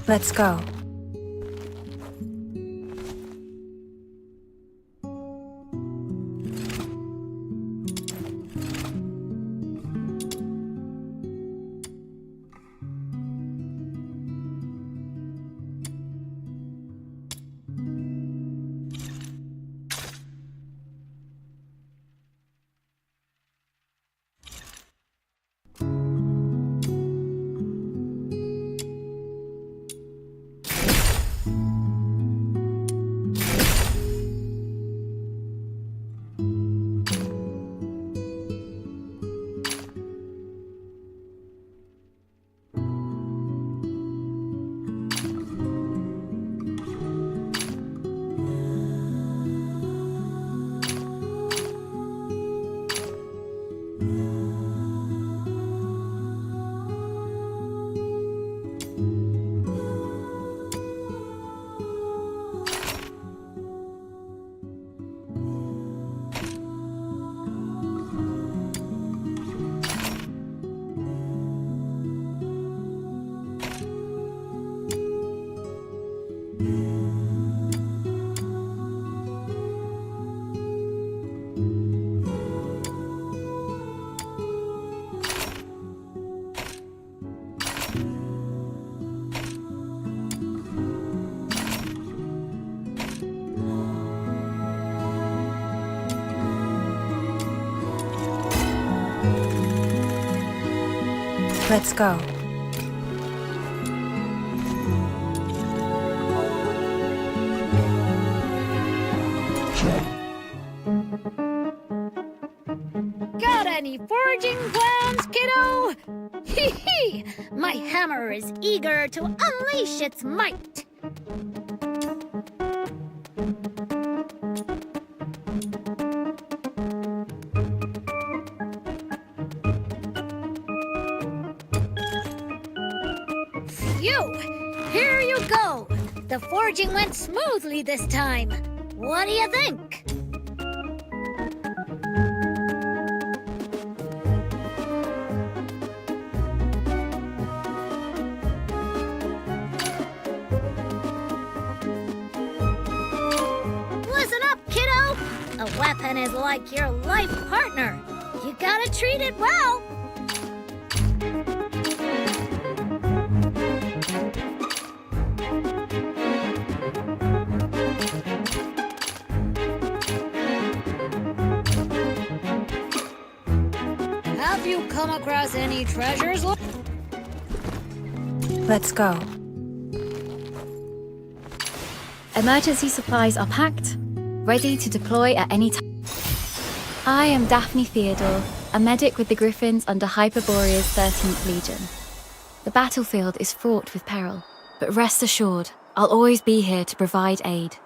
S4: Let's go. Let's go.
S10: Got any foraging plans, kiddo? Hee hee! My hammer is eager to unleash its might. Phew! Here you go! The foraging went smoothly this time. What do you think? Listen up, kiddo! A weapon is like your life partner. You gotta treat it well. Have you come across any treasures?
S4: Let's go.
S1: Emergency supplies are packed, ready to deploy at any time. I am Daphne Theodore, a medic with the Griffins under Hyperborea's 13th Legion. The battlefield is fraught with peril, but rest assured, I'll always be here to provide aid.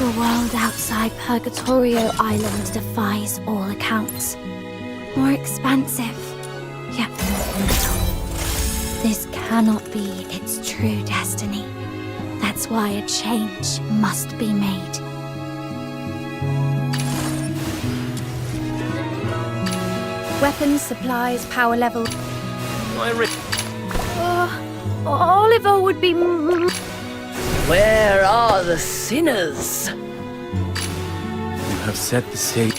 S13: The world outside Purgatorio Island defies all accounts. More expansive, yet more brutal. This cannot be its true destiny. That's why a change must be made.
S4: Weapons, supplies, power level.
S13: Oliver would be...
S20: Where are the sinners?
S12: You have set the stage.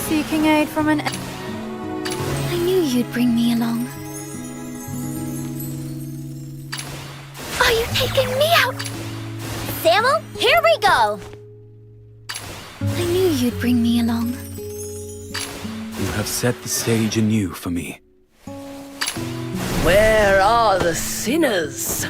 S1: Seeking aid from an...
S13: I knew you'd bring me along. Are you taking me out?
S10: Samuel, here we go.
S13: I knew you'd bring me along.
S12: You have set the stage anew for me.
S20: Where are the sinners?